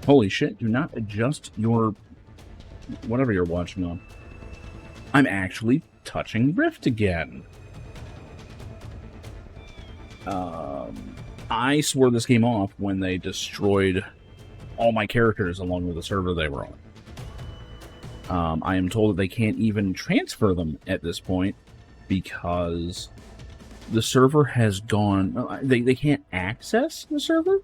Holy shit, do not adjust your... whatever you're watching on. I'm actually touching Rift again. I swore this game off when they destroyed all my characters along with the server they were on. I am told that they can't even transfer them at this point because the server has gone... They can't access the server?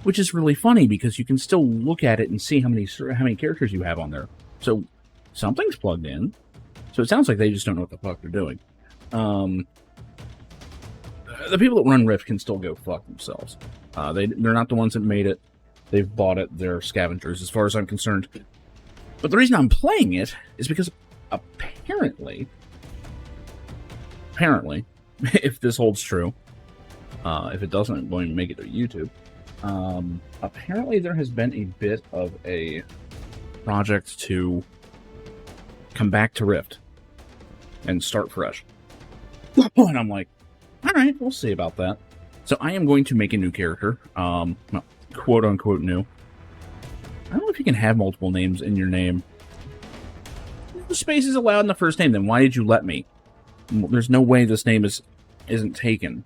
Which is really funny because you can still look at it and see how many characters you have on there. So something's plugged in. So it sounds like they just don't know what the fuck they're doing. The people that run Rift can still go fuck themselves. They're not the ones that made it. They've bought it. They're scavengers, as far as I'm concerned. But the reason I'm playing it is because apparently, if this holds true, if it doesn't, I'm going to make it to YouTube. Apparently there has been a bit of a project to come back to Rift and start fresh. And I'm like, all right, we'll see about that. So I am going to make a new character, quote unquote new. I don't know if you can have multiple names in your name. The space is allowed in the first name, then why did you let me? There's no way this name isn't taken.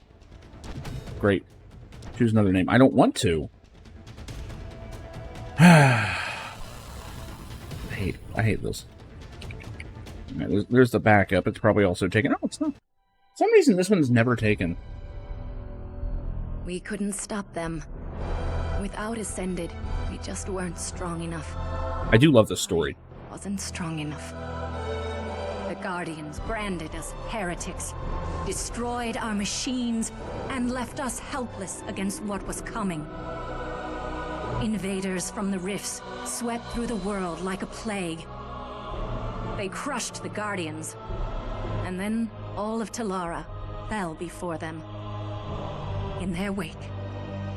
Great. Choose another name. I don't want to. I hate this. Right, there's the backup. It's probably also taken. Oh, it's not. For some reason, this one's never taken. We couldn't stop them. Without Ascended, we just weren't strong enough. I do love this story. Wasn't strong enough. The Guardians branded us heretics, destroyed our machines, and left us helpless against what was coming. Invaders from the Rifts swept through the world like a plague. They crushed the Guardians, and then all of Talara fell before them. In their wake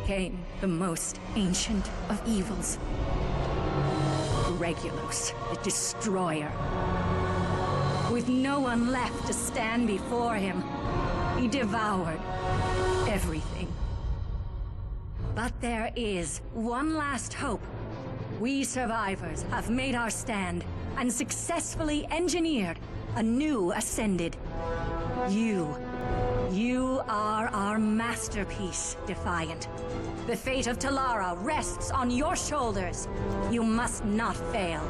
came the most ancient of evils, Regulus, the Destroyer. With no one left to stand before him, he devoured everything. But there is one last hope. We survivors have made our stand and successfully engineered a new Ascended. You are our masterpiece, Defiant. The fate of Talara rests on your shoulders. You must not fail.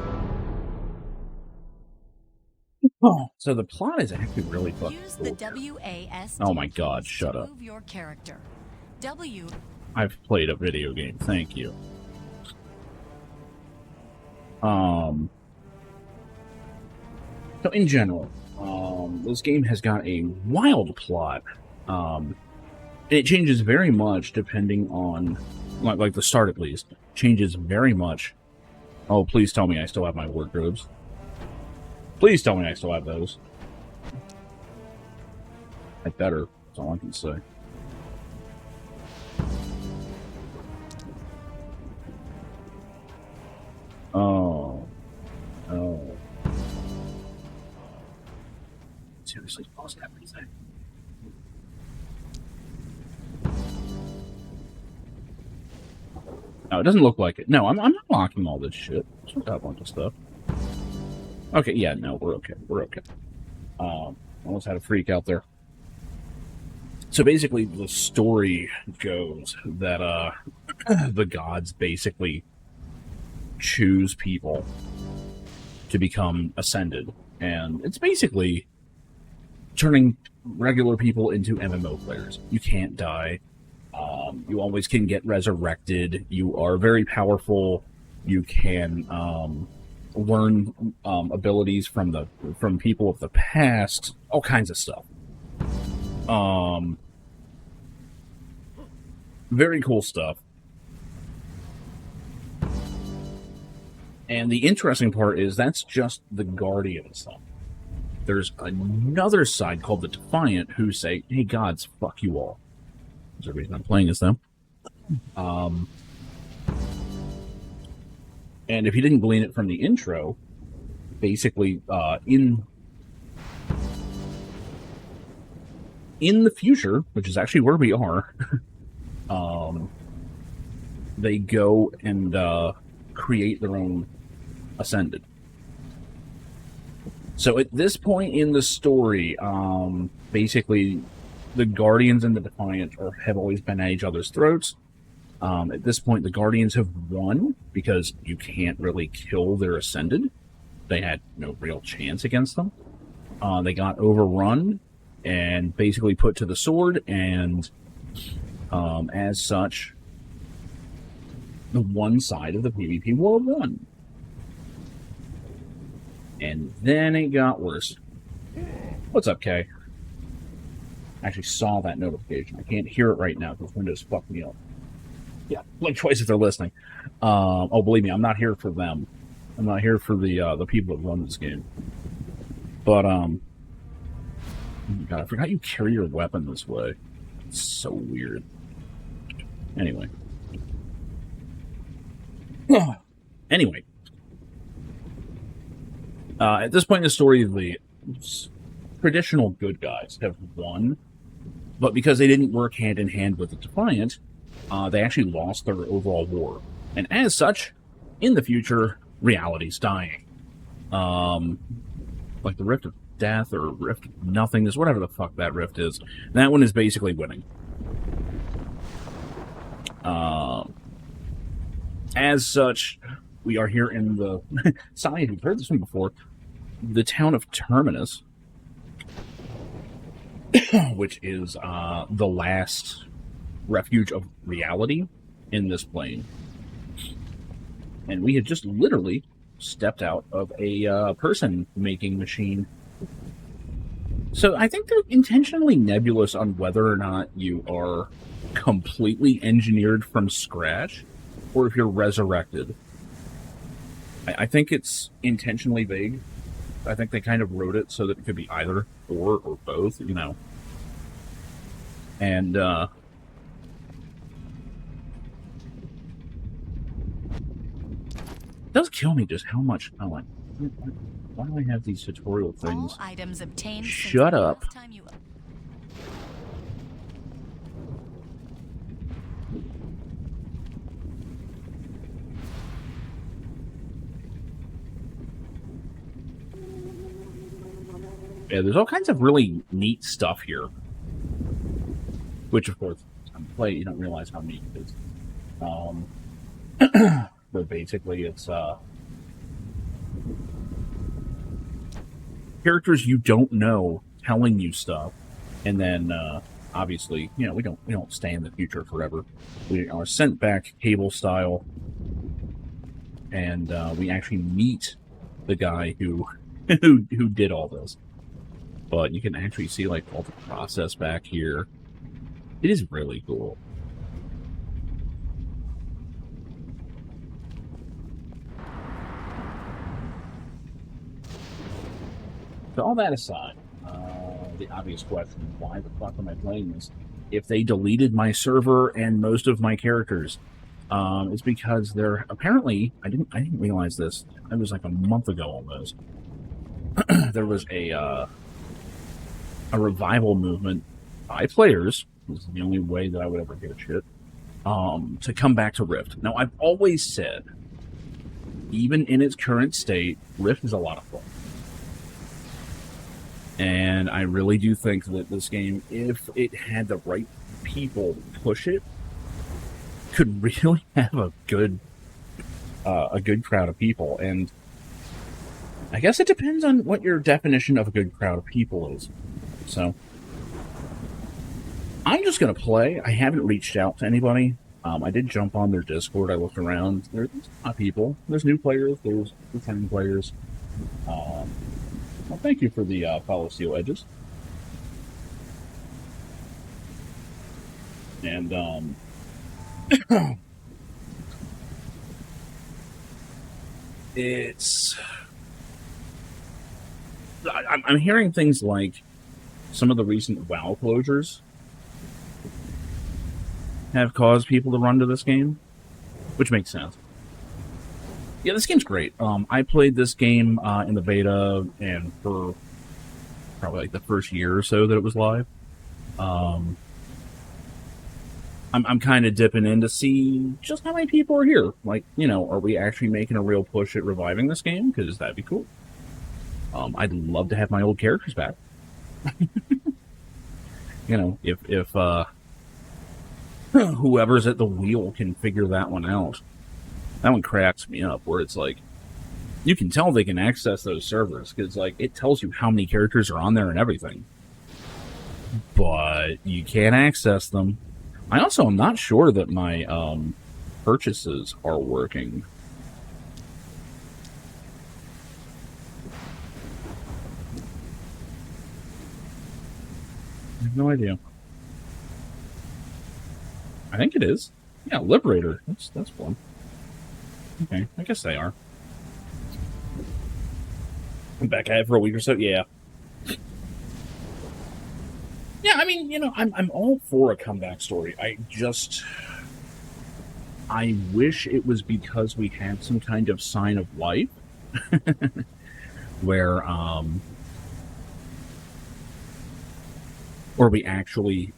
Oh, so the plot is actually really fucking Use cool. the WASD Oh my god, keys shut to up. move your character. I've played a video game, thank you. So in general, this game has got a wild plot. It changes very much depending on, like the start at least, changes very much. Oh, please tell me I still have my wardrobes. Please tell me I still have those. I better, that's all I can say. Oh. Seriously, pause everything. No, it doesn't look like it. No, I'm not locking all this shit. Still got a bunch of stuff. Okay, yeah, no, we're okay. We're okay. Almost had a freak out there. So basically, the story goes that the gods basically choose people to become ascended, and it's basically turning regular people into MMO players. You can't die. You always can get resurrected. You are very powerful. You can learn abilities from people of the past. All kinds of stuff. Very cool stuff. And the interesting part is that's just the Guardian stuff. There's another side called the Defiant who say, hey gods, fuck you all. There's a reason I'm playing this, though. And if you didn't glean it from the intro, basically, in the future, which is actually where we are, they go and create their own Ascended. So at this point in the story, basically, the Guardians and the Defiant have always been at each other's throats. At this point, the Guardians have won because you can't really kill their Ascended. They had no real chance against them. They got overrun and basically put to the sword, and as such, the one side of the PvP war won. And then it got worse. What's up, Kay? I actually saw that notification. I can't hear it right now because Windows fucked me up. Yeah, blink twice if they're listening. Oh, believe me, I'm not here for them. I'm not here for the people that run this game. But God, I forgot you carry your weapon this way. It's so weird. Anyway. Anyway. At this point in the story, the traditional good guys have won, but because they didn't work hand in hand with the Defiant, they actually lost their overall war. And as such, in the future, reality's dying. Like the Rift of Death or Rift of Nothingness, whatever the fuck that rift is, that one is basically winning. As such, we are here in the... Sorry if you've heard this one before. The town of Terminus, which is the last refuge of reality in this plane. And we had just literally stepped out of a person-making machine. So I think they're intentionally nebulous on whether or not you are completely engineered from scratch, or if you're resurrected. I think it's intentionally vague. I think they kind of wrote it so that it could be either or both, you know. And, it does kill me just how much... I'm like, why do I have these tutorial things? All items obtained Shut up. last time you... Yeah, there's all kinds of really neat stuff here. Which, of course, on the play, you don't realize how neat it is. But basically, it's characters you don't know telling you stuff, and then obviously, you know, we don't stay in the future forever. We are sent back Cable style, and we actually meet the guy who who did all this. But you can actually see like all the process back here. It is really cool. So all that aside, the obvious question, why the fuck am I playing this? If they deleted my server and most of my characters, it's because they're apparently, I didn't realize this. It was like a month ago almost. There was a revival movement by players. This is the only way that I would ever get shit. To come back to Rift. Now, I've always said, even in its current state, Rift is a lot of fun. And I really do think that this game, if it had the right people push it, could really have a good crowd of people. And I guess it depends on what your definition of a good crowd of people is. So I'm just going to play. I haven't reached out to anybody. I did jump on their Discord. I looked around. There's a lot of people. There's new players. There's returning players. Well, thank you for the follow Steel Edges. And I'm hearing things like some of the recent WoW closures have caused people to run to this game, which makes sense. Yeah, this game's great. I played this game in the beta, and for probably like the first year or so that it was live. I'm kind of dipping in to see just how many people are here. Like, are we actually making a real push at reviving this game? Because that'd be cool. I'd love to have my old characters back. If whoever's at the wheel can figure that one out. That one cracks me up, where it's like, you can tell they can access those servers, because, like, it tells you how many characters are on there and everything. But you can't access them. I also am not sure that my purchases are working. I have no idea. I think it is. Yeah, Liberator. That's one. Okay, I guess they are. I'm back at it for a week or so. Yeah. Yeah, I mean, I'm all for a comeback story. I wish it was because we had some kind of sign of life, where or we actually,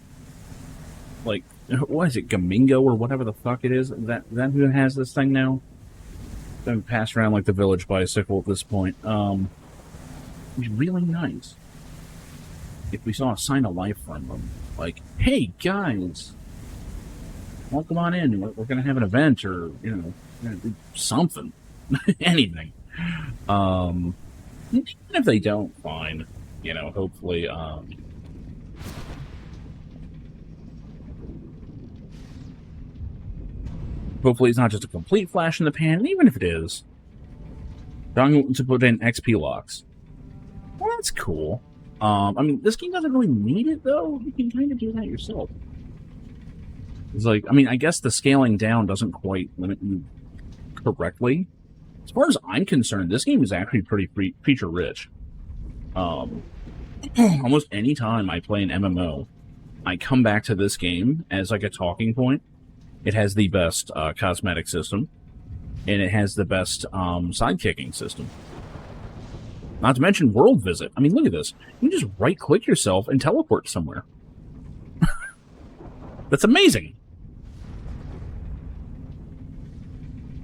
like, what is it, Gamingo or whatever the fuck it is? That who has this thing now? Been passed around like the village bicycle at this point. It'd be really nice if we saw a sign of life from them. Like, hey guys, welcome on in. We're gonna have an event, or something, anything. Even if they don't, fine. Hopefully, hopefully it's not just a complete flash in the pan. And even if it is, I'm going to put in XP locks. Well, that's cool. I mean, this game doesn't really need it, though. You can kind of do that yourself. It's like, I mean, I guess the scaling down doesn't quite limit you correctly. As far as I'm concerned, this game is actually pretty feature-rich. Almost any time I play an MMO, I come back to this game as like a talking point. It has the best cosmetic system, and it has the best sidekicking system. Not to mention world visit. I mean, look at this. You can just right-click yourself and teleport somewhere. That's amazing.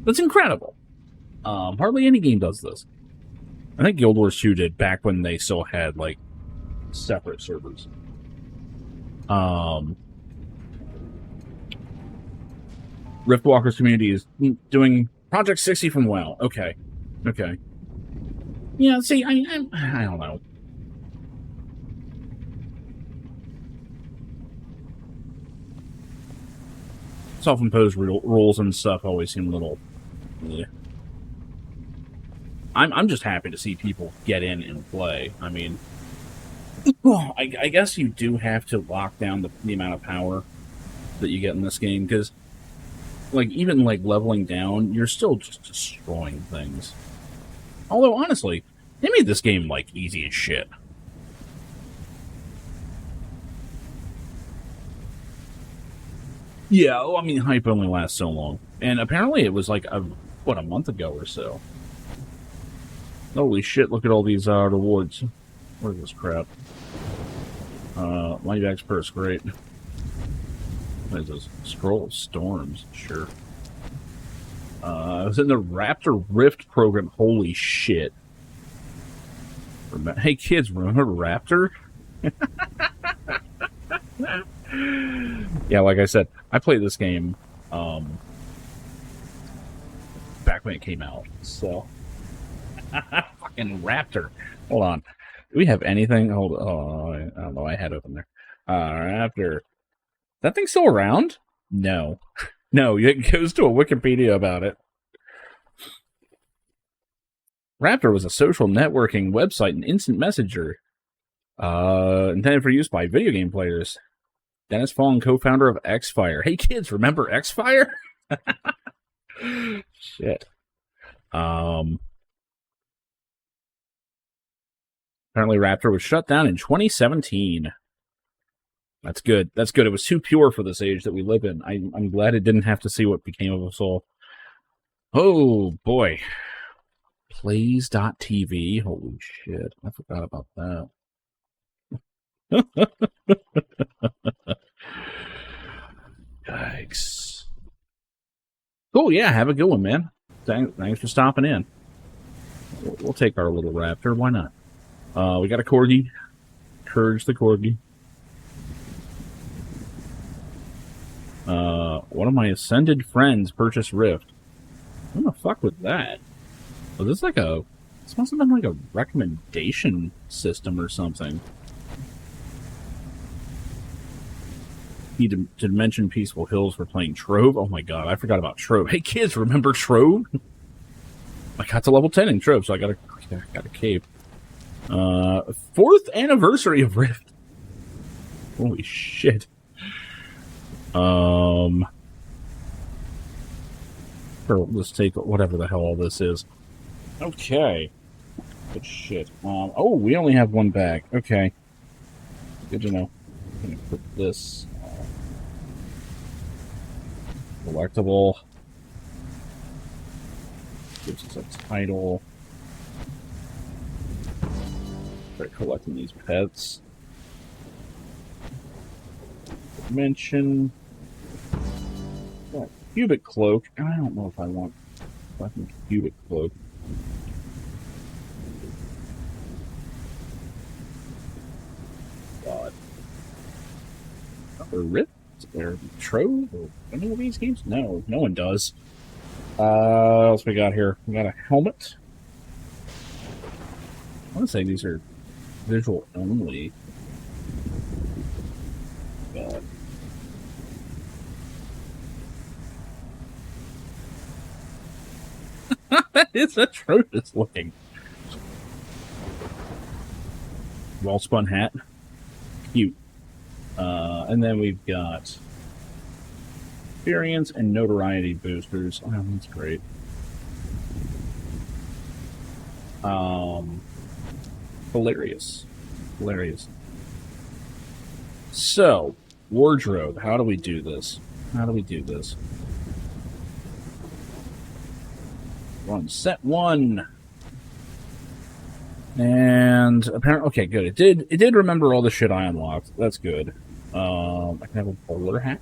That's incredible. Hardly any game does this. I think Guild Wars 2 did, back when they still had, like, separate servers. Riftwalker's community is doing Project 60 from WoW. Okay. Yeah, see, I don't know. Self-imposed rules and stuff always seem a little... Yeah. I'm just happy to see people get in and play. I mean, I guess you do have to lock down the amount of power that you get in this game, because, like, even, like, leveling down, you're still just destroying things. Although, honestly, they made this game, like, easy as shit. Yeah, I mean, hype only lasts so long. And apparently it was, like, a month ago or so. Holy shit, look at all these rewards. What is this crap? Money bags purse, great. What is this? Scroll of Storms, sure. I was in the Raptor Rift program. Holy shit. Hey kids, remember Raptor? Yeah, like I said, I played this game back when it came out, so... Fucking Raptor. Hold on. Do we have anything? Hold on. Oh, I don't know. I had it open there. Raptor. That thing still around? No. No, it goes to a Wikipedia about it. Raptor was a social networking website and instant messenger intended for use by video game players. Dennis Fong, co-founder of Xfire. Hey kids, remember Xfire? Shit. Apparently Raptor was shut down in 2017. That's good. That's good. It was too pure for this age that we live in. I'm glad it didn't have to see what became of us all. Oh, boy. Plays.tv. Holy shit. I forgot about that. Yikes. Cool, yeah, have a good one, man. Thanks for stopping in. We'll take our little raptor, why not? We got a corgi. Courage the corgi. One of my ascended friends purchased Rift. What the fuck was that? Was this like a... This must have been like a recommendation system or something. Need to mention Peaceful Hills for playing Trove. Oh my god, I forgot about Trove. Hey kids, remember Trove? I got to level 10 in Trove, so I got a cape. 4th anniversary of Rift. Holy shit. Let's take whatever the hell all this is. Okay. Good shit. Oh, we only have one bag. Okay. Good to know. I'm gonna put this collectible. Gives us a title. Start collecting these pets. Mention. Oh, cubic cloak. I don't know if I want fucking cubic cloak. God. Or Rift? Or Trove? Or any of these games? No, no one does. What else we got here? We got a helmet. I want to say these are visual only. God. That is atrocious looking. Well spun hat. Cute. And then we've got experience and notoriety boosters. Oh, that's great. Hilarious. Hilarious. So, wardrobe. How do we do this? How do we do this? Run set 1. And apparently, okay, good. It did remember all the shit I unlocked. That's good. I can have a bowler hat.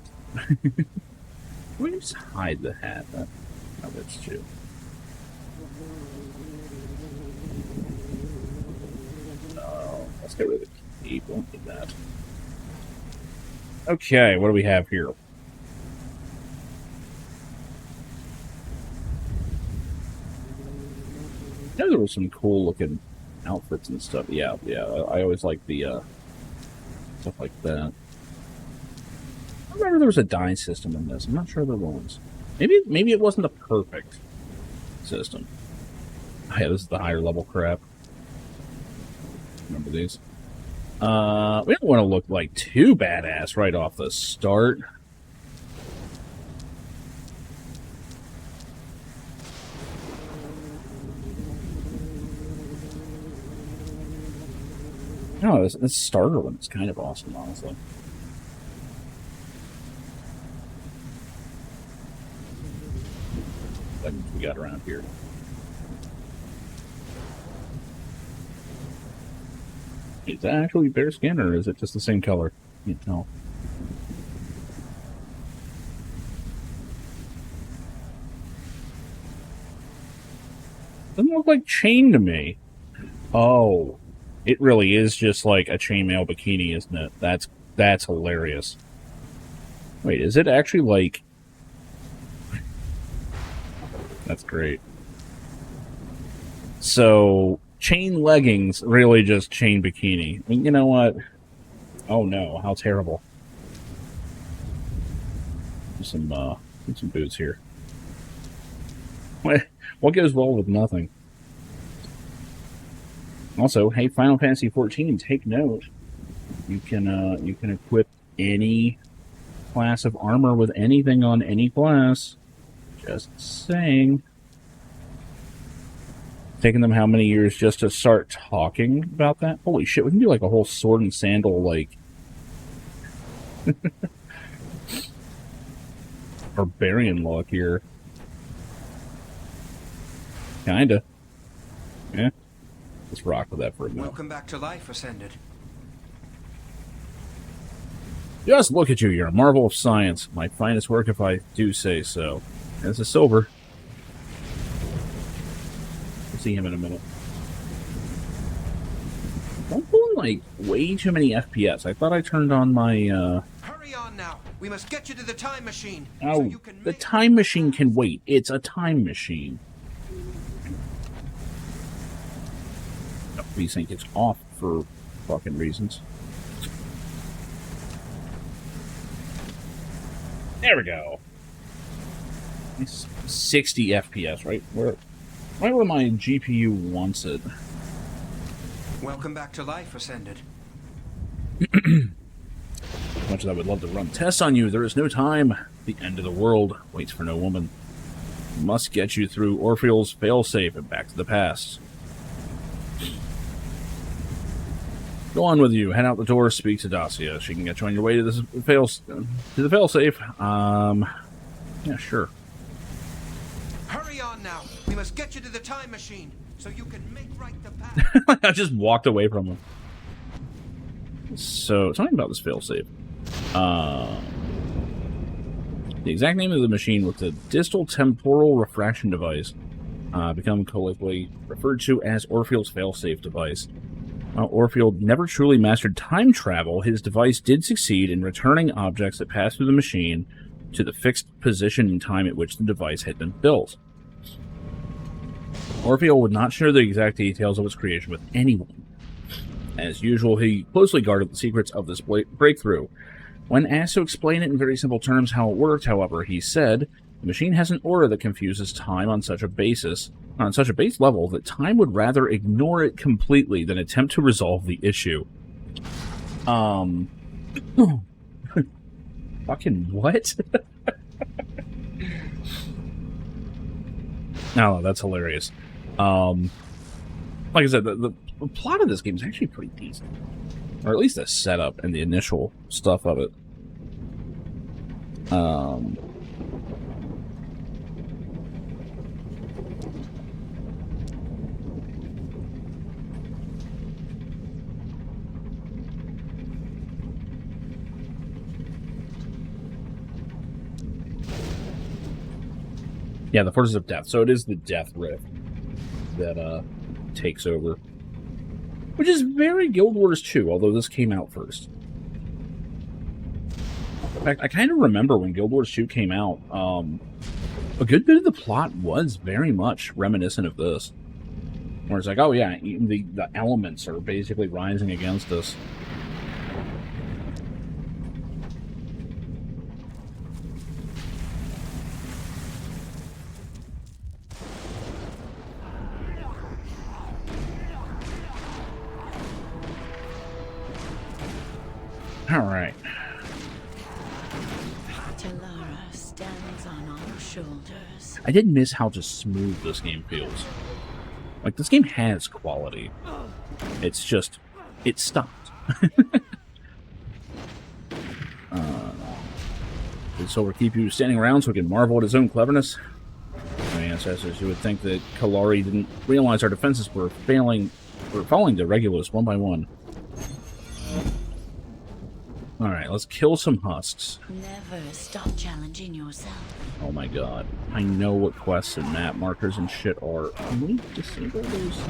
We can just hide the hat. That's true. Let's get rid of the cape. Don't need that. Okay, what do we have here? Yeah, there were some cool looking outfits and stuff. Yeah, I always like the stuff like that. I remember there was a dye system in this. I'm not sure there was. Maybe it wasn't the perfect system. Oh, yeah, this is the higher level crap. Remember these? We don't want to look like too badass right off the start. No, this starter one is kind of awesome, honestly. What we got around here? Is that actually bear skin, or is it just the same color? You can't tell. Doesn't look like chain to me. Oh, it really is just like a chainmail bikini, isn't it? That's hilarious. Wait, is it actually like... That's great. So, chain leggings, really just chain bikini. I mean, you know what? Oh no, how terrible. Some boots here. What goes well with nothing? Also, hey, Final Fantasy XIV, take note. You can equip any class of armor with anything on any class. Just saying. Taking them how many years just to start talking about that? Holy shit, we can do like a whole sword and sandal, like... barbarian look here. Kinda. Yeah. Let's rock with that for a minute. Welcome back to life, Ascended. Just look at you. You're a marvel of science. My finest work, if I do say so. And this is Silver. We'll see him in a minute. I'm pulling, like, way too many FPS. I thought I turned on my, Hurry on now. We must get you to the time machine. Oh, so you can the make time machine can wait. It's a time machine. Oh, these things it's off for fucking reasons. There we go. It's 60 FPS, right where my GPU wants it. Welcome back to life, Ascended. As much as I would love to run tests on you, there is no time. The end of the world waits for no woman. Must get you through Orpheol's failsafe and back to the past. Go on with you. Head out the door. Speak to Dacia. She can get you on your way to the failsafe. Yeah, sure. Hurry on now. We must get you to the time machine so you can make right the path. I just walked away from him. So, something about this failsafe. The exact name of the machine with the distal temporal refraction device become colloquially referred to as Orpheol's failsafe device. While Orpheol never truly mastered time travel, his device did succeed in returning objects that passed through the machine to the fixed position and time at which the device had been built. Orpheol would not share the exact details of its creation with anyone. As usual, he closely guarded the secrets of this breakthrough. When asked to explain it in very simple terms how it worked, however, he said, "The machine has an aura that confuses time on such a base level that time would rather ignore it completely than attempt to resolve the issue." Fucking what? No, that's hilarious. Like I said, the plot of this game is actually pretty decent. Or at least the setup and the initial stuff of it. Yeah, the Forces of Death. So it is the Death Rift that takes over. Which is very Guild Wars 2, although this came out first. In fact, I kind of remember when Guild Wars 2 came out, a good bit of the plot was very much reminiscent of this. Where it's like, oh yeah, the elements are basically rising against us. Alright. Talara stands on our shoulders. I did miss how just smooth this game feels. Like, this game has quality. It's just, it stopped. Did Silver keep you standing around so we can marvel at his own cleverness? My ancestors, you would think that Kalari didn't realize our defenses were falling to Regulus one by one. Alright, let's kill some husks. Never stop challenging yourself. Oh my god. I know what quests and map markers and shit are. Can we disable those?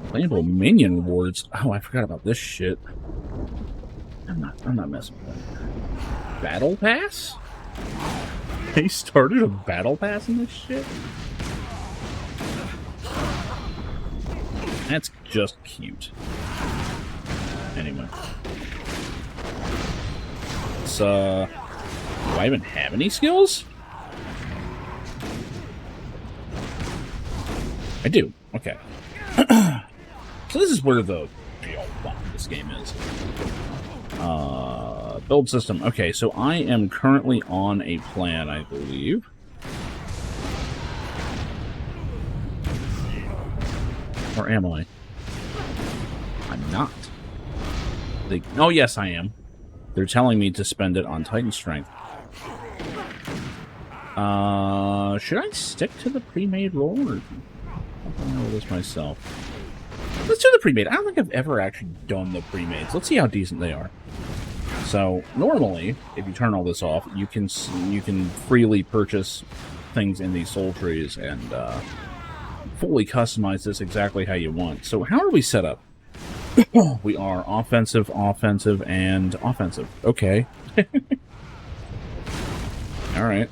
Playable minion rewards. Oh, I forgot about this shit. I'm not messing with that. Battle Pass? They started a Battle Pass in this shit? That's just cute. Anyway. Do I even have any skills? I do. Okay. So this is where the real fun of this game is. Build system. Okay, so I am currently on a plan, I believe. Or am I? I'm not. Oh, yes, I am. They're telling me to spend it on Titan Strength. Should I stick to the pre-made roll, or I'll know this myself? Let's do the pre-made. I don't think I've ever actually done the pre-mades. Let's see how decent they are. So normally, if you turn all this off, you can freely purchase things in these soul trees and fully customize this exactly how you want. So how are we set up? We are offensive, offensive, and offensive. Okay. All right.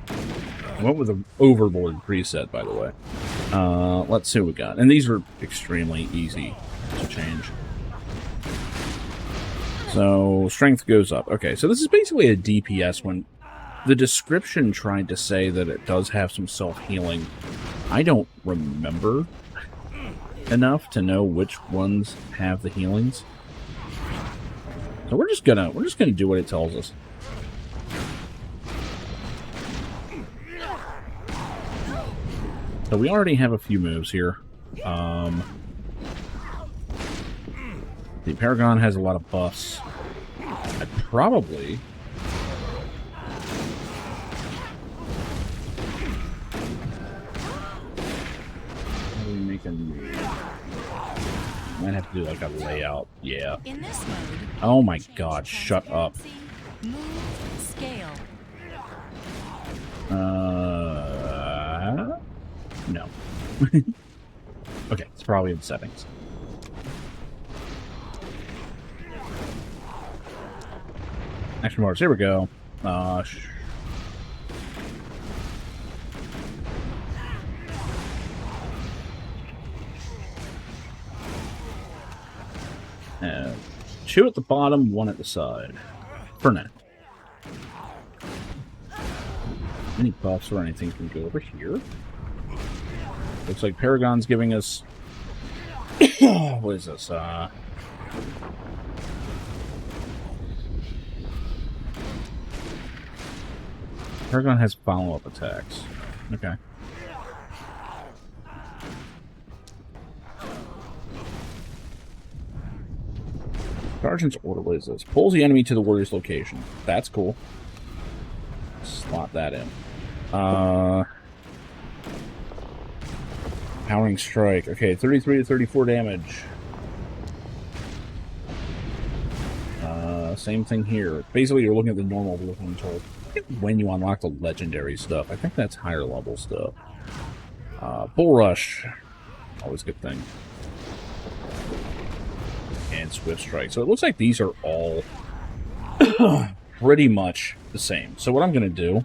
I went with an overboard preset, by the way. Let's see what we got. And these are extremely easy to change. So, strength goes up. Okay, so this is basically a DPS when the description tried to say that it does have some self-healing. I don't remember enough to know which ones have the healings. So we're just gonna do what it tells us. So we already have a few moves here. The Paragon has a lot of buffs. I probably... How do we make a move? Might have to do like a layout. Yeah. In this mode, Oh my god, shut up. move, scale. No. Okay, it's probably in settings. Action bars, here we go. Two at the bottom, one at the side. For now. Any buffs or anything can go over here. Looks like Paragon's giving us... what is this? Paragon has follow-up attacks. Okay. Sergeant's order, what is this? Pulls the enemy to the warrior's location. That's cool. Slot that in. Powering strike. Okay, 33 to 34 damage. Same thing here. Basically, you're looking at the normal looking tool. When you unlock the legendary stuff. I think that's higher level stuff. Bull Rush. Always a good thing. And Swift Strike. So it looks like these are all pretty much the same. So what I'm going to do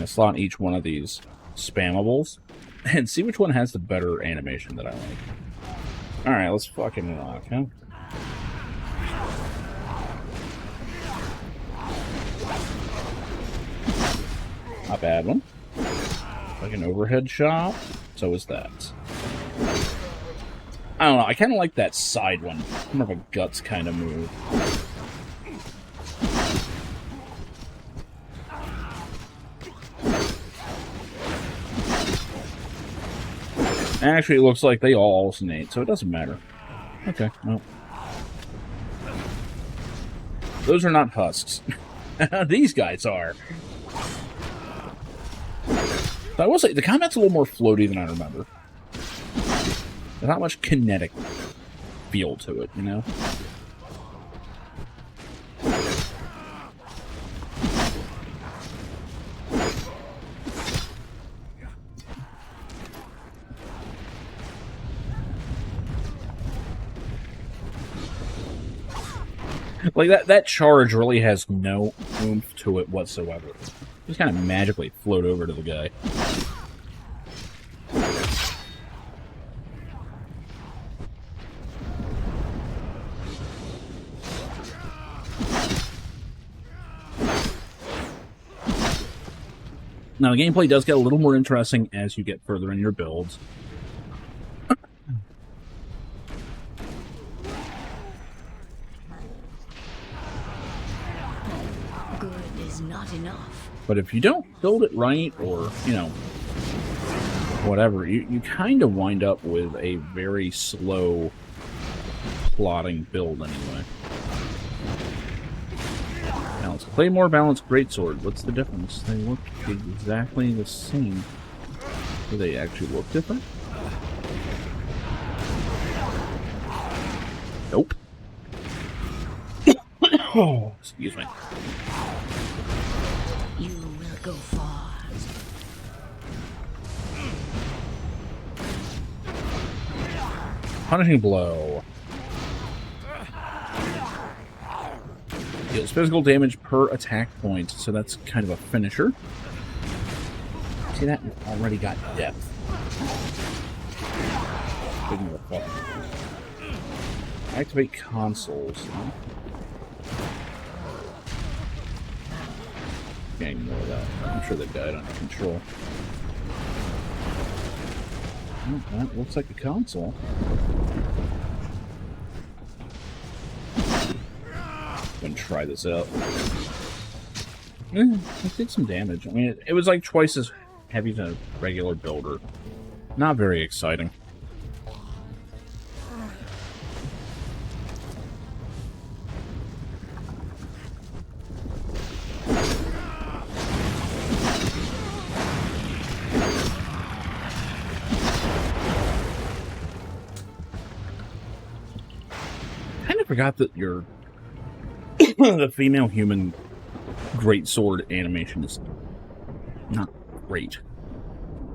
is slot each one of these spammables and see which one has the better animation that I like. Alright, let's fucking rock, huh? Not a bad one. Like an overhead shot. So is that. I don't know, I kind of like that side one. More of a guts kind of move. Actually, it looks like they all alternate, so it doesn't matter. Okay, well. Those are not husks. These guys are. But I will say, the combat's a little more floaty than I remember. There's not much kinetic feel to it, you know? Like, that charge really has no oomph to it whatsoever. Just kind of magically float over to the guy. Now, the gameplay does get a little more interesting as you get further in your builds. Good is not enough. But if you don't build it right, or, you know, whatever, you kind of wind up with a very slow plotting build anyway. Balance Claymore, Balance Greatsword. What's the difference? They look exactly the same. Do they actually look different? Nope. Oh, excuse me. You will go far. Punishing blow. Deals physical damage per attack point, so that's kind of a finisher. See that? We've already got depth. Speaking of the fuck. Activate consoles. Huh? Getting more of that. I'm sure they've got it under control. Oh, that looks like a console. Gonna try this out. It did some damage. I mean, it was like twice as heavy as a regular builder. Not very exciting. Kind of forgot that your the female human greatsword animation is not great.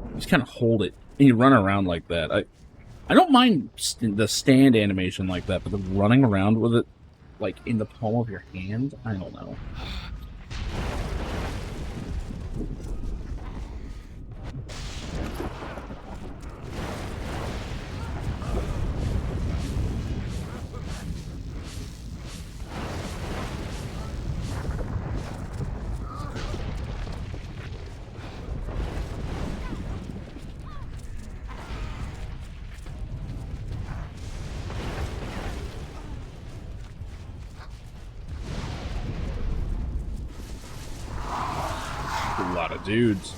You just kind of hold it and you run around like that. I don't mind the stand animation like that, but the running around with it like in the palm of your hand, I don't know. A lot of dudes.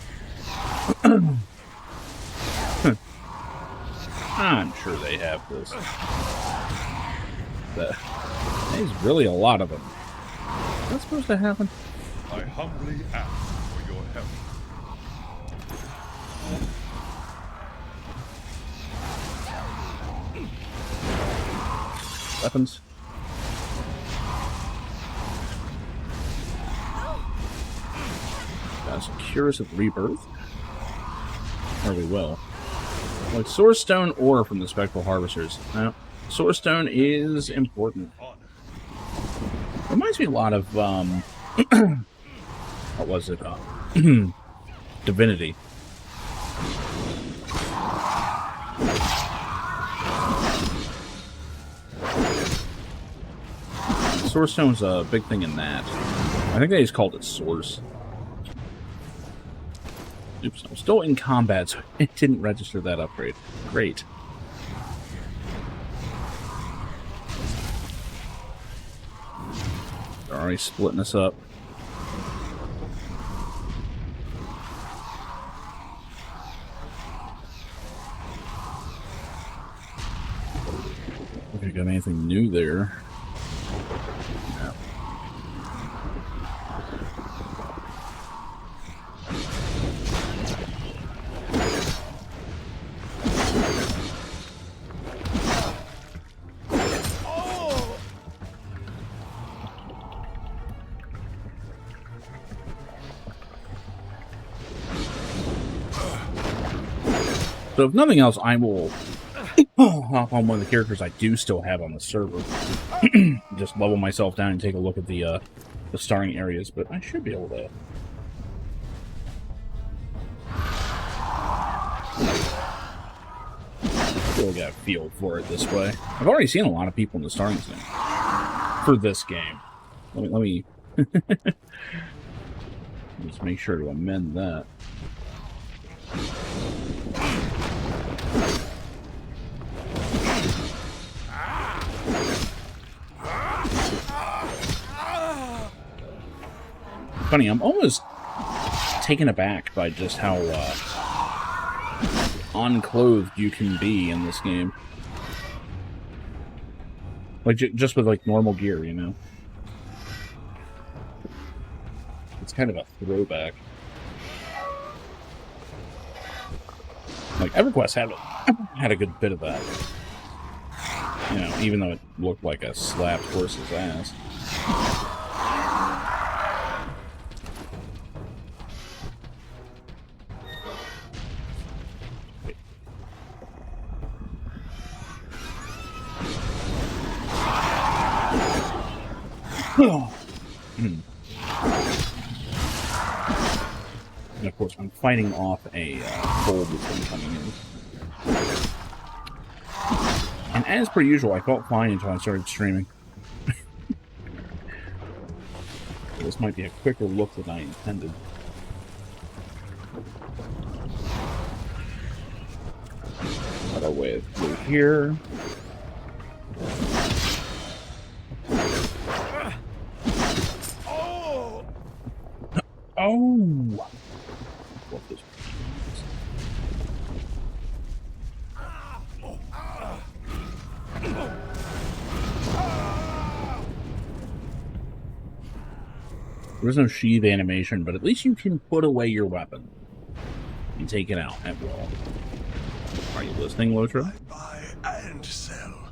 I'm sure they have this. There's really a lot of them. What's supposed to happen? I humbly ask for your help. Weapons. Cures of Rebirth. Or we will. Like Source Stone ore from the Spectral Harvesters. Now, Source Stone is important. Reminds me a lot of, what was it? Divinity. Source Stone's a big thing in that. I think they just called it Source. Oops, I'm still in combat, so it didn't register that upgrade. Great. They're already splitting us up. If you got anything new there. No. So if nothing else, I will hop on one of the characters I do still have on the server. Just level myself down and take a look at the starring areas, but I should be able to. Still got a feel for it this way. I've already seen a lot of people in the starting zone for this game. Let me just make sure to amend that. Funny, I'm almost taken aback by just how unclothed you can be in this game. Like, just with, like, normal gear, you know? It's kind of a throwback. Like, EverQuest had a good bit of that. You know, even though it looked like a slapped horse's ass. And of course, I'm fighting off a cold that's been coming in. And as per usual, I felt fine until I started streaming. This might be a quicker look than I intended. Got our way through here. Oh! What this? There's no sheath animation, but at least you can put away your weapon and take it out at will. Are you listening, Lotro? Buy and sell.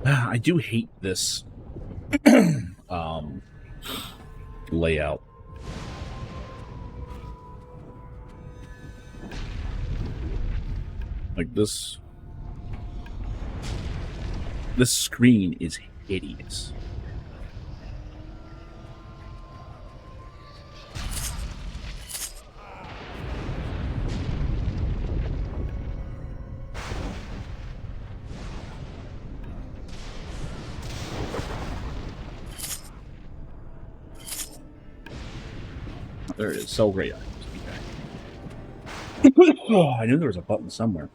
I do hate this layout. Like this screen is hideous. There it is. So great. Oh, I knew there was a button somewhere.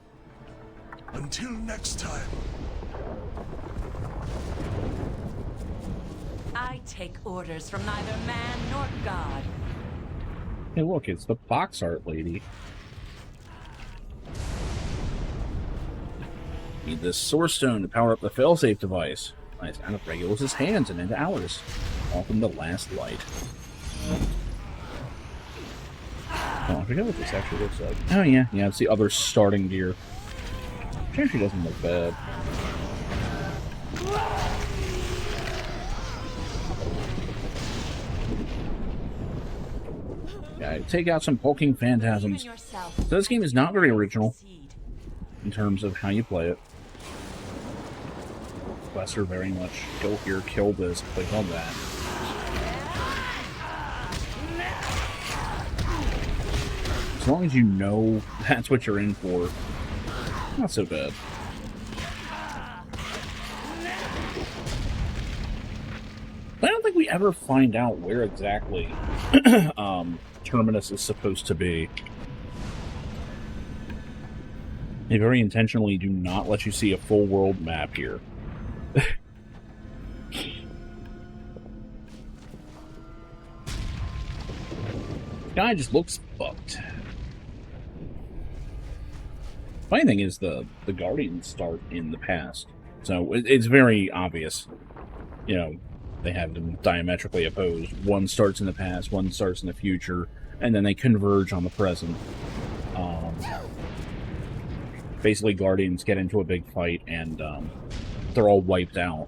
Until next time. I take orders from neither man nor god. Hey, look, it's the box art lady. Need this source stone to power up the failsafe device. Nice, out of Regulus' hands and into ours. Welcome to Last Light. Oh, I forget what this actually looks like. Oh, yeah, it's the other starting gear. Which actually doesn't look bad. Yeah, take out some hulking phantasms. So this game is not very original in terms of how you play it. Lesser very much go here, kill this, click on that. As long as you know that's what you're in for, not so bad. I don't think we ever find out where exactly Terminus is supposed to be. They very intentionally do not let you see a full world map here. Guy just looks fucked. Funny thing is the Guardians start in the past, so it's very obvious. You know, they have them diametrically opposed. One starts in the past, one starts in the future, and then they converge on the present. Basically, Guardians get into a big fight, and they're all wiped out.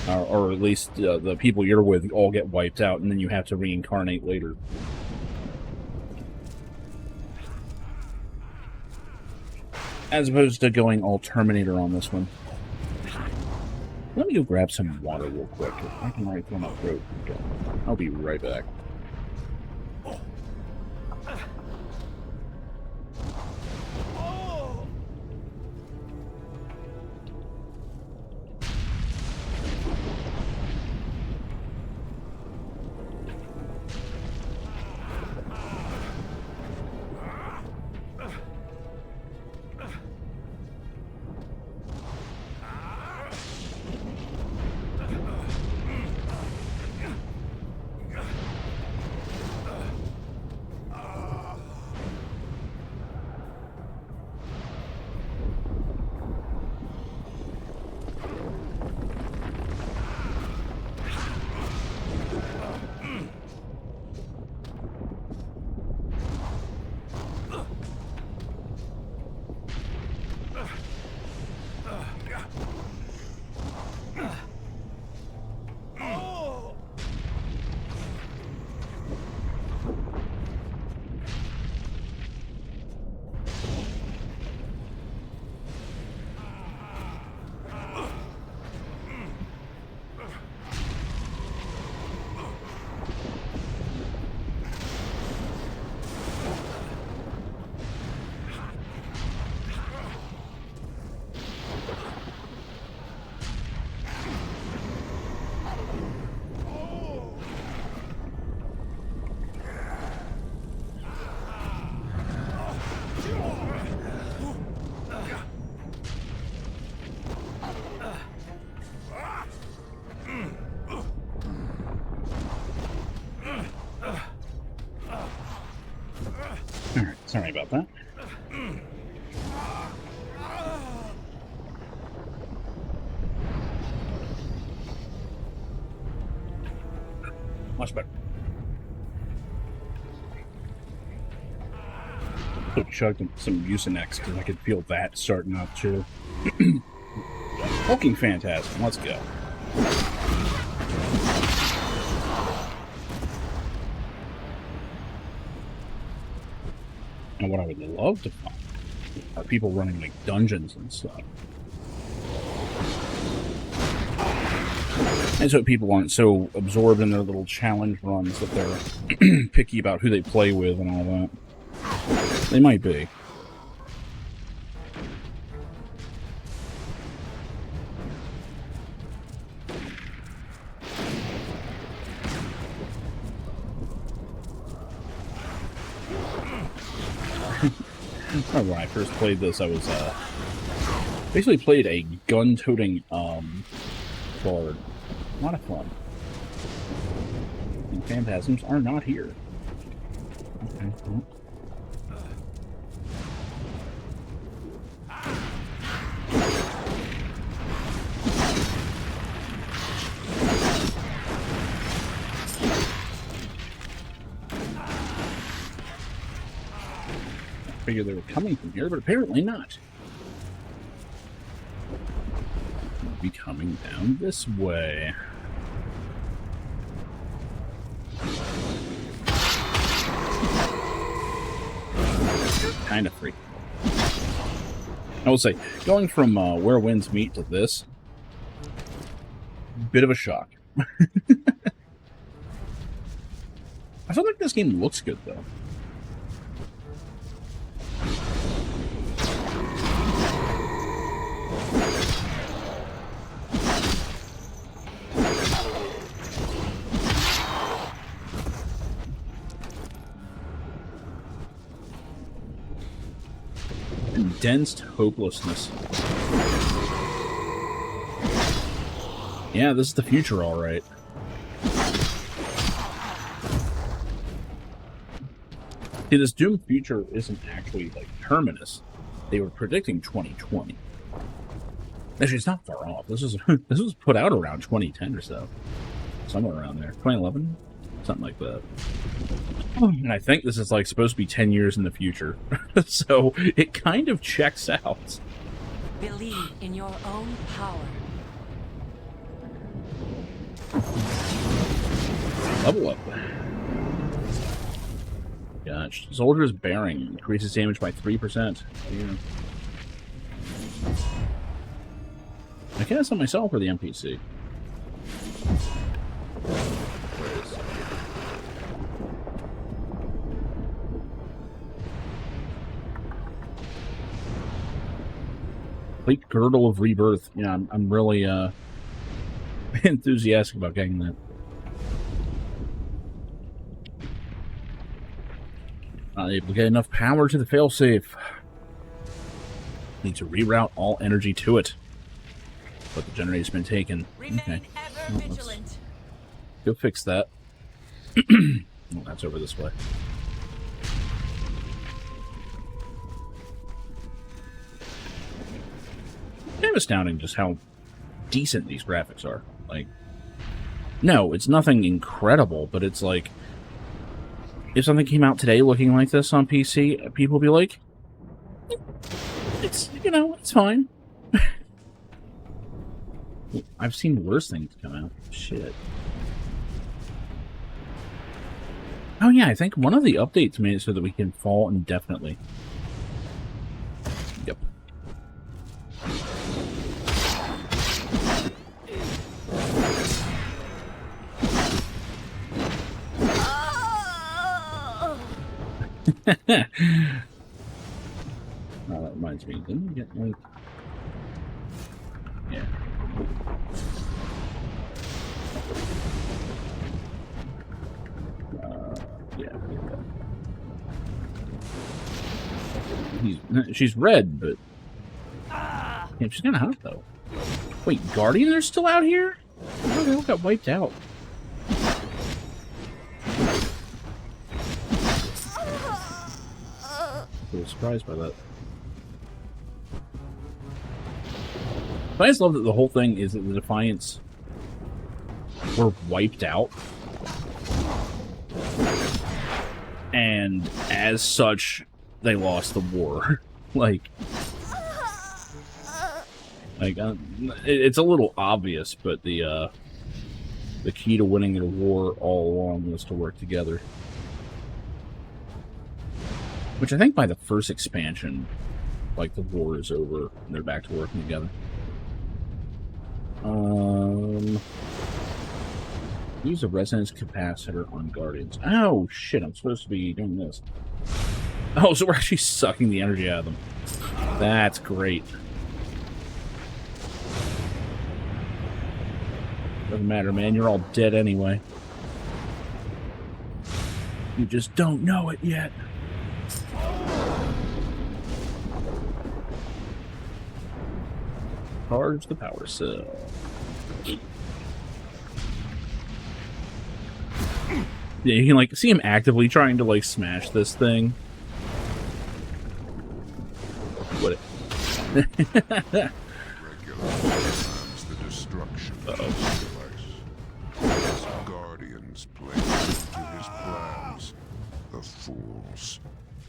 Or at least the people you're with all get wiped out, and then you have to reincarnate later. As opposed to going all Terminator on this one. Let me go grab some water real quick. I can already feel my throat. Okay. I'll be right back. Sorry about that. Much better. So chugged some Mucinex because I could feel that starting up too. Hulking Phantasm, let's go. And what I would love to find are people running like dungeons and stuff. And so people aren't so absorbed in their little challenge runs that they're picky about who they play with and all that. They might be. Remember when I first played this, I was basically played a gun-toting bard. A lot of fun. And phantasms are not here. Okay. Well. I figured they were coming from here, but apparently not. Be coming down this way. Kind of free. I will say, going from Where Winds Meet to this, bit of a shock. I feel like this game looks good though. Condensed hopelessness. Yeah, this is the future, all right. See, this Doom future isn't actually like terminus. They were predicting 2020. Actually, it's not far off. This was put out around 2010 or so, somewhere around there. 2011, something like that. And I think this is like supposed to be 10 years in the future. So it kind of checks out. Believe in your own power. Level up. Gosh. Soldier's Bearing increases damage by 3%. Yeah. I cast on myself or the NPC? Complete Girdle of Rebirth. Yeah, I'm really enthusiastic about getting that. Not able to get enough power to the failsafe. Need to reroute all energy to it. But the generator's been taken. Remain Okay. ever vigilant. Go fix that. Oh, that's over this way. Kind of astounding just how decent these graphics are. Like, no, it's nothing incredible, but it's like, if something came out today looking like this on PC, people would be like, it's, you know, it's fine. I've seen worse things come out. Shit. Oh yeah, I think one of the updates made it so that we can fall indefinitely. Yep. That reminds me, didn't we get like... Yeah. Yeah. She's red, but... Yeah, she's kind of hot, though. Wait, Guardians are still out here? Oh, they all got wiped out. was surprised by that. But I just love that the whole thing is that the Defiants were wiped out. And as such, they lost the war. It's a little obvious, but the key to winning the war all along was to work together. Which I think by the first expansion, like, the war is over and they're back to working together. Use a resonance capacitor on Guardians. Oh, shit, I'm supposed to be doing this. Oh, so we're actually sucking the energy out of them. That's great. Doesn't matter, man. You're all dead anyway. You just don't know it yet. Charge the power cell. Yeah, you can, like, see him actively trying to, like, smash this thing. What? Regular plans the destruction of this device. His guardians played into his plans. The fools.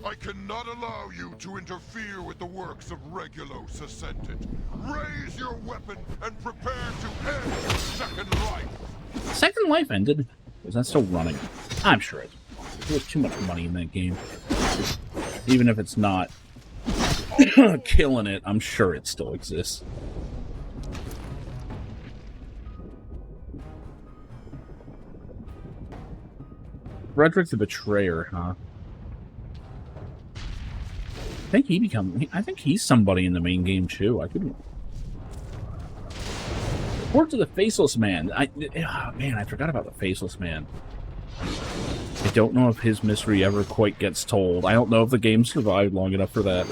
I cannot allow you to interfere with the works of Regulus Ascendant. Raise your weapon and prepare to end your second life. Second Life ended? Is that still running? I'm sure it. There's too much money in that game. Even if it's not killing it, I'm sure it still exists. Frederick the Betrayer, huh? I think he's somebody in the main game too. I couldn't. Report to the Faceless Man. Man, I forgot about the Faceless Man. I don't know if his mystery ever quite gets told. I don't know if the game survived long enough for that.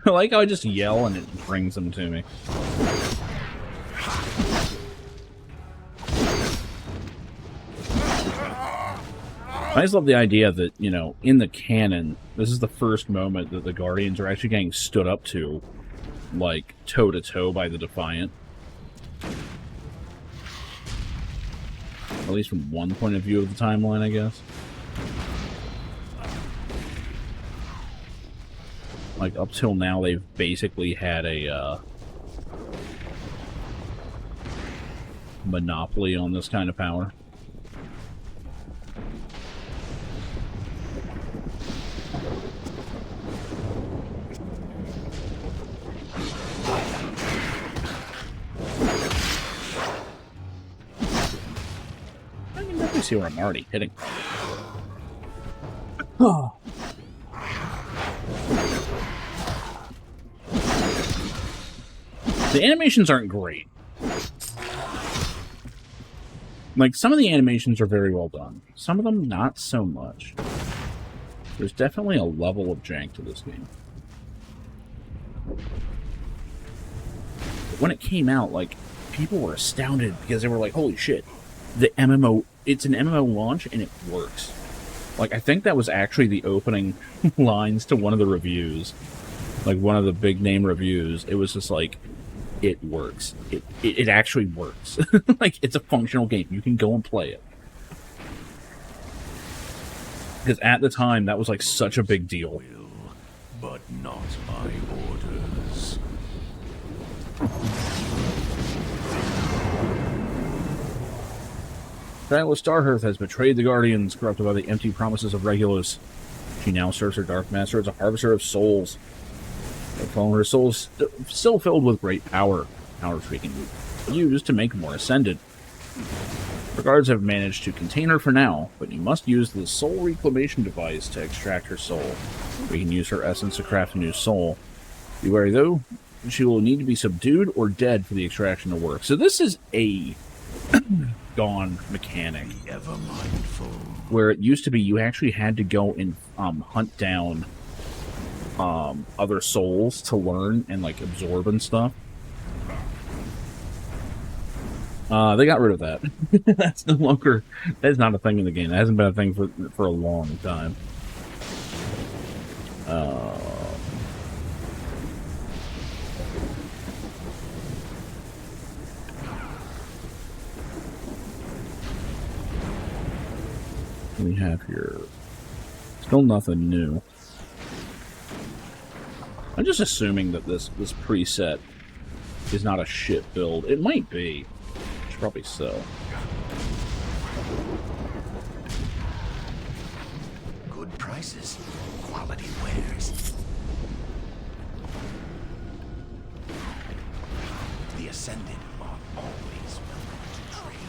I like how I just yell and it brings them to me. I just love the idea that, you know, in the canon, this is the first moment that the Guardians are actually getting stood up to, like, toe-to-toe by the Defiant. At least from one point of view of the timeline, I guess. Like, up till now, they've basically had a, monopoly on this kind of power. See where I'm already hitting. Oh. The animations aren't great. Like, some of the animations are very well done. Some of them, not so much. There's definitely a level of jank to this game. But when it came out, like, people were astounded because they were like, holy shit, the MMO... It's an MMO launch, and it works. Like, I think that was actually the opening lines to one of the reviews. Like, one of the big-name reviews. It was just like, it works. It actually works. Like, it's a functional game. You can go and play it. Because at the time, that was, like, such a big deal. But not by orders. Atlas Starhearth has betrayed the Guardians, corrupted by the empty promises of Regulus. She now serves her Dark Master as a harvester of souls. But her soul is still filled with great power. Power she can use to make more Ascended. The guards have managed to contain her for now, but you must use the soul reclamation device to extract her soul. We can use her essence to craft a new soul. Be wary though, she will need to be subdued or dead for the extraction to work. So this is a gone mechanic, where it used to be you actually had to go and hunt down other souls to learn and like absorb and stuff. They got rid of that. That's no longer. That's not a thing in the game. That hasn't been a thing for a long time. What do we have here? Still nothing new. I'm just assuming that this preset is not a shit build. It might be. It's probably so. Good prices, quality wares. The Ascended are always welcome to trade.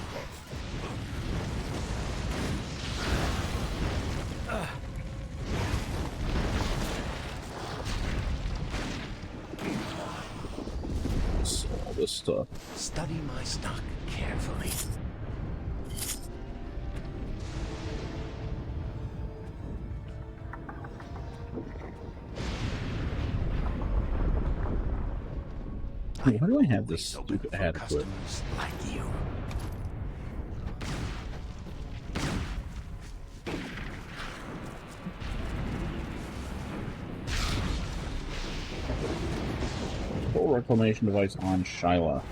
All this stuff. Study my stock carefully. Why do I have this Always open stupid for ad equipped? customers like you. Full reclamation device on Shyla.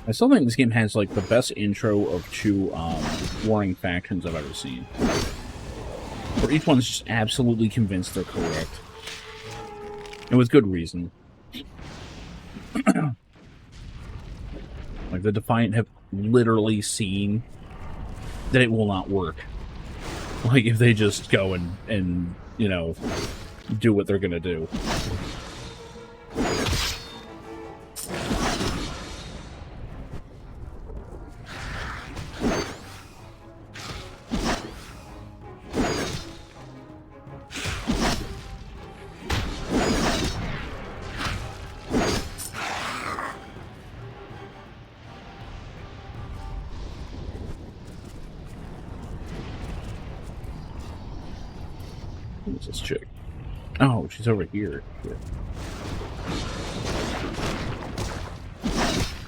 I still think this game has like the best intro of two warring factions I've ever seen. Where each one's just absolutely convinced they're correct. And with good reason. Like the Defiant have literally seen that it will not work. Like if they just go and you know, do what they're gonna do. Who's this chick? Oh, she's over here.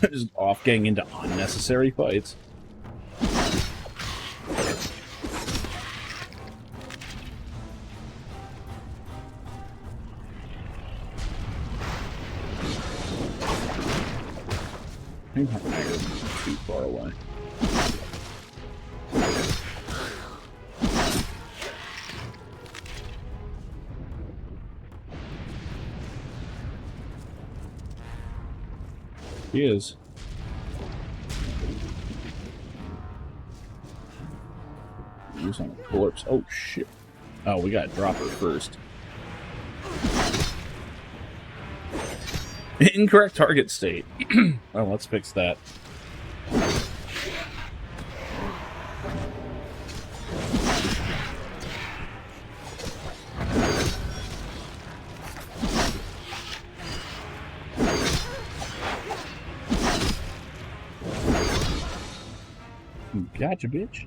Just off getting into unnecessary fights. I think my dagger's too far away. He is. Use on a corpse. Oh shit. Oh, we gotta drop her first. Incorrect target state. Well, let's fix that. Gotcha, bitch.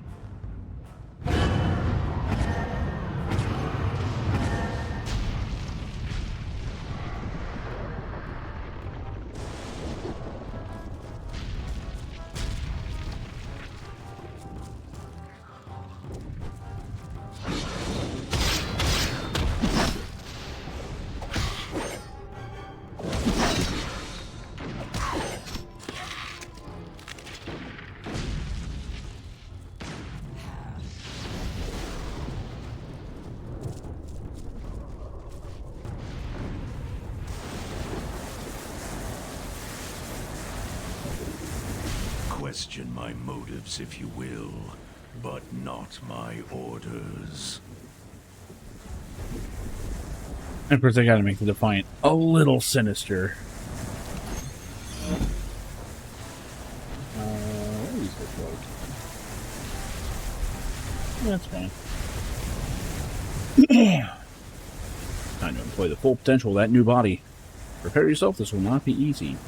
Question my motives, if you will, but not my orders. And first I gotta make the Defiant a little sinister. What do these look like? That's fine. Time to employ the full potential of that new body. Prepare yourself, this will not be easy.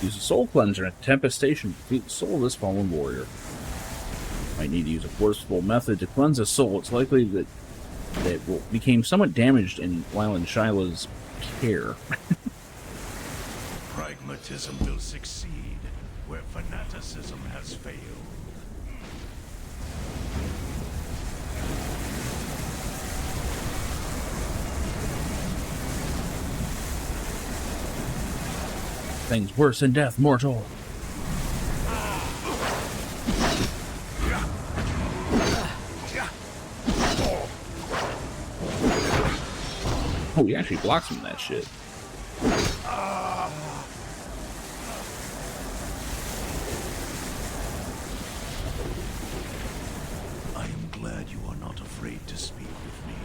Use a soul cleanser at Tempest Station to defeat the soul of this fallen warrior. Might need to use a forceful method to cleanse a soul. It's likely that it became somewhat damaged while in Shyla's care. Pragmatism will succeed where fanaticism has failed. Things worse than death, mortal. Oh, he actually blocks him that shit. I am glad you are not afraid to speak with me.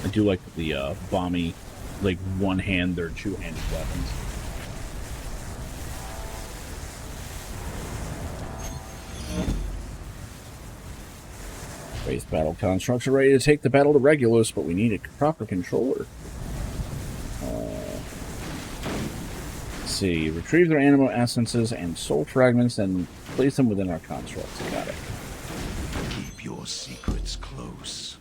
I do like the bomby, like one-hand or two-handed weapons. Wraith battle constructs are ready to take the battle to Regulus, but we need a proper controller. Let's see. Retrieve their animal essences and soul fragments and place them within our constructs. Got it. Keep your secrets close.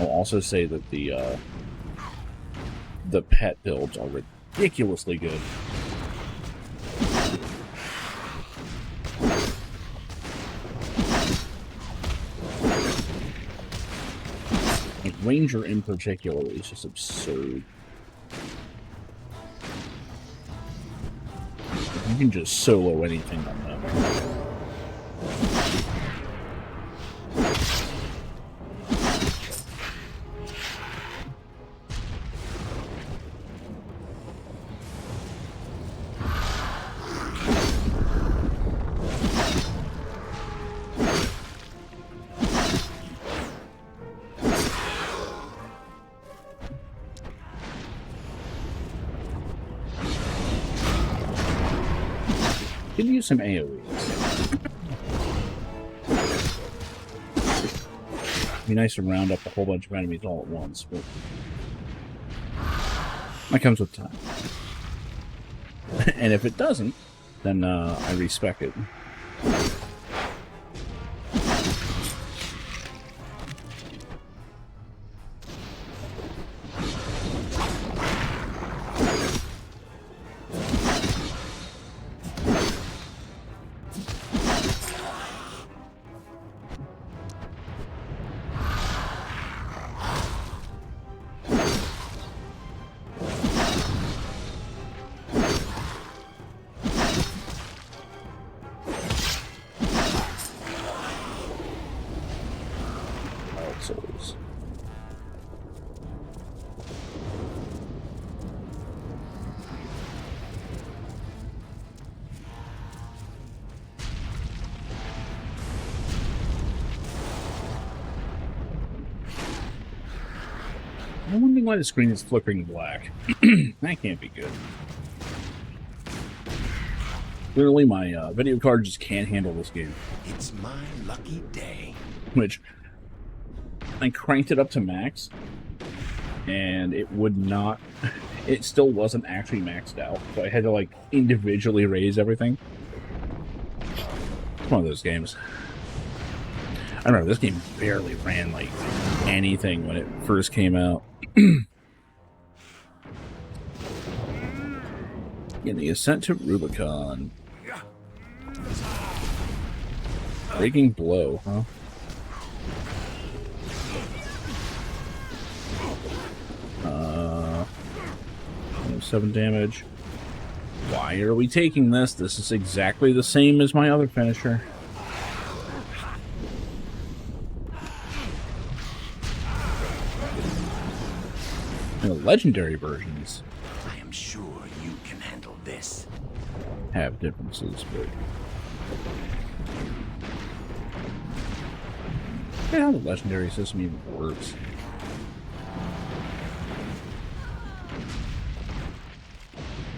I'll also say that the pet builds are ridiculously good. Like Ranger in particular is just absurd. You can just solo anything on them. Could use some AoEs. Be nice to round up a whole bunch of enemies all at once, but that comes with time. And if it doesn't, then I respec it. Souls. I'm wondering why the screen is flickering black. That can't be good. Clearly my video card just can't handle this game. It's my lucky day. Which I cranked it up to max and it would not, it still wasn't actually maxed out, so I had to like individually raise everything. It's one of those games. I remember this game barely ran like anything when it first came out. In the Ascent to Rubicon. Breaking blow, huh? 7 damage. Why are we taking this? This is exactly the same as my other finisher. And the legendary versions I am sure you can handle this. have differences, but yeah, how the legendary system even works.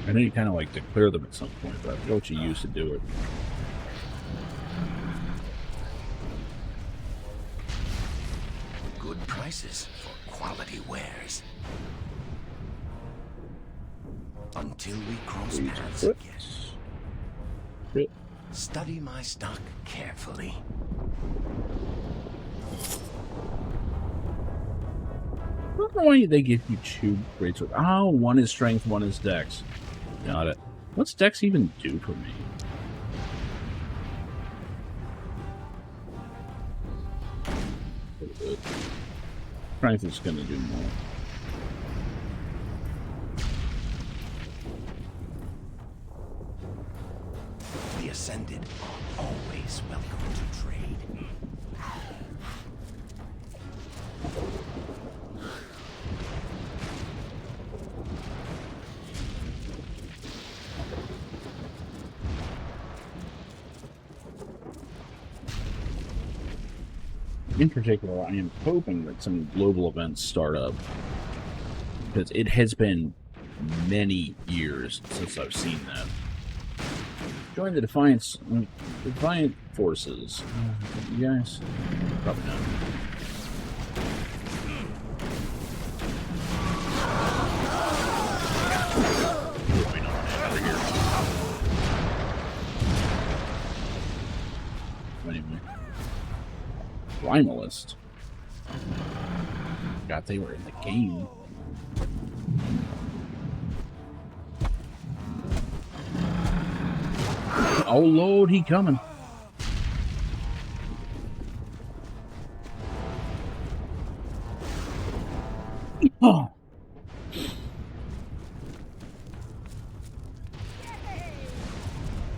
I know you kind of like declare them at some point, but I forget what you use to do it. prices for quality wares. Until we cross paths again. Crit. Study my stock carefully. I don't know why they give you 2 great swords. Oh, one is strength, one is dex. Got it. What's dex even do for me? Strength is gonna do more. The Ascended are always welcome to trade. In particular, I am hoping that some global events start up, because it has been many years since I've seen that. Join the Defiant forces. You guys? Probably not. Wait, no, over here. Anyway. Primalist. Forgot they were in the game. Oh Lord, he coming. Oh.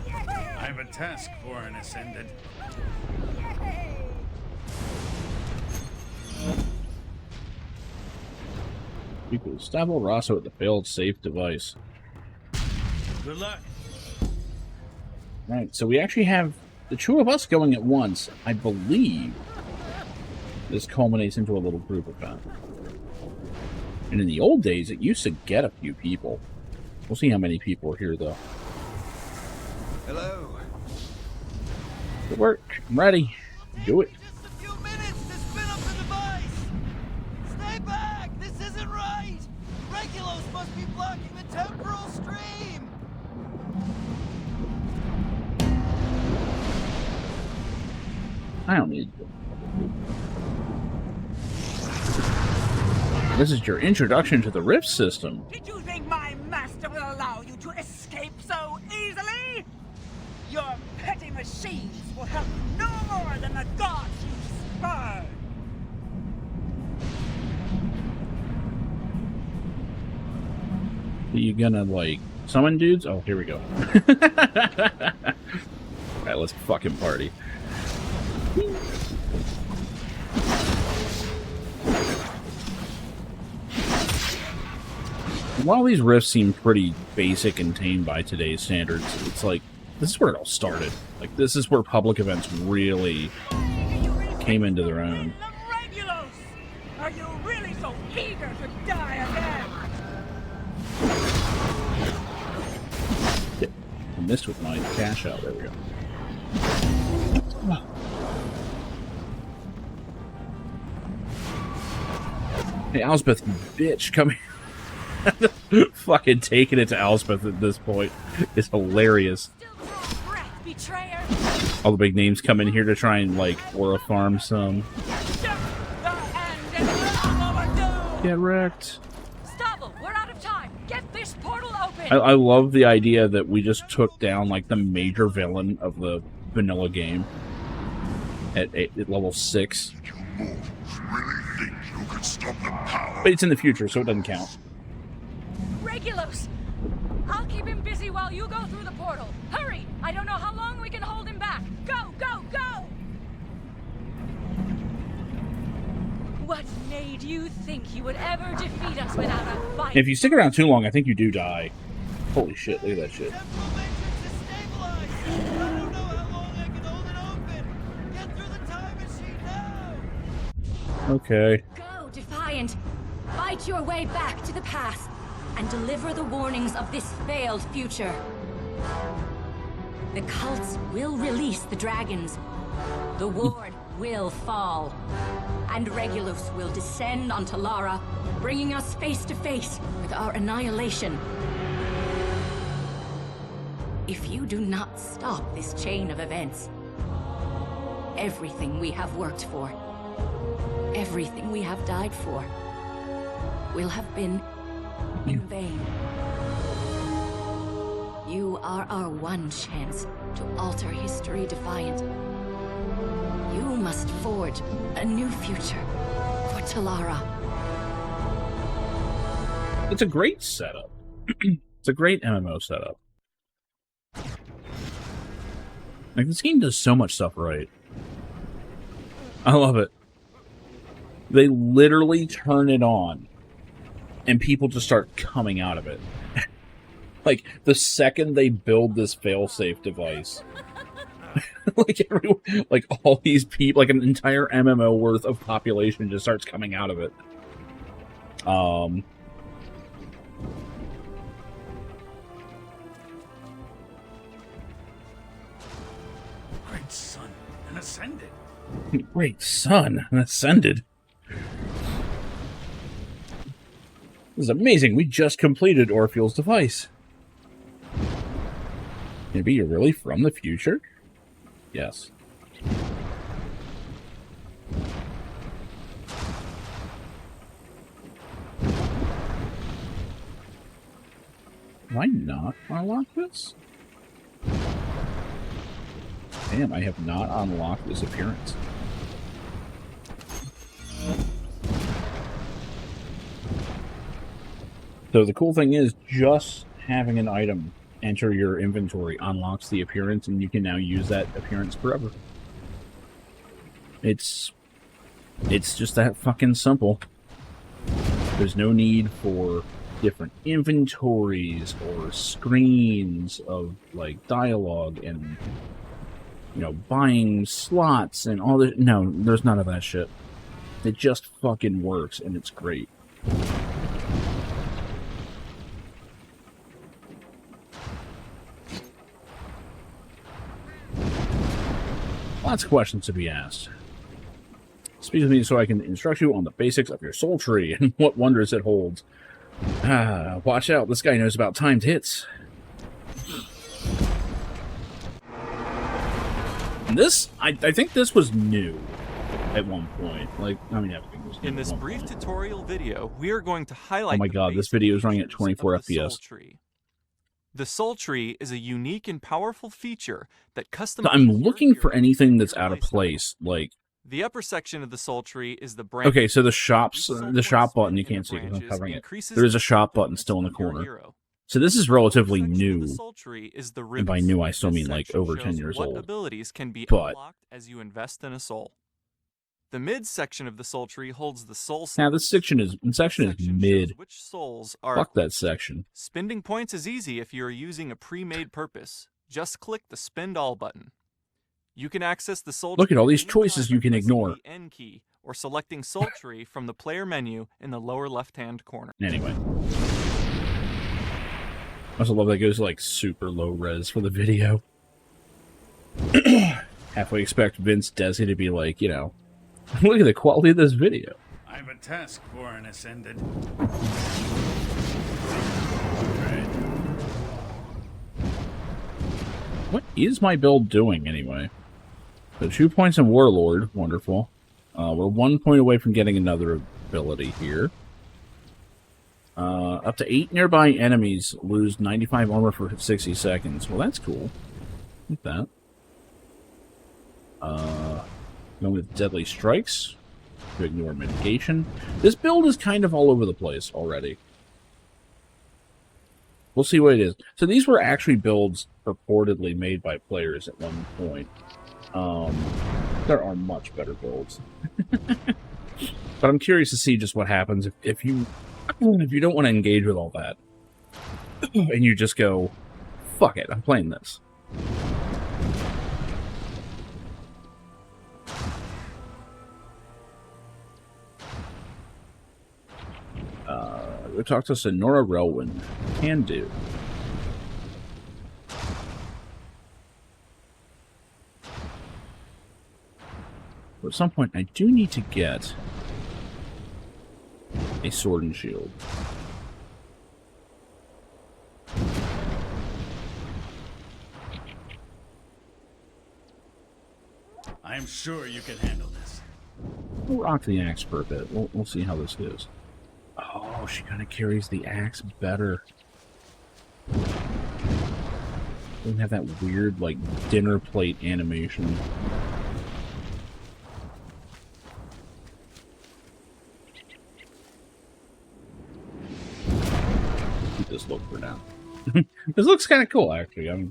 I have a task for an Ascended. Equal Stavo Rosso at the failed safe device. Good luck. Right, so we actually have the 2 of us going at once. I believe this culminates into a little group event. And in the old days, it used to get a few people. We'll see how many people are here, though. Hello. Good work. I'm ready. Do it. Just a few minutes to spin up the device! Stay back! This isn't right! Regulos must be blocking the temporal stream! I don't need to. This is your introduction to the Rift system. Did you think my master will allow you to escape so easily? Your petty machines will help you no more than the gods you spurn! Are you gonna, like, summon dudes? Oh, here we go. Alright, let's fucking party. While these rifts seem pretty basic and tame by today's standards, it's like, this is where it all started. Like, this is where public events really came into their own. Regulos! Are you really so eager to die again? I missed with my cash out. There we go. Hey, Elspeth, you bitch, come here. Fucking taking it to Elspeth at this point is hilarious. Betrayer. All the big names come in here to try and, like, aura farm some. Get wrecked. Stubble, we're out of time. Get this portal open. I love the idea that we just took down, like, the major villain of the vanilla game at level 6. You mortals really think you could stop the power? But it's in the future, so it doesn't count. Regulos! I'll keep him busy while you go through the portal. Hurry! I don't know how long we can hold him back. Go, go, go! What made you think he would ever defeat us without a fight? If you stick around too long, I think you do die. Holy shit, look at that shit. Temporal matrix is stabilized! I don't know how long I can hold it open! Get through the time machine now! Okay. Go, Defiant! Fight your way back to the past and deliver the warnings of this failed future. The cults will release the dragons. The Ward will fall. And Regulus will descend on Talara, bringing us face to face with our annihilation. If you do not stop this chain of events, everything we have worked for, everything we have died for, will have been in vain. You are our one chance to alter history defiant. You must forge a new future for Talara. It's a great setup. It's a great MMO setup. Like, this game does so much stuff right. I love it. They literally turn it on, and people just start coming out of it. Like, the second they build this failsafe device, like all these people, like an entire MMO worth of population just starts coming out of it. Great sun and ascended. Great sun and ascended. This is amazing. We just completed Orpheol's device. Maybe you're really from the future? Yes. Why not unlock this? Damn, I have not unlocked this appearance. So the cool thing is, just having an item enter your inventory unlocks the appearance, and you can now use that appearance forever. It's just that fucking simple. There's no need for different inventories or screens of, like, dialogue and, you know, buying slots and all this. No, there's none of that shit. It just fucking works, and it's great. Lots of questions to be asked. Speak with me so I can instruct you on the basics of your soul tree and what wonders it holds. Watch out, this guy knows about timed hits. And this, I think this was new at one point. Like, I mean, everything was new. In this brief tutorial video, we are going to highlight. Oh my god, this video is running at 24 FPS. The Soul Tree is a unique and powerful feature that customizes. So I'm looking for anything that's out of place, like. The upper section of the Soul Tree is the branch. Okay, so the shop button, you can't see because I'm covering it. There is a shop button still in the corner. So this is relatively new. And by new, I still mean like over 10 years old. Abilities can be but unlocked as you invest in a soul. The mid section of the Soul Tree holds the soul. Now this section is mid. Which souls are. Fuck that section. Spending points is easy if you are using a pre-made purpose. Just click the Spend All button. You can access the Soul Tree. Look at all these choices you can ignore. The N key or selecting Soul Tree from the player menu in the lower left-hand corner. Anyway. I also love that it goes like super low res for the video. Halfway expect Vince Desi to be like, you know, look at the quality of this video. I have a task for an Ascended. What is my build doing anyway? So 2 points in Warlord, wonderful. We're 1 point away from getting another ability here. Up to 8 nearby enemies lose 95 armor for 60 seconds. Well, that's cool. Like that. Going with Deadly Strikes to ignore mitigation. This build is kind of all over the place already. We'll see what it is. So these were actually builds purportedly made by players at one point. There are much better builds. But I'm curious to see just what happens if you don't want to engage with all that. And you just go, fuck it, I'm playing this. We talked to Sonora Relwyn. Can do. But at some point, I do need to get a sword and shield. I am sure you can handle this. We'll rock the axe for a bit. We'll see how this goes. Oh, she kind of carries the axe better. Doesn't have that weird, like, dinner plate animation. Keep this look for now. This looks kind of cool, actually.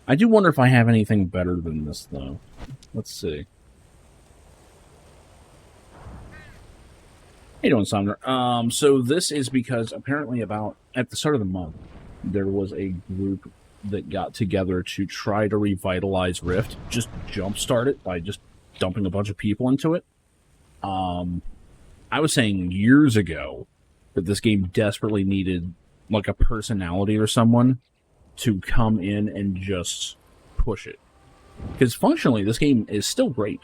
I do wonder if I have anything better than this, though. Let's see. How you doing, Sumner? So this is because apparently at the start of the month, there was a group that got together to try to revitalize Rift, just jumpstart it by just dumping a bunch of people into it. I was saying years ago that this game desperately needed like a personality or someone to come in and just push it. Because functionally, this game is still great.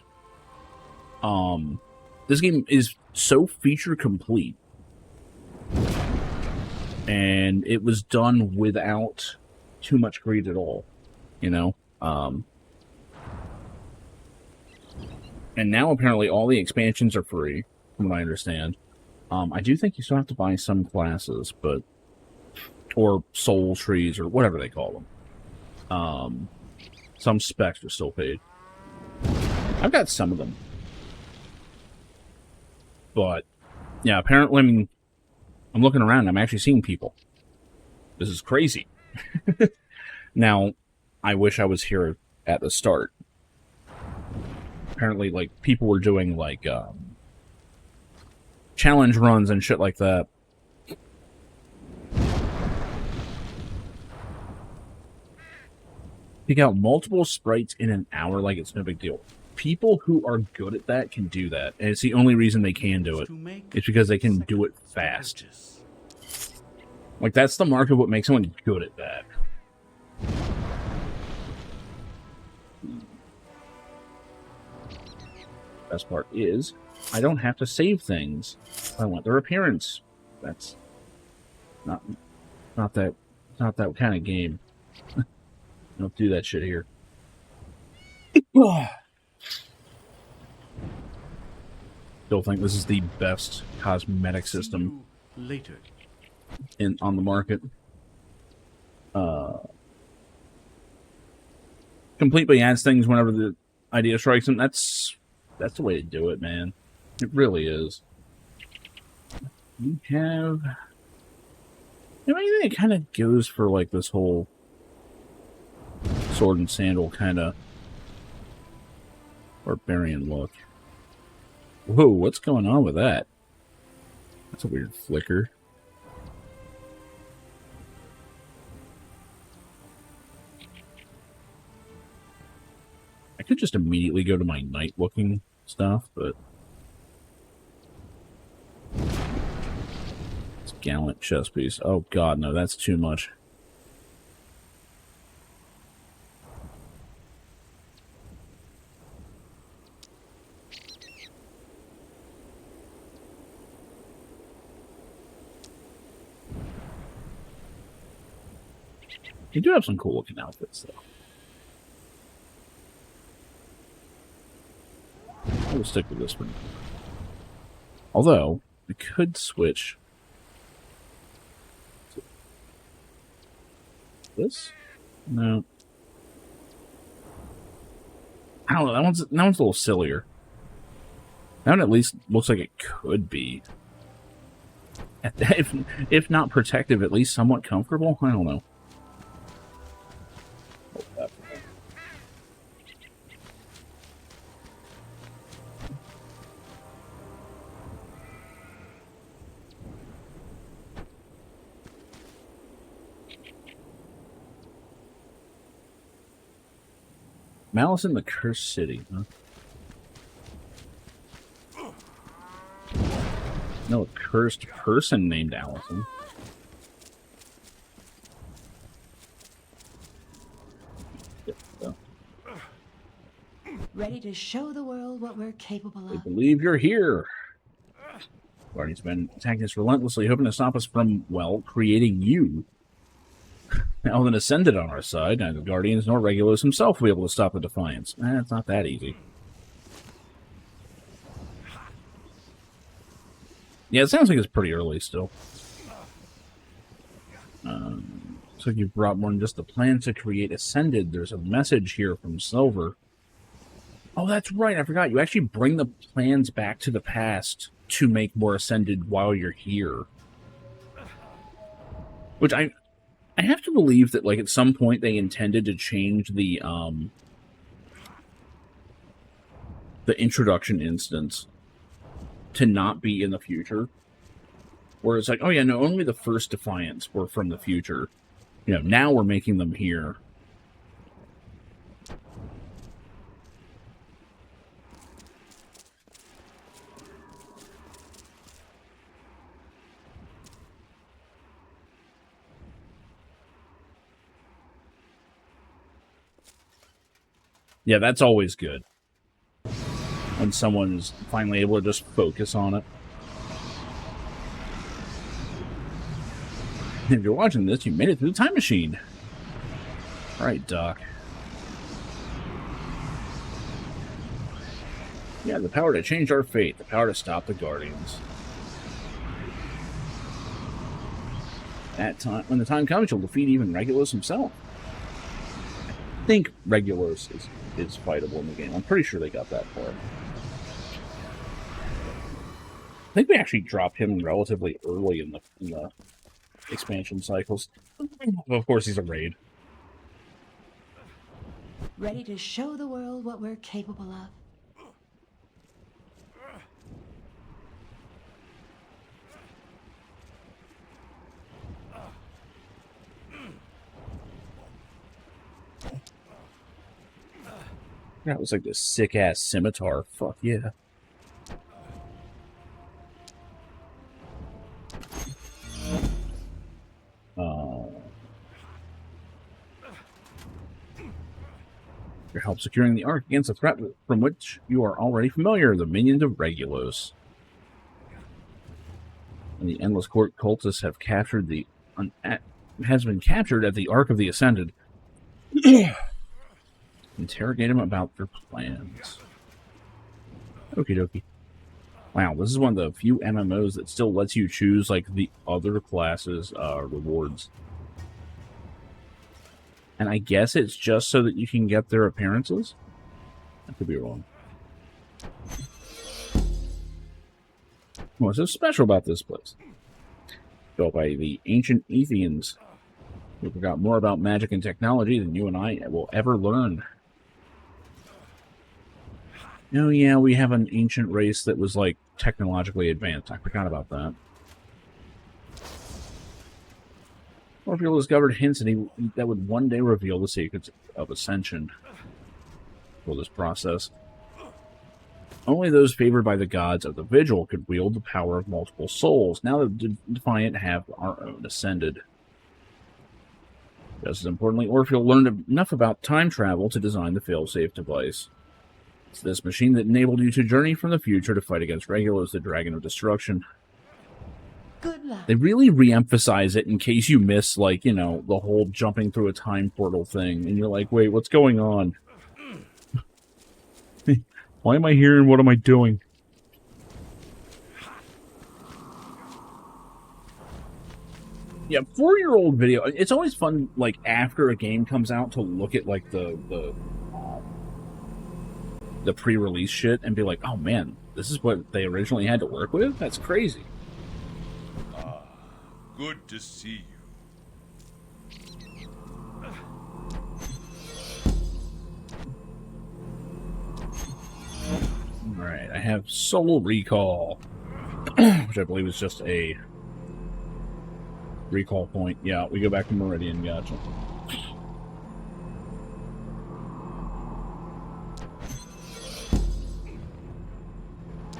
This game is so feature complete. And it was done without too much greed at all. You know? And now apparently all the expansions are free, from what I understand. I do think you still have to buy some classes, but... or soul trees, or whatever they call them. Some specs are still paid. I've got some of them. But, yeah, apparently, I mean, I'm looking around, I'm actually seeing people. This is crazy. Now, I wish I was here at the start. Apparently, like, people were doing, like, challenge runs and shit like that. Pick out multiple sprites in an hour like it's no big deal. People who are good at that can do that, and it's the only reason they can do it. It's because they can do it fast. Like, that's the mark of what makes someone good at that. Best part is, I don't have to save things. I want their appearance. That's not that kind of game. Don't do that shit here. Still think this is the best cosmetic system later on the market. Completely adds things whenever the idea strikes them. That's the way to do it, man. It really is. You have... You know, anything that kind of goes for, like, this whole sword and sandal kind of barbarian look. Whoa, what's going on with that? That's a weird flicker. I could just immediately go to my knight looking stuff, but it's gallant chest piece. Oh god, no, that's too much. You do have some cool looking outfits, though. I will stick with this one. Although, I could switch to this? No. I don't know, that one's a little sillier. That one at least looks like it could be. If not protective, at least somewhat comfortable? I don't know. Malice in the Cursed City, huh? No, a cursed person named Allison. Ready to show the world what we're capable We of. believe you're here. Guardian's been attacking us relentlessly, hoping to stop us from, well, creating you. Now then Ascended on our side, neither Guardians nor Regulus himself will be able to stop the Defiance. It's not that easy. Yeah, it sounds like it's pretty early still. Looks like you've brought more than just the plan to create Ascended. There's a message here from Silver. Oh, that's right. I forgot. You actually bring the plans back to the past to make more Ascended while you're here. Which I have to believe that, like, at some point they intended to change the introduction instance to not be in the future. Where it's like, oh yeah, no, only the first Defiants were from the future. You know, now we're making them here. Yeah, that's always good. When someone's finally able to just focus on it. If you're watching this, you made it through the time machine. Alright, Doc. Yeah, the power to change our fate. The power to stop the Guardians. That time, when the time comes, you'll defeat even Regulus himself. I think Regulus is fightable in the game. I'm pretty sure they got that far. I think we actually dropped him relatively early in the expansion cycles. Well, of course, he's a raid. Ready to show the world what we're capable of. That was like this sick-ass scimitar. Fuck yeah. Your help securing the Ark against a threat from which you are already familiar, the minions of Regulus. And the Endless Court cultists have captured has been captured at the Ark of the Ascended. Interrogate him about their plans. Okie dokie. Wow, this is one of the few MMOs that still lets you choose, like, the other classes' rewards. And I guess it's just so that you can get their appearances? I could be wrong. What's so special about this place? Built by the ancient Ethians, who forgot more about magic and technology than you and I will ever learn. Oh yeah, we have an ancient race that was, like, technologically advanced. I forgot about that. Orpheus discovered hints that would one day reveal the secrets of Ascension. For this process, only those favored by the gods of the Vigil could wield the power of multiple souls. Now the Defiant have our own Ascended. Just as importantly, Orpheus learned enough about time travel to design the failsafe device. It's this machine that enabled you to journey from the future to fight against Regulus, the Dragon of Destruction. Good luck. They really re-emphasize it in case you miss, like, you know, the whole jumping through a time portal thing, and you're like, wait, what's going on? Why am I here and what am I doing? Yeah, 4-year-old video. It's always fun, like, after a game comes out to look at, like, the pre-release shit and be like, oh man, this is what they originally had to work with? That's crazy. Good to see you. Alright, I have Soul Recall, which I believe is just a recall point. Yeah, we go back to Meridian, gotcha.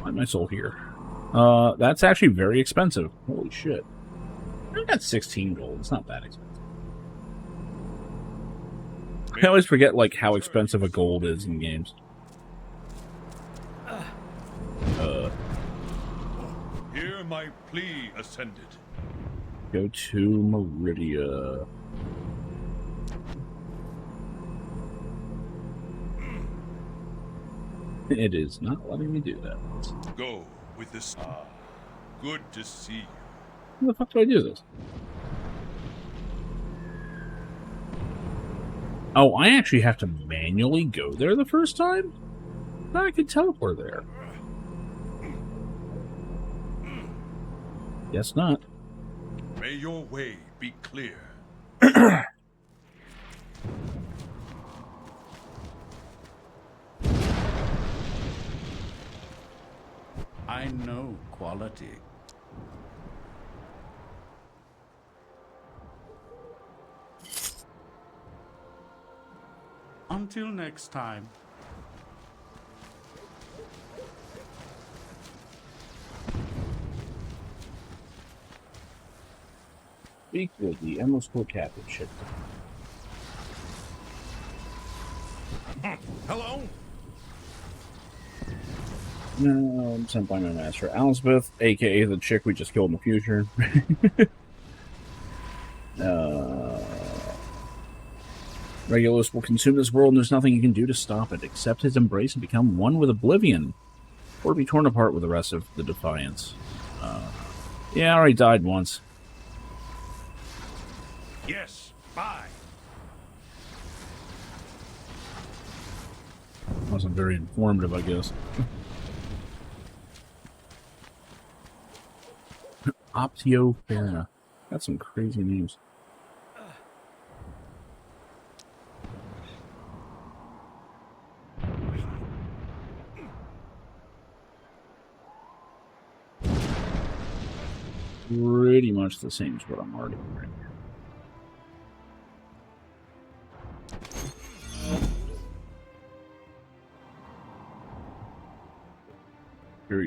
Why am I soul here? That's actually very expensive. Holy shit. I got 16 gold. It's not that expensive. I always forget, like, how expensive a gold is in games. my plea, Ascended. Go to Meridia. It is not letting me do that. Go with the star. Good to see you. How the fuck do I do this? Oh, I actually have to manually go there the first time? I thought I could teleport there. Guess not. May your way be clear. I know quality. Until next time. Speak with the Endless Core Captain ship. Hello? No, I'm sent by my master, Elizabeth, aka the chick we just killed in the future. Regulus will consume this world, and there's nothing you can do to stop it. Accept his embrace and become one with Oblivion, or be torn apart with the rest of the Defiance. Yeah, I already died once. Yes, bye. Wasn't very informative, I guess. Optio Farina. That's some crazy names. Pretty much the same as what I'm already doing.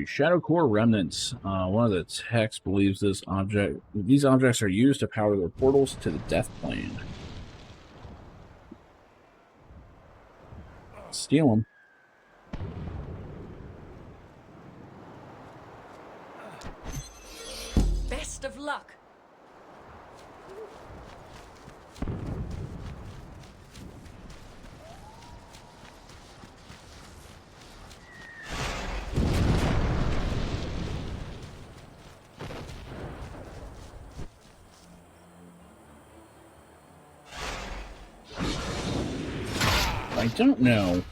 Shadow Core remnants. One of the techs believes these objects are used to power their portals to the Death Plane. Steal them. Best of luck. I don't know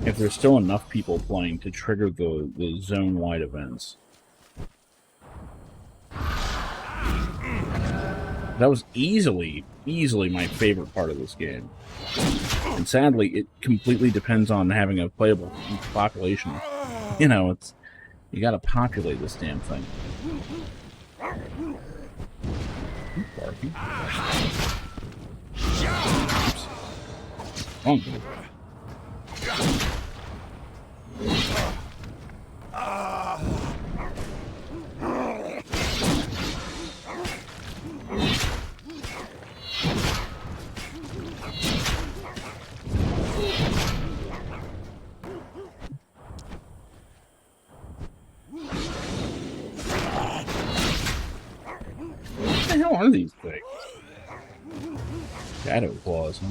if there's still enough people playing to trigger the zone-wide events. That was easily my favorite part of this game. And sadly, it completely depends on having a playable population. You know, you gotta populate this damn thing. Barking. Wrong. What the hell are these things? Shadow claws, huh?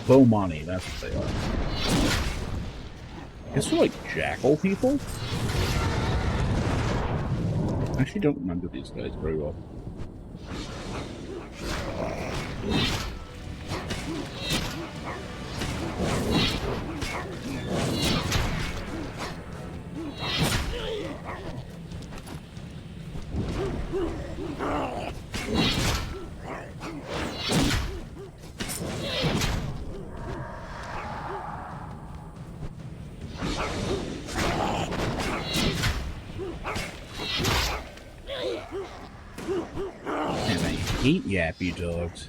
Bomani, that's what they are. I guess they're like jackal people? I actually don't remember these guys very well. And I hate yappy dogs.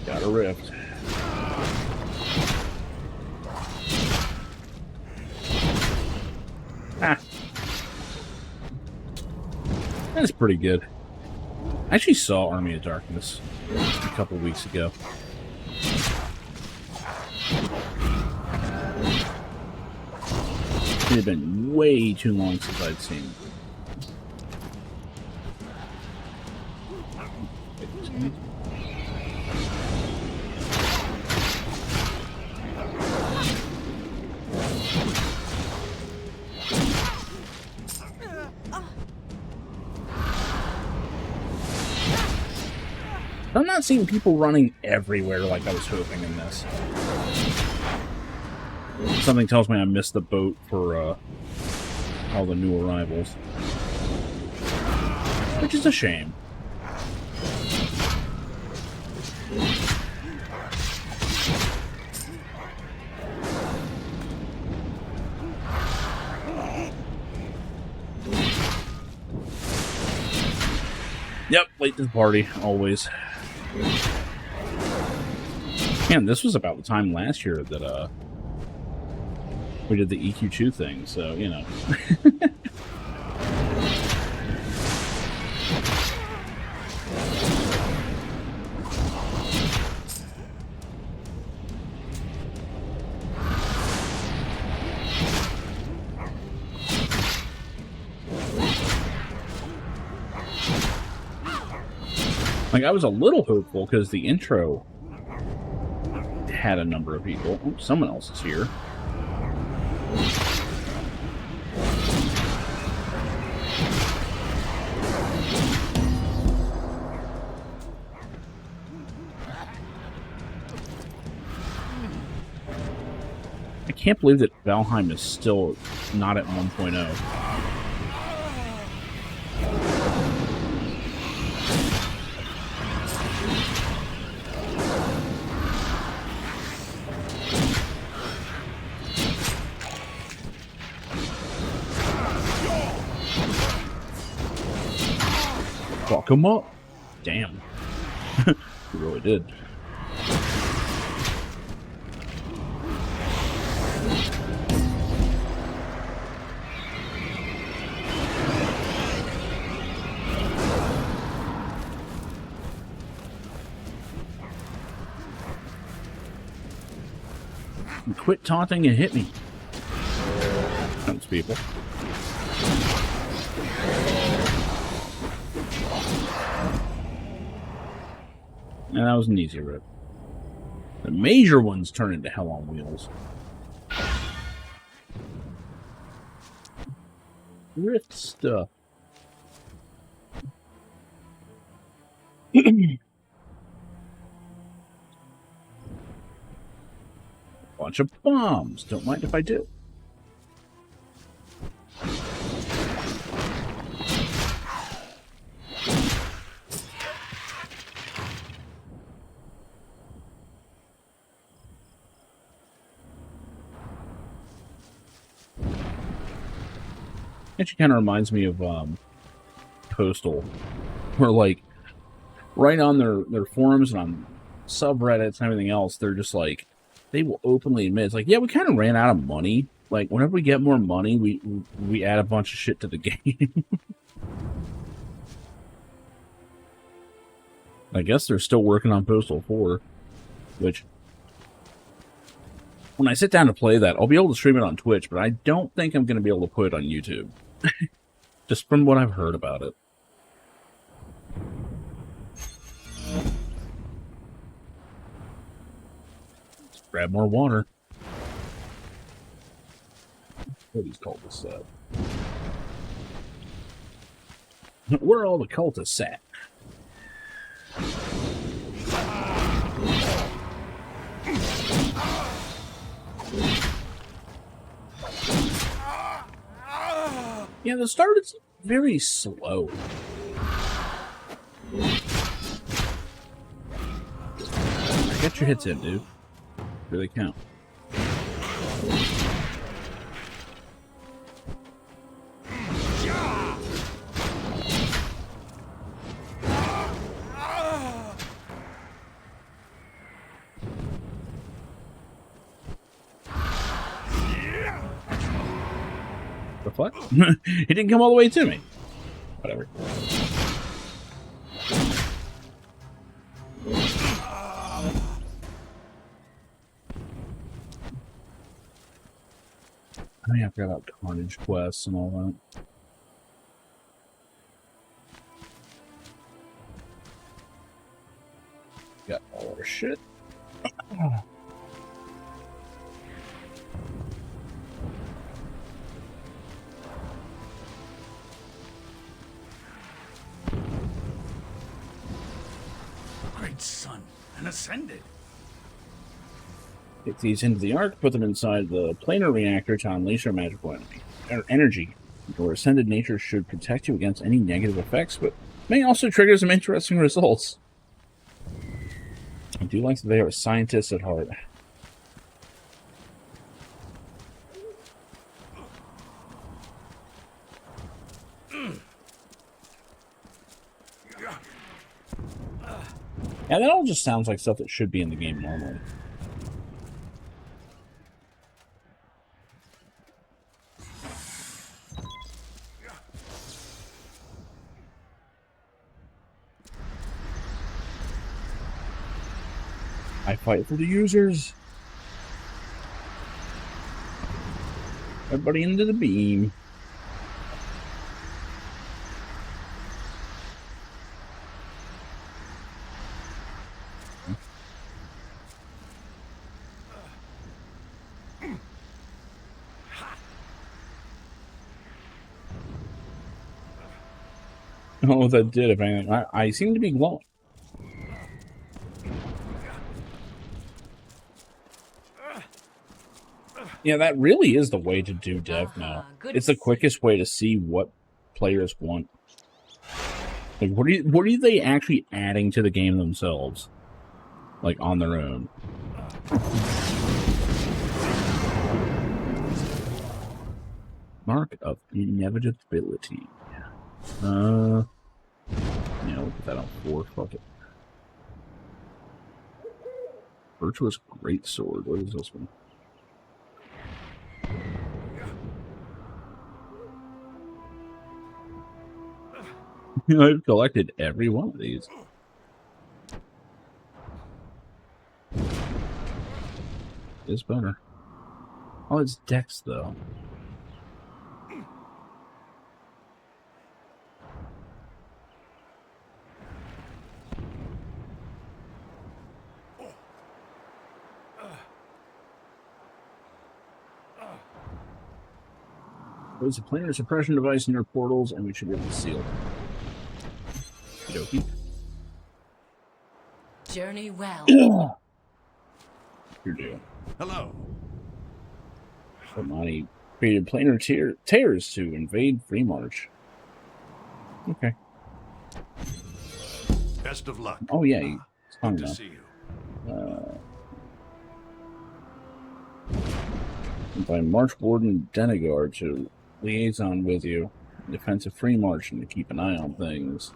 Got a rift. Ah. That's pretty good. I actually saw Army of Darkness a couple weeks ago. It had been way too long since I'd seen it. I'm not seeing people running everywhere like I was hoping in this. Something tells me I missed the boat for all the new arrivals. Which is a shame. Yep, late to the party, always. Man, this was about the time last year that we did the EQ2 thing, so, you know. Like, I was a little hopeful because the intro had a number of people. Oh, someone else is here. I can't believe that Valheim is still not at 1.0. Fuck him up. Damn. You really did. Quit taunting and hit me. Those people. And that was an easy rip. The major ones turn into hell on wheels. Rift stuff. Bunch of bombs. Don't mind if I do. Actually kind of reminds me of Postal, where like right on their forums and on subreddits and everything else, they're just like, they will openly admit, it's like, yeah, we kind of ran out of money. Like, whenever we get more money, we add a bunch of shit to the game. I guess they're still working on Postal 4, which, when I sit down to play that, I'll be able to stream it on Twitch, but I don't think I'm going to be able to put it on YouTube. Just from what I've heard about it. Let's grab more water. What he's called this where are all the cultists at? Yeah, the start is very slow. Get your hits in, dude. Really count. fuck? He didn't come all the way to me. Whatever. Oh yeah, I forgot about Carnage quests and all that. Got all our shit. Great son, and ascended. Take these into the Ark, put them inside the planar reactor to unleash our magical energy. Your ascended nature should protect you against any negative effects, but may also trigger some interesting results. I do like that they are scientists at heart. Yeah, that all just sounds like stuff that should be in the game normally. I fight for the users. Everybody into the beam. I don't know what that did, if anything. I seem to be glowing. Yeah, that really is the way to do dev now. It's the quickest way to see what players want. Like, what are they actually adding to the game themselves? Like, on their own. Mark of inevitability. Yeah, we'll put that on 4. Fuck it. Virtuous Greatsword. What is this one? I've collected every one of these. It's better. Oh, it's Dex, though. There's a planar suppression device in your portals, and we should be able to seal it. Okey-dokey. Journey well. Your deal. Hello. Hermione created planar tears to invade Free March. Okay. Best of luck. Oh yeah, it's fun Good to enough. see you. Invite March Warden Denegard to liaison with you in defense of Free March and to keep an eye on things.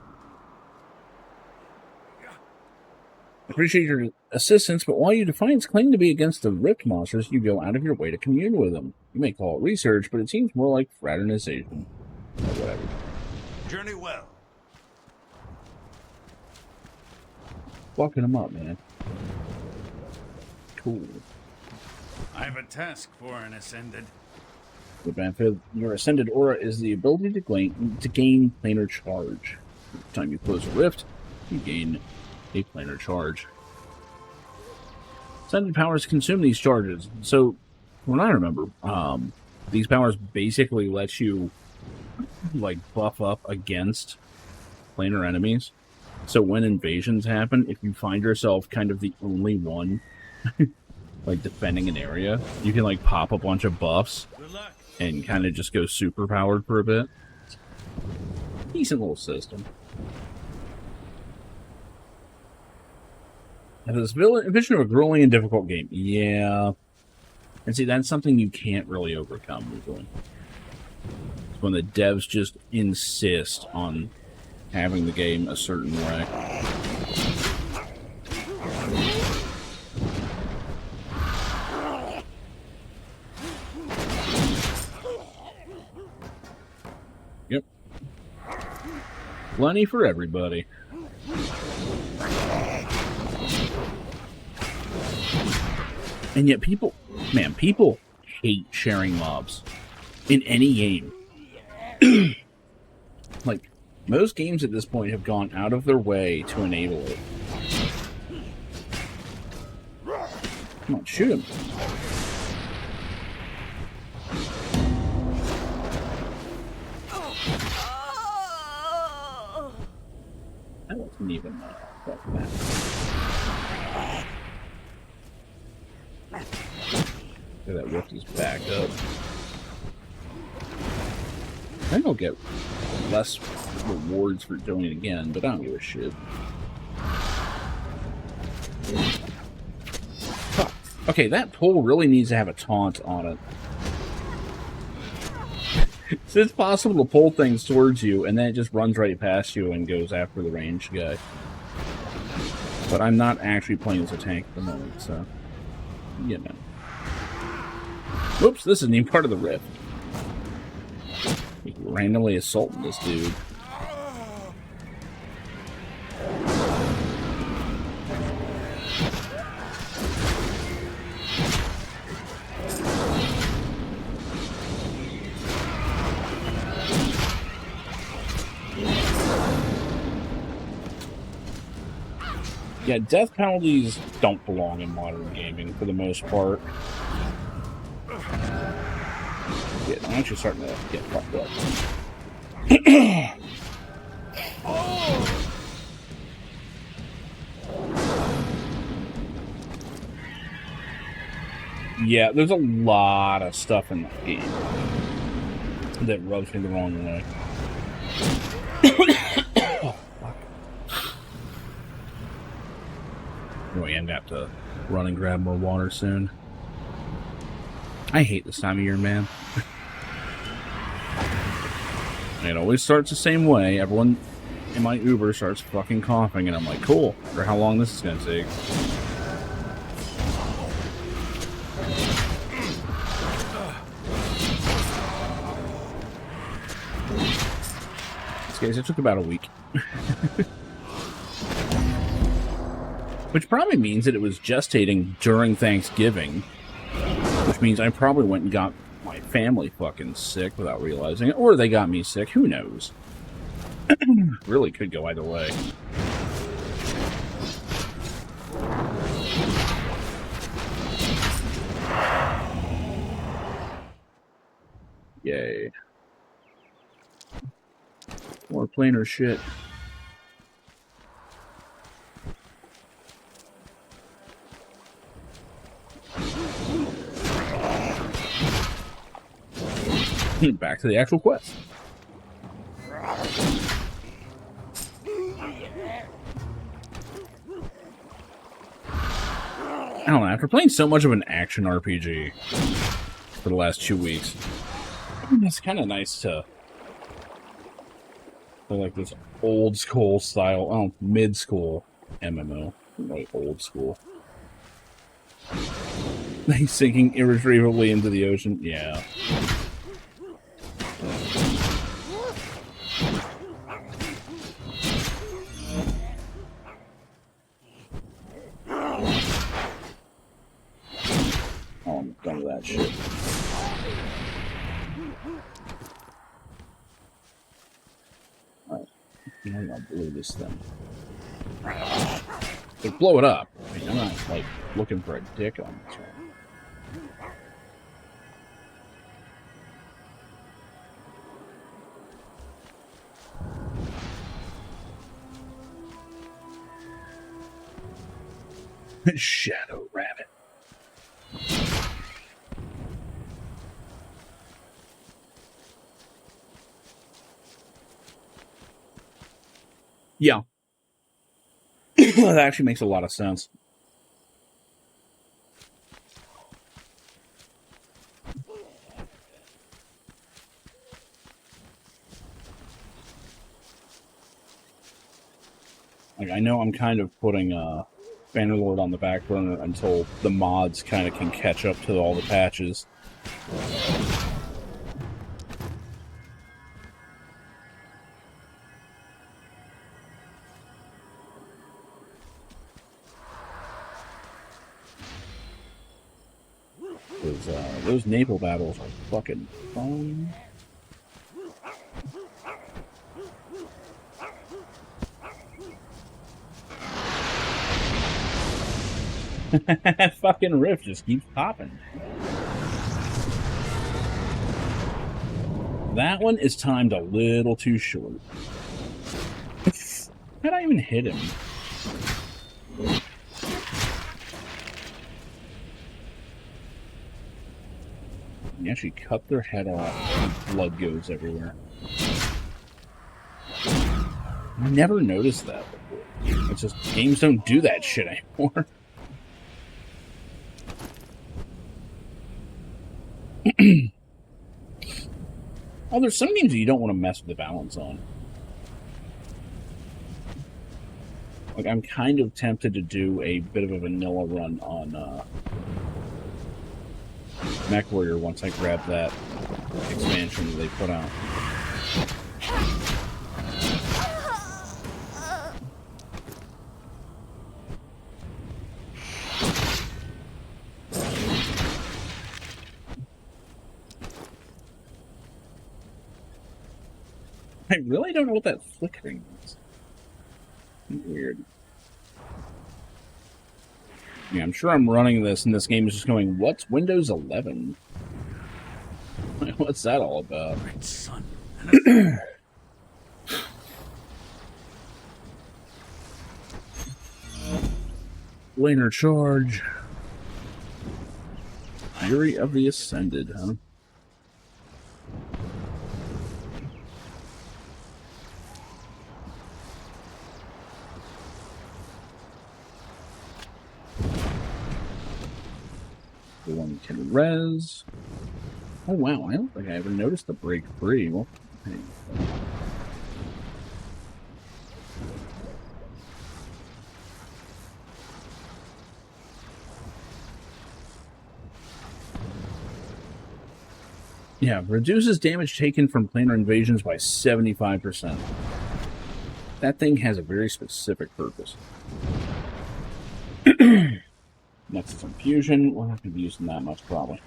I appreciate your assistance, but while you Defiants claim to be against the Rift monsters, you go out of your way to commune with them. You may call it research, but it seems more like fraternization. Or whatever. Journey well. Fucking them up, man. Cool. I have a task for an Ascended. The benefit of your Ascended Aura is the ability to gain planar charge. Every time you close a rift, you gain a planar charge. Ascended powers consume these charges. So, when I remember, these powers basically let you, like, buff up against planar enemies. So when invasions happen, if you find yourself kind of the only one, like, defending an area, you can, like, pop a bunch of buffs and kind of just go super powered for a bit. Decent little system. This vision of a grueling and difficult game. Yeah. And see, that's something you can't really overcome usually. It's when the devs just insist on having the game a certain way. Yep. Plenty for everybody. And yet people, man, people hate sharing mobs in any game. Like, most games at this point have gone out of their way to enable it. Come on, shoot him. That wasn't even that bad. That ripped his back up. I think I'll get less rewards for doing it again, but I don't give a shit. Fuck. Okay, that pole really needs to have a taunt on it. So it's possible to pull things towards you, and then it just runs right past you and goes after the ranged guy. But I'm not actually playing as a tank at the moment, so... you know. Whoops, this isn't even part of the rift. He's randomly assaulting this dude. Yeah, death penalties don't belong in modern gaming for the most part. Yeah, I'm actually starting to get fucked up. Yeah, there's a lot of stuff in that game that rubs me the wrong way. Oh, fuck. Anyway, I'm gonna have to run and grab more water soon. I hate this time of year, man. It always starts the same way. Everyone in my Uber starts fucking coughing, and I'm like, cool. I wonder how long this is gonna take. Guys, it took about a week. Which probably means that it was gestating during Thanksgiving. Which means I probably went and got my family fucking sick without realizing it. Or they got me sick. Who knows? Really could go either way. Yay. More planar shit. Back to the actual quest. I don't know, after playing so much of an action RPG for the last 2 weeks, it's kind of nice to play like this old school style, oh, mid school MMO. Really old school. Like sinking irretrievably into the ocean. Yeah. Oh, I'm done with that shit. Alright. I'll blow this thing. Like, blow it up. I mean, I'm not, like, looking for a dick on this one. Shadow Rabbit. Yeah. That actually makes a lot of sense. Like, I know I'm kind of putting Bannerlord on the back burner until the mods kind of can catch up to all the patches. Because those naval battles are fucking fun. Fucking rift just keeps popping. That one is timed a little too short. How'd I even hit him? You actually cut their head off and blood goes everywhere. I never noticed that before. It's just games don't do that shit anymore. Oh, there's some games that you don't want to mess with the balance on. Like, I'm kind of tempted to do a bit of a vanilla run on MechWarrior once I grab that expansion that they put out. I really don't know what that flickering is. Weird. Yeah, I'm sure I'm running this, and this game is just going, what's Windows 11? What's that all about? Red Sun. Laner charge. Fury of the Ascended, huh? The one can res. Oh wow, I don't think I ever noticed the break free. Well, hey. Yeah, reduces damage taken from planar invasions by 75%. That thing has a very specific purpose. Next is Infusion. We're not going to be using that much, probably.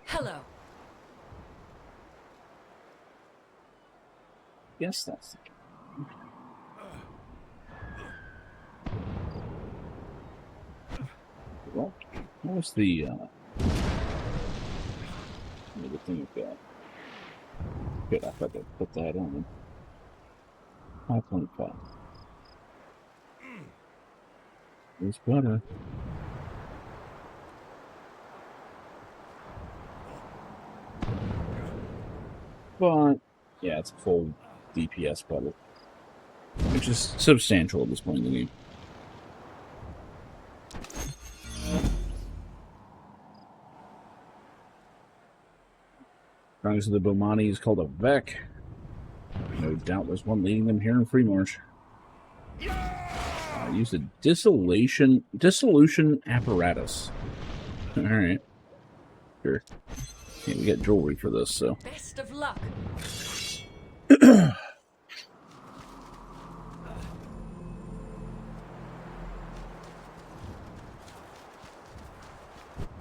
Hello. Yes, that's the well, what was the thing with that? Good, I thought I'd put that on. 5.5. It's better. But, yeah, it's a full DPS bubble, which is substantial at this point in the game. Strongest of the Bomani is called a Vec. No doubt there's one leading them here in Freemarsh. Use the dissolution apparatus. Alright. Sure. Yeah, we get jewelry for this, so. Best of luck.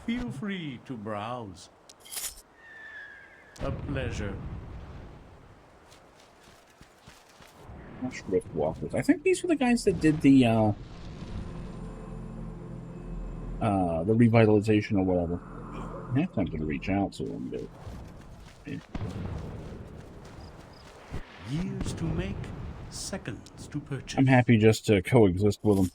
Feel free to browse. A pleasure. Rift Walkers. I think these were the guys that did the revitalization or whatever. I have time to reach out to them, but yeah. Years to make, seconds to purchase. I'm happy just to coexist with them.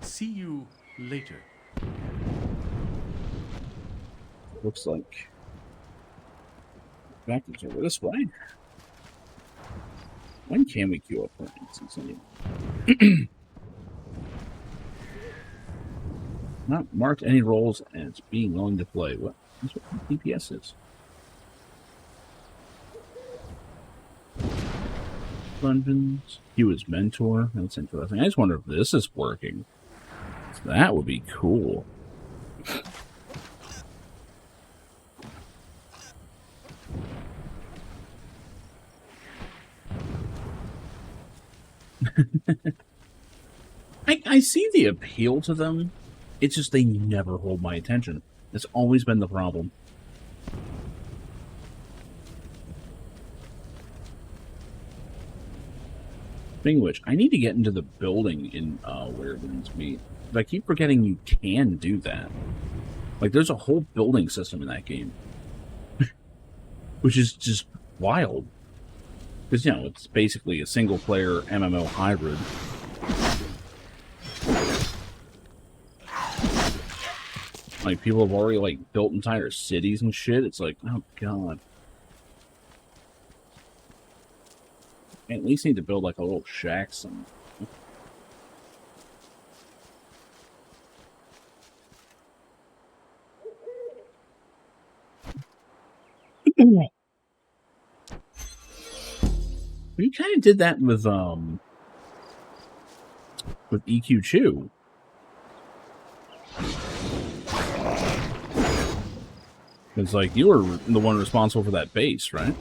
See you later. Looks like Back over this way. When can we queue up for instance anymore? Not marked any roles as being willing to play. What? That's what DPS is. Dungeons. He was mentor. That's interesting. I just wonder if this is working. That would be cool. I see the appeal to them. It's just they never hold my attention. It's always been the problem. Speaking of which, I need to get into the building in Where Winds Meet. But I keep forgetting you can do that. Like, there's a whole building system in that game. Which is just wild. Because, you know, it's basically a single-player MMO hybrid. Like, people have already, like, built entire cities and shit. It's like, oh, God. I at least need to build, like, a little shack somewhere. We kind of did that with EQ2. It's like you were the one responsible for that base, right?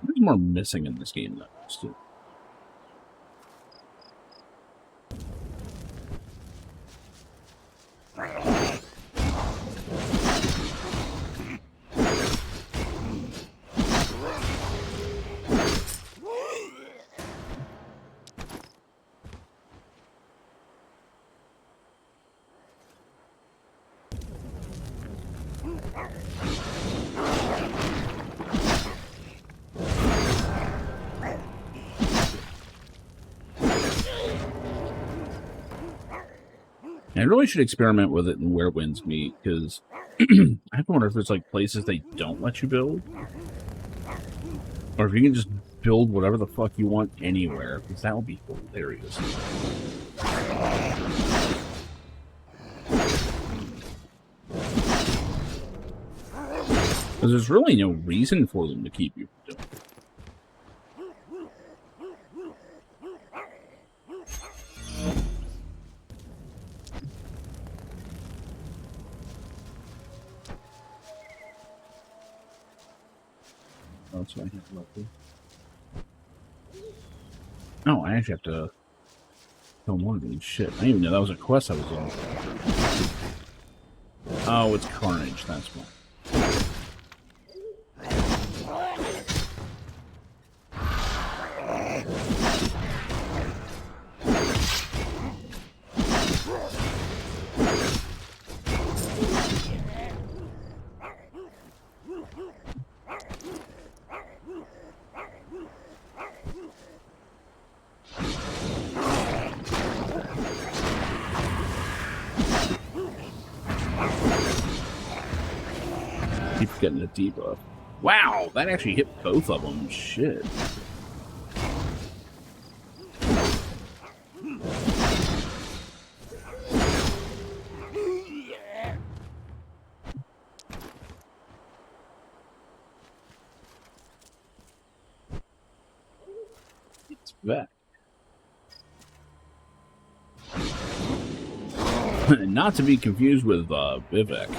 There's more missing in this game than used to. I really should experiment with it in Where Winds Meet, because I have to wonder if there's like places they don't let you build. Or if you can just build whatever the fuck you want anywhere, because that would be hilarious. Because there's really no reason for them to keep you from doing it. That's what I have left here. Oh, I actually have to kill more of these. Shit, I didn't even know that was a quest I was on. Oh, it's Carnage, that's why. Keep getting a debuff. Wow, that actually hit both of them. Shit. It's back. Not to be confused with Vivek.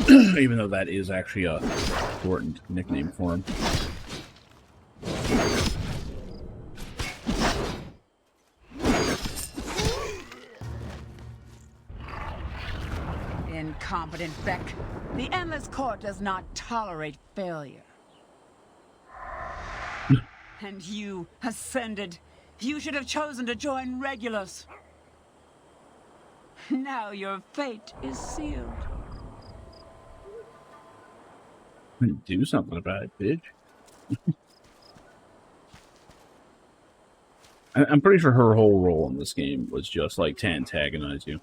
Even though that is actually a important nickname for him. Incompetent Beck. The Endless Court does not tolerate failure. And you, Ascended, You should have chosen to join Regulus. Now your fate is sealed. Do something about it, bitch. I'm pretty sure her whole role in this game was just like to antagonize you.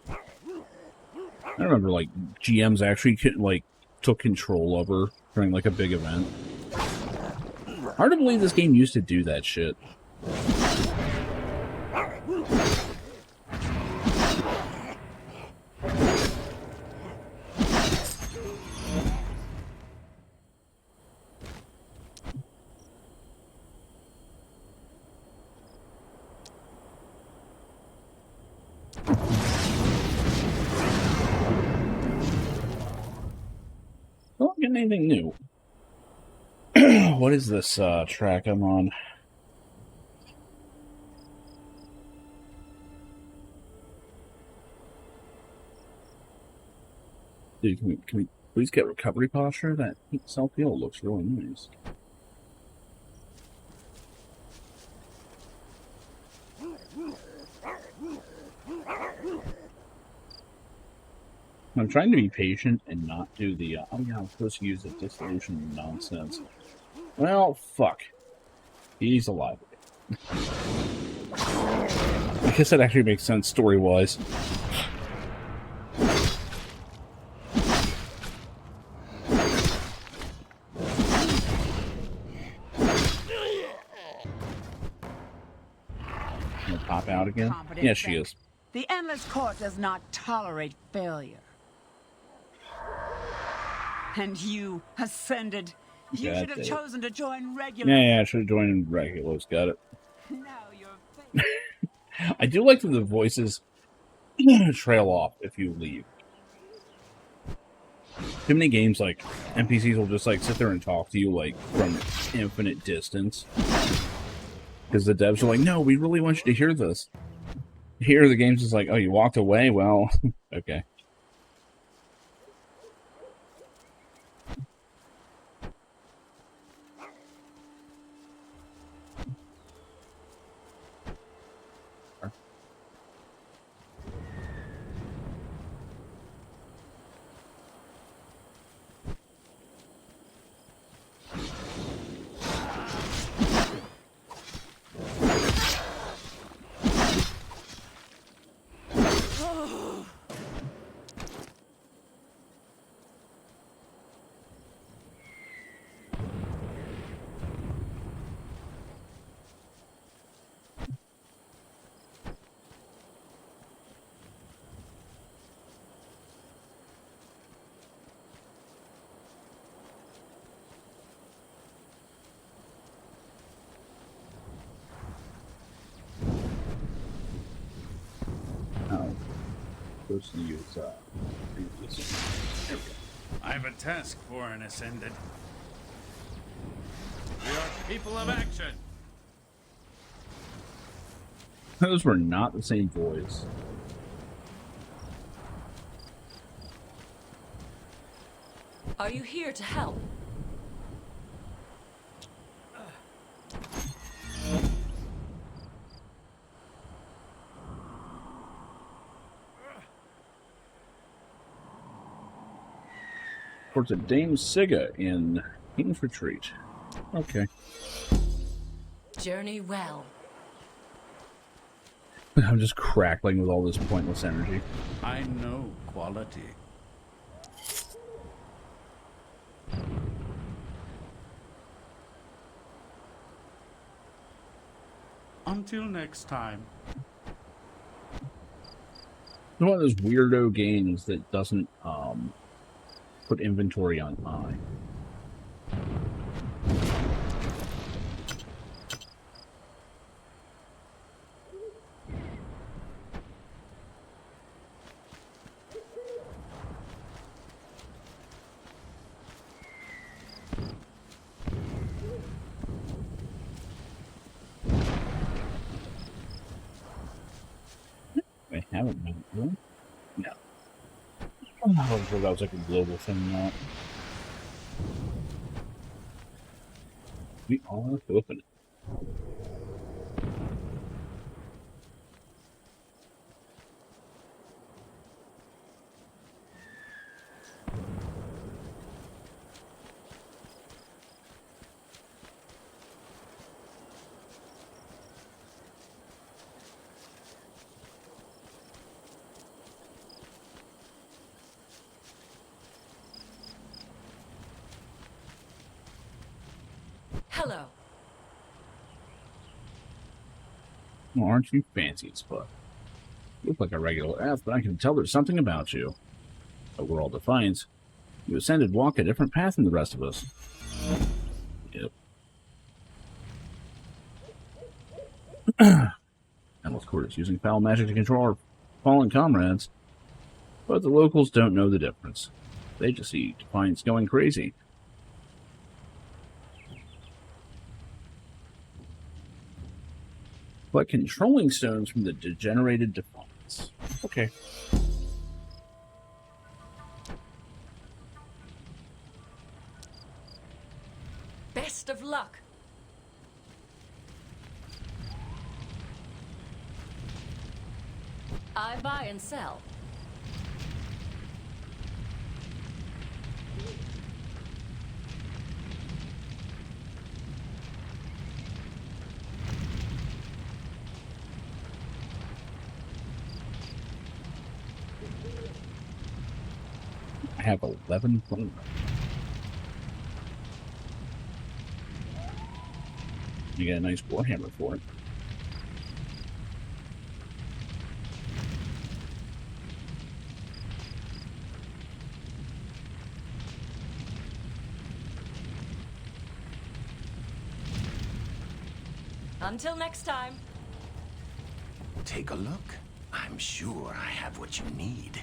I remember like GMs actually like took control of her during like a big event. Hard to believe this game used to do that shit. Well, I'm getting anything new. What is this track I'm on? Dude, can we please get recovery posture? That self-heal looks really nice. I'm trying to be patient and not do the, oh yeah, I'm supposed to use the dissolution nonsense. Well, fuck. He's alive. I guess that actually makes sense story-wise. Gonna pop out again? Yeah, she is. The Endless Court does not tolerate failure. And you ascended. You should have chosen to join Regulus. Yeah, I should have joined Regulus. Got it. Now you're I do like that the voices trail off if you leave. Too many games, like, NPCs will just, like, sit there and talk to you, like, from infinite distance. Because the devs are like, no, we really want you to hear this. Here, the game's just like, oh, you walked away? Well, okay. Supposed to use previous. There we go. I have a task for an Ascended. We are people of action. Those were not the same voice. Are you here to help? Towards a Dame Siga in King's Retreat. Okay. Journey well. I'm just crackling with all this pointless energy. I know quality. Until next time. It's one of those weirdo games that doesn't put inventory on high. I haven't been really? No. I don't know if that was like a global thing or not. We are open. Hello. Well, aren't you fancy as fuck? You look like a regular F, but I can tell there's something about you. Overall defiance. You ascended walk a different path than the rest of us. Yep. Endless Court is using foul magic to control our fallen comrades. But the locals don't know the difference. They just see Defiance going crazy. But controlling stones from the degenerated Defiance. Okay. Best of luck. I buy and sell. I have 11 points. You get a nice warhammer for it. Until next time. Take a look. I'm sure I have what you need.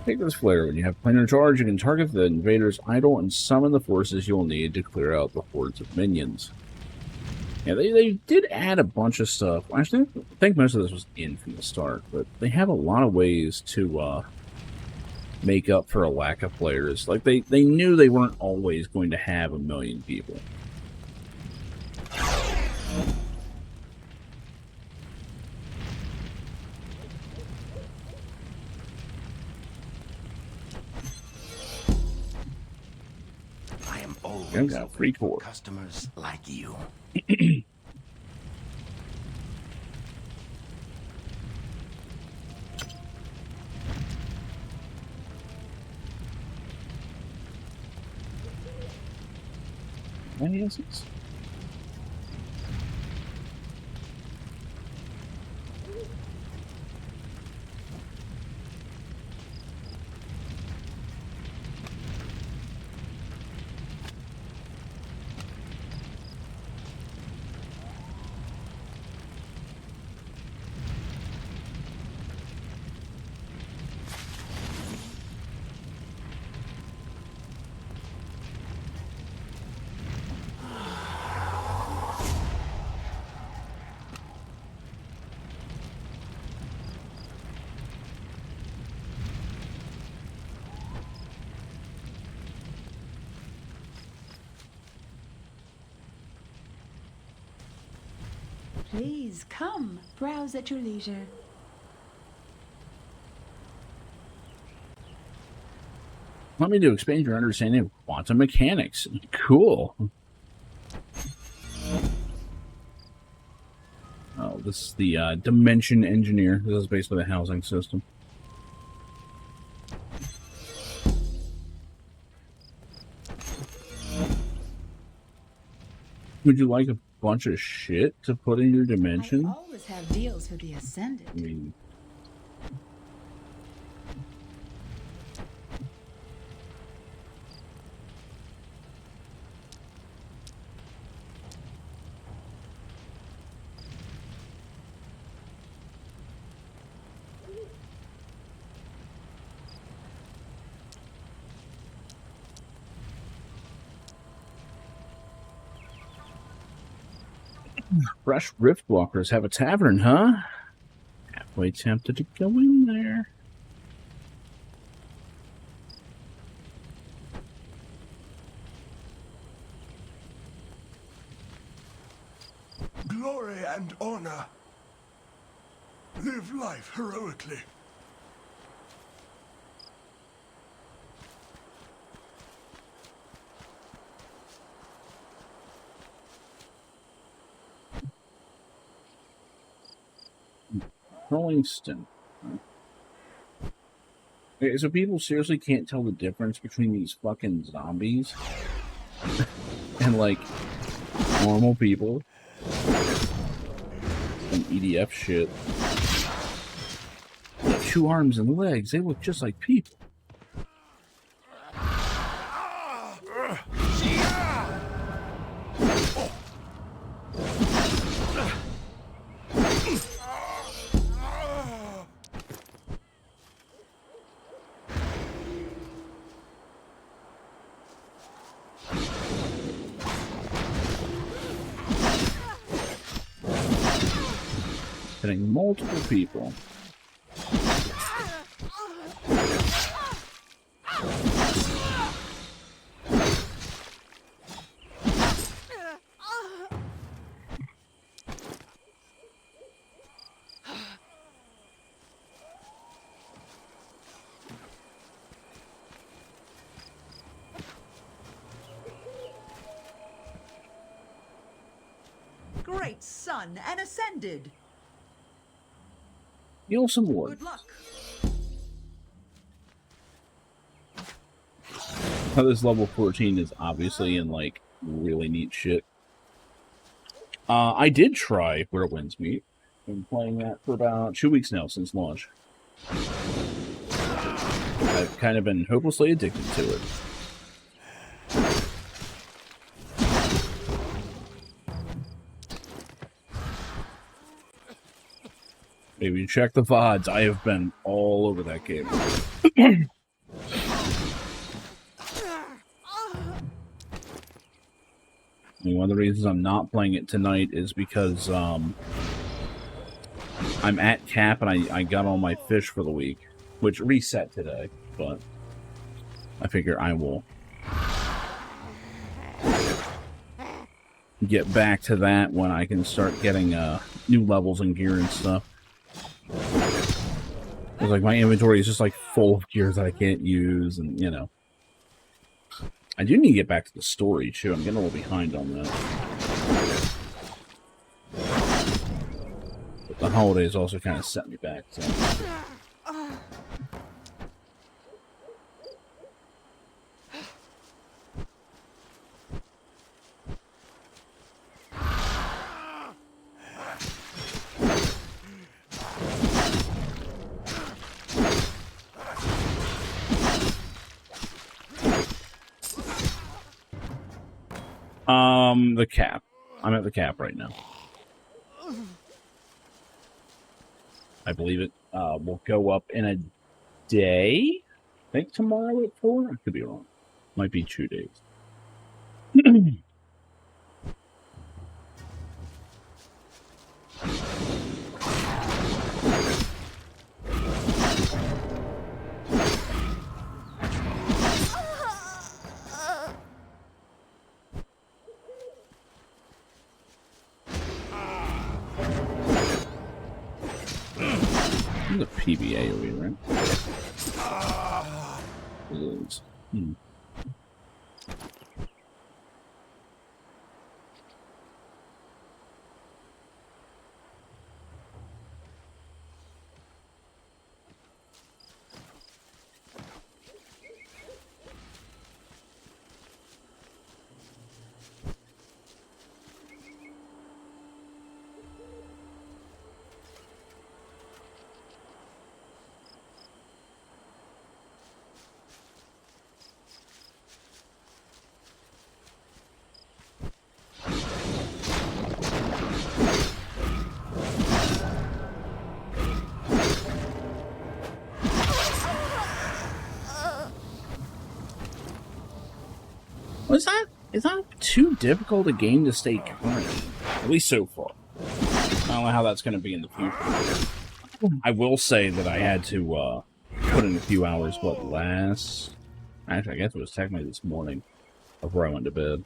Take this flare. When you have planar charge, you can target the invader's idol and summon the forces you'll need to clear out the hordes of minions. Yeah, they did add a bunch of stuff. Actually, I think most of this was in from the start, but they have a lot of ways to make up for a lack of players. Like, they knew they weren't always going to have 1 million people. I am always I've got free core. Customers like you. Any answers? Please come, browse at your leisure. Want me to expand your understanding of quantum mechanics. Cool. Oh, this is the Dimension Engineer. This is basically the housing system. Would you like a bunch of shit to put in your dimension? I always have deals for the Ascendant. I mean, Fresh Riftwalkers have a tavern, huh? Halfway tempted to go in there. glory and honor. Live life heroically. Rolling Stone. Okay, so people seriously can't tell the difference between these fucking zombies and, like, normal people and EDF shit. They have 2 arms and legs. They look just like people. Hitting multiple people. Great son and ascended. Heal some wood. Good luck. This level 14 is obviously in, like, really neat shit. I did try Where Winds Meet. I've been playing that for about 2 weeks now since launch. I've kind of been hopelessly addicted to it. Maybe check the VODs. I have been all over that game. And one of the reasons I'm not playing it tonight is because I'm at cap and I got all my fish for the week, which reset today, but I figure I will get back to that when I can start getting new levels and gear and stuff. Because, like, my inventory is just, like, full of gears that I can't use, and, you know. I do need to get back to the story, too. I'm getting a little behind on that. But the holidays also kind of set me back, so. The cap. I'm at the cap right now. I believe it will go up in a day. I think tomorrow at 4. I could be wrong. Might be 2 days. The PBA over here, right? It's not too difficult a game to stay current, at least so far. I don't know how that's going to be in the future. I will say that I had to put in a few hours, actually, I guess it was technically this morning, before I went to bed.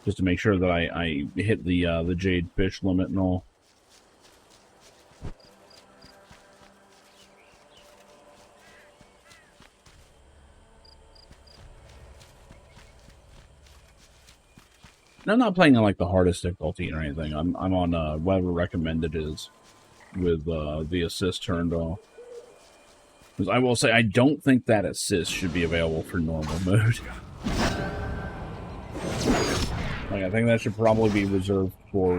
just to make sure that I hit the jade fish limit and all. And I'm not playing on like the hardest difficulty or anything. I'm on whatever recommended is, with the assist turned off. Because I will say, I don't think that assist should be available for normal mode. Like, I think that should probably be reserved for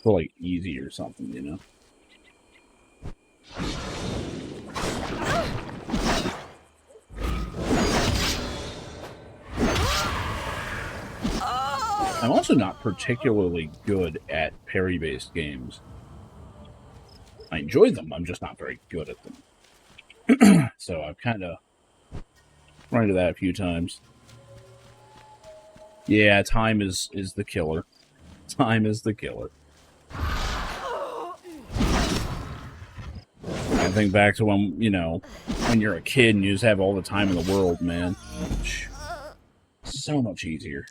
like easy or something, you know. I'm also not particularly good at parry-based games. I enjoy them, I'm just not very good at them. So I've kind of run into that a few times. Yeah, time is the killer. Time is the killer. I think back to when, you know, when you're a kid and you just have all the time in the world, man. So much easier.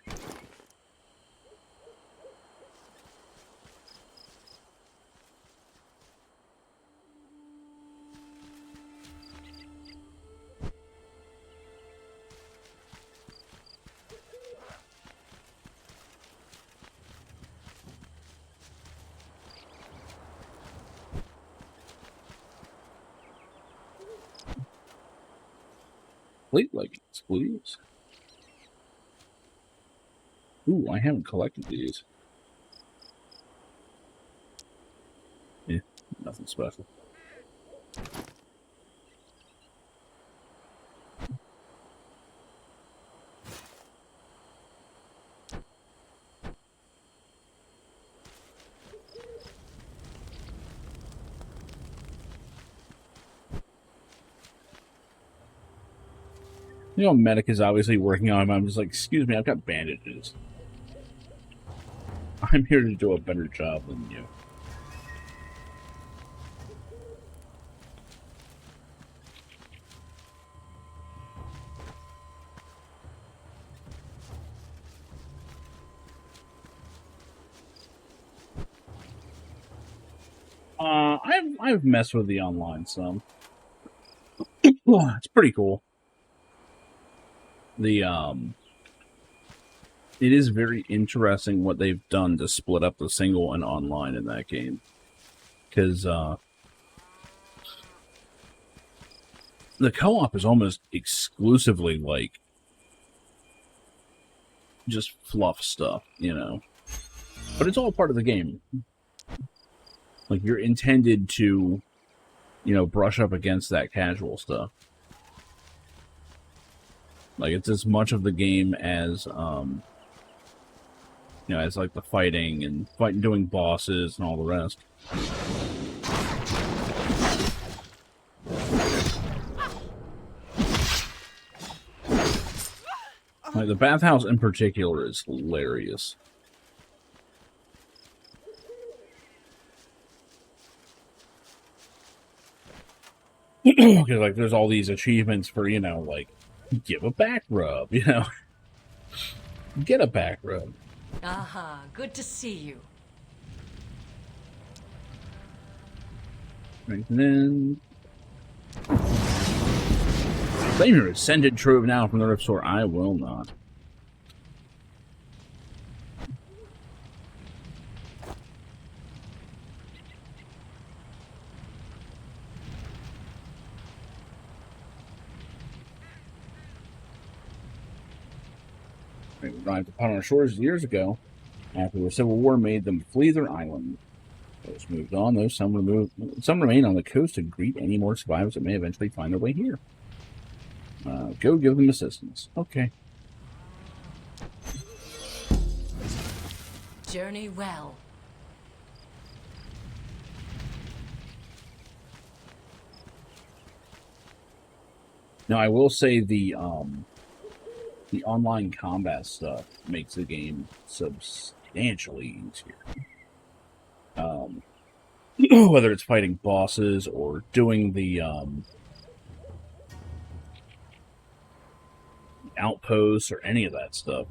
Fleet leggings, please. Ooh, I haven't collected these. Yeah, nothing special. You know, Medic is obviously working on him. I'm just like, excuse me, I've got bandages. I'm here to do a better job than you. I've messed with the online some. It's pretty cool. It is very interesting what they've done to split up the single and online in that game. Because, the co-op is almost exclusively, like, just fluff stuff, you know? But it's all part of the game. Like, you're intended to, you know, brush up against that casual stuff. Like, it's as much of the game as, you know, as, like, the fighting and doing bosses and all the rest. Like, the bathhouse in particular is hilarious. Because, like, there's all these achievements for, you know, like, give a back rub, you know? Get a back rub. Aha, good to see you. Right, and then... Claim your Ascended Trove now from the Rift Store. I will not. Arrived upon our shores years ago, after the Civil War made them flee their island. Those moved on, though some remain on the coast to greet any more survivors that may eventually find their way here. Go give them assistance. Okay. Journey well. Now, I will say the online combat stuff makes the game substantially easier. Whether it's fighting bosses or doing the outposts or any of that stuff.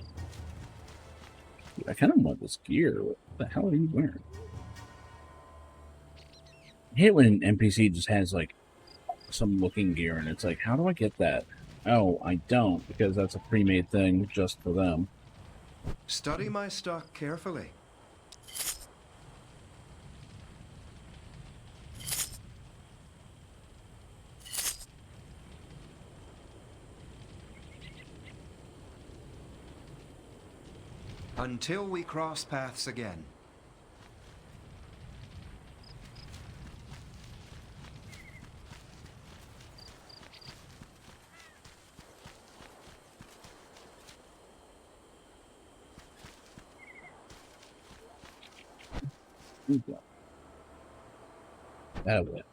Dude, I kind of want this gear. What the hell are you wearing? I hate when an NPC just has like some looking gear and it's like, how do I get that? Oh, I don't, because that's a pre-made thing just for them. Study my stock carefully. Until we cross paths again. That way.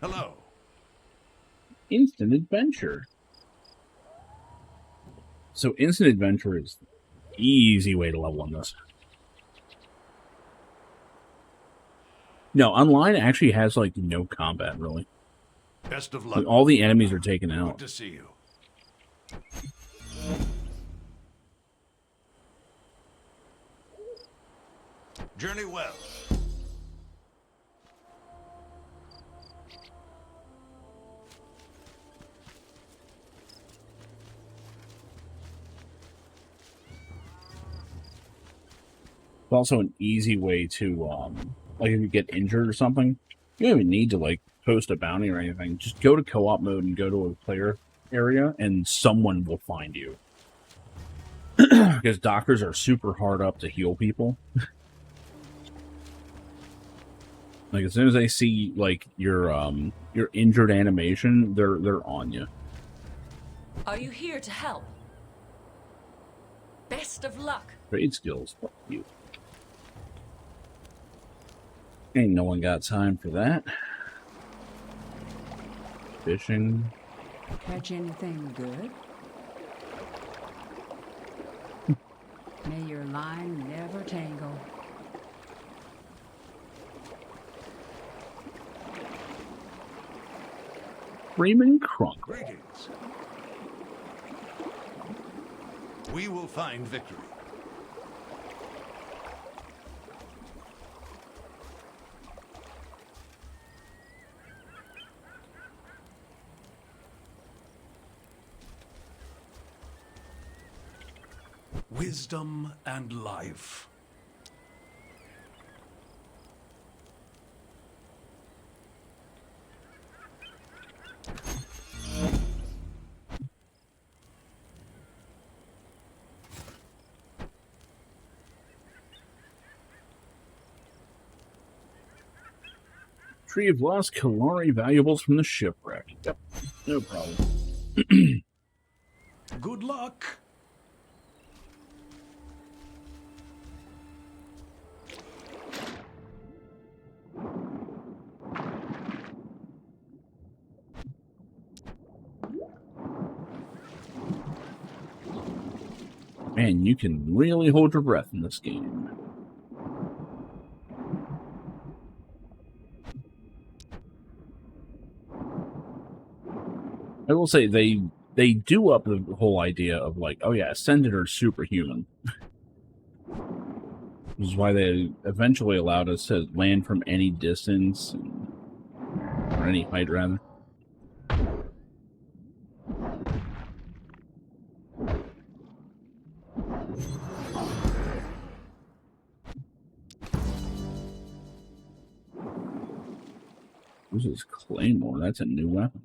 Hello. Instant adventure. So instant adventure is the easy way to level on this. No, online actually has like no combat really. Best of luck. Like, all the enemies are taken out. Good to see you. Journey well. It's also an easy way to, like if you get injured or something, you don't even need to like post a bounty or anything. Just go to co-op mode and go to a player area and someone will find you. Because doctors are super hard up to heal people. Like as soon as they see like your injured animation, they're on you. Are you here to help? Best of luck. Trade skills, fuck you. Ain't no one got time for that. Fishing. Catch anything good? May your line never tangle. Freeman Crunk. Greetings. We will find victory. Wisdom and life. Tree of lost Kalari valuables from the shipwreck. Yep, no problem. Good luck. Man, you can really hold your breath in this game. I will say they do up the whole idea of like, oh yeah, Ascended are superhuman. Which is why they eventually allowed us to land from any distance, or any height rather. This is Claymore, that's a new weapon.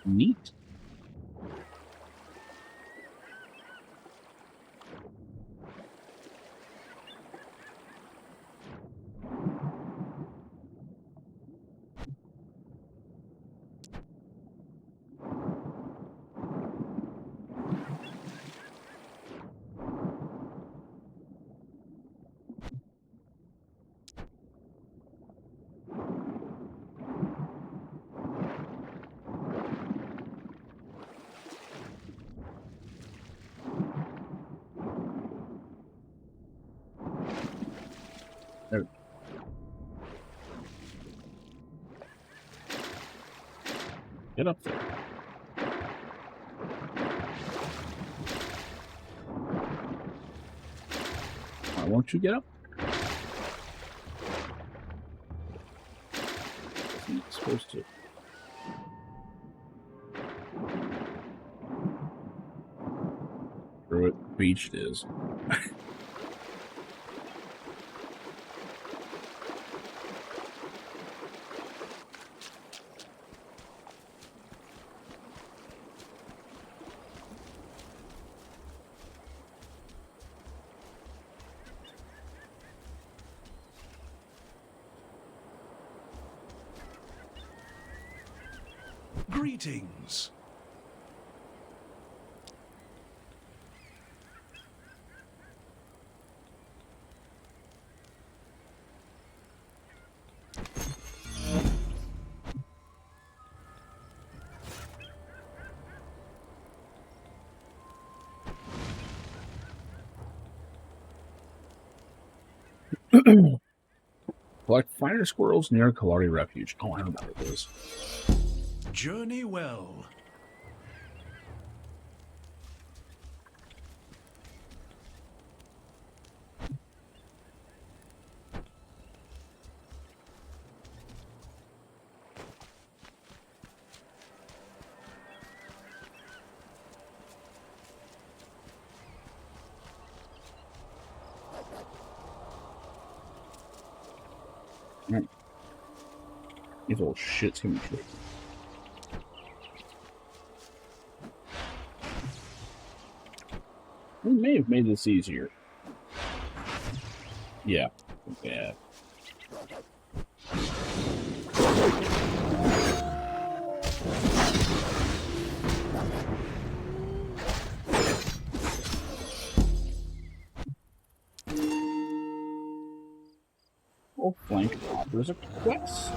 Neat. Get up there. Why won't you get up? Isn't supposed to. Druid Beach it is. Greetings. Collect fire squirrels near Kalari Refuge. Oh, I remember this. Journey well. Right. These little shits can be tricked. We may have made this easier. Yeah. Yeah. Oh, flank offers a quest.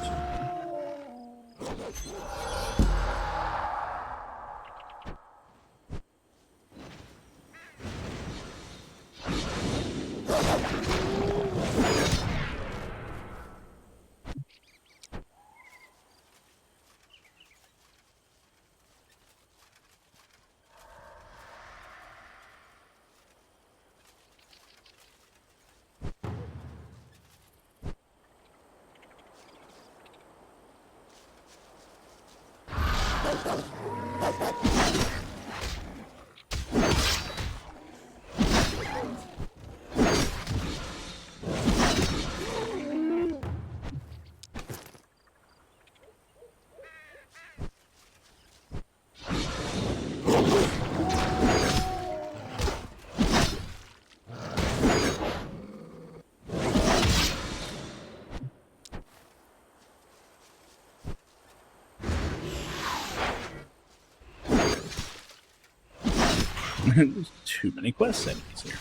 There's too many quest settings here.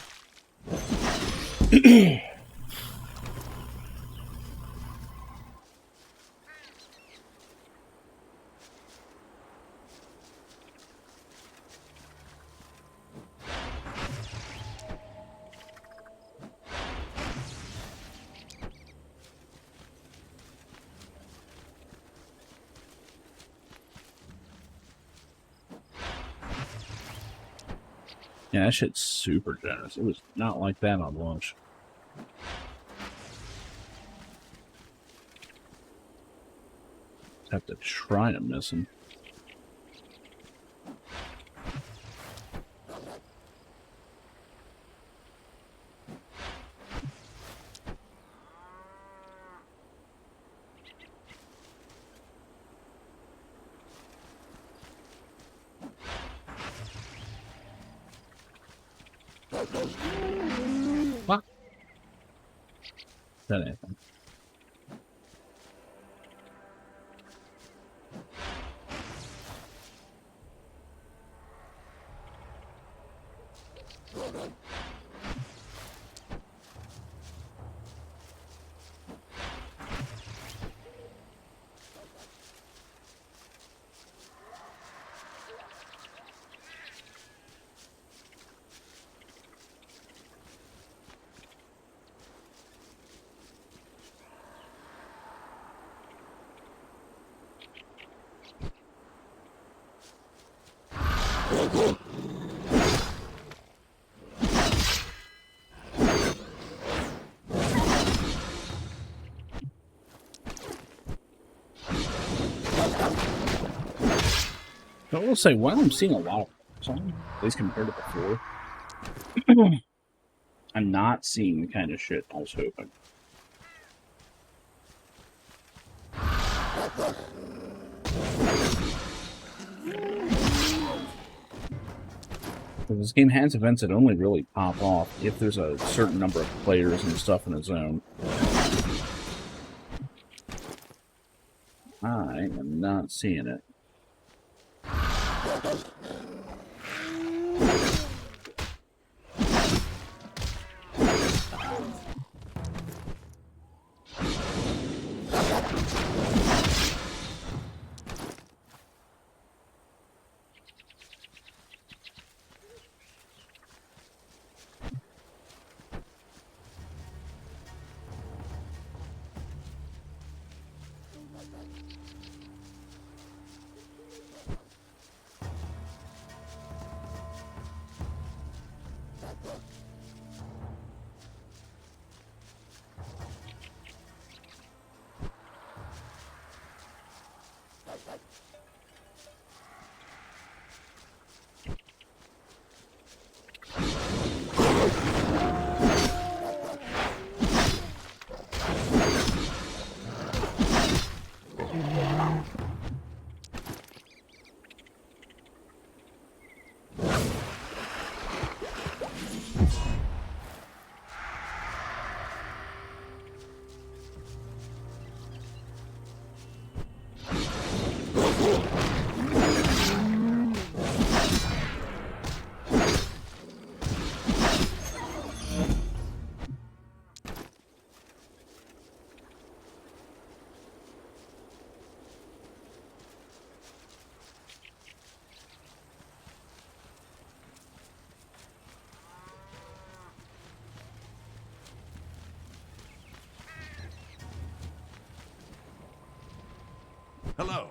Yeah, that shit's super generous. It was not like that on launch. Have to try to miss him. What? That anything. I will say, while I'm seeing a lot of songs, at least compared to before, I'm not seeing the kind of shit I was hoping. This game has events that only really pop off if there's a certain number of players and stuff in a zone. I am not seeing it. Hello.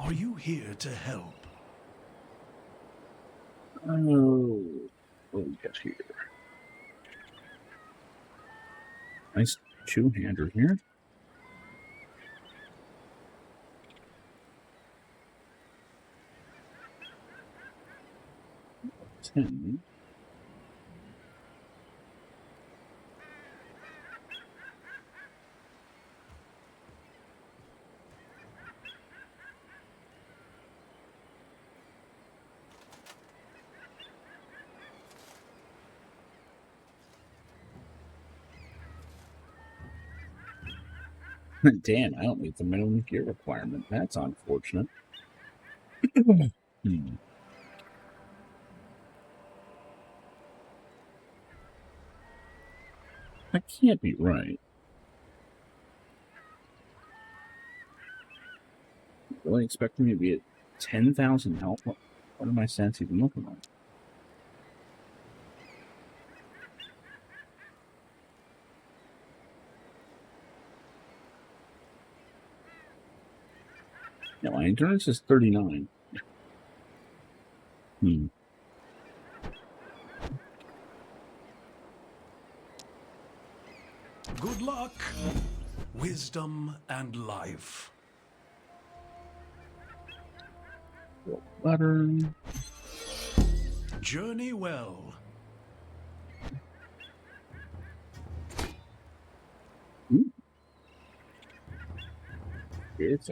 Are you here to help? Oh, what do we got here? Nice two-hander here. $10. Damn, I don't meet the minimum gear requirement. That's unfortunate. That can't be right. Really expecting me to be at 10,000 health? What are my stats even looking like? No, my endurance is 39. Good luck, wisdom, and life. Butter. Journey well. It's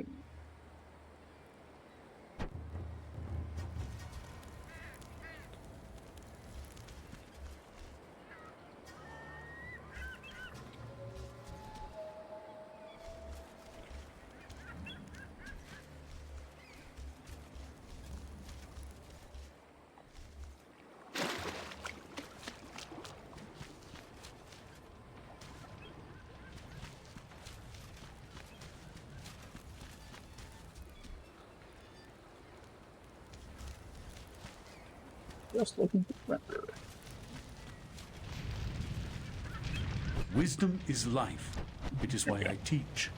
Just looking for render. Wisdom is life. It is why I teach.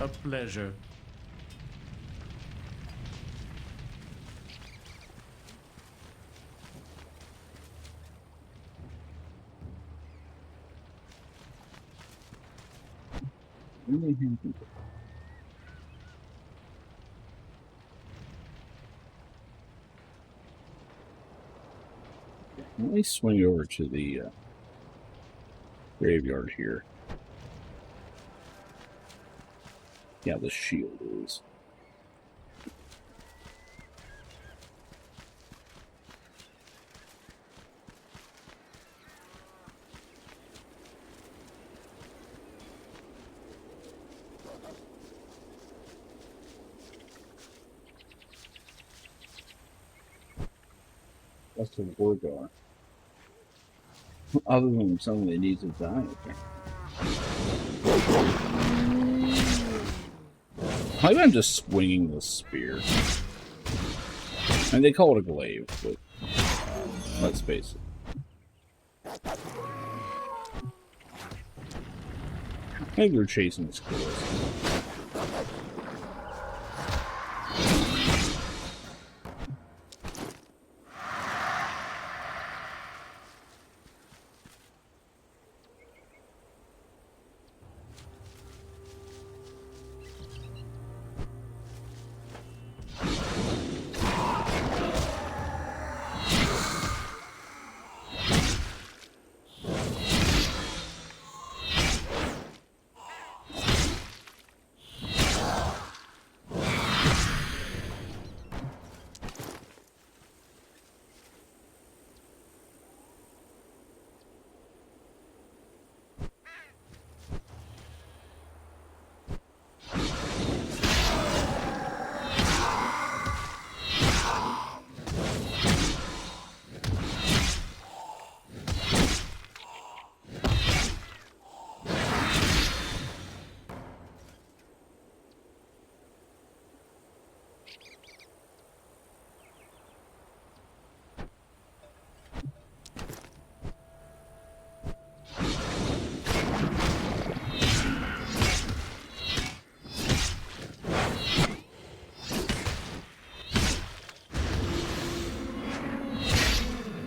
A pleasure. Let me swing over to the graveyard here. Yeah, the shield is. That's the board going. Other than something that needs to die. Maybe I'm just swinging the spear. And they call it a glaive, but let's face it. Maybe we're chasing squirrels.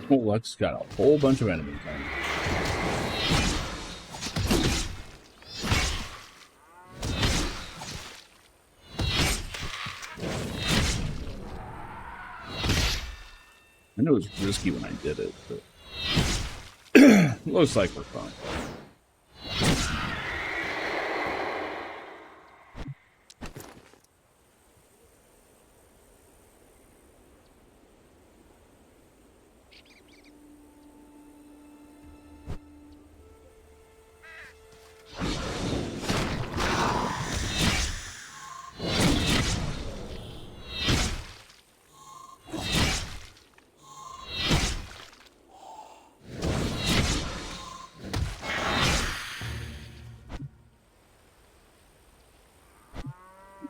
Oh, Lex got a whole bunch of enemies on it. I know it was risky when I did it, but looks like we're fine.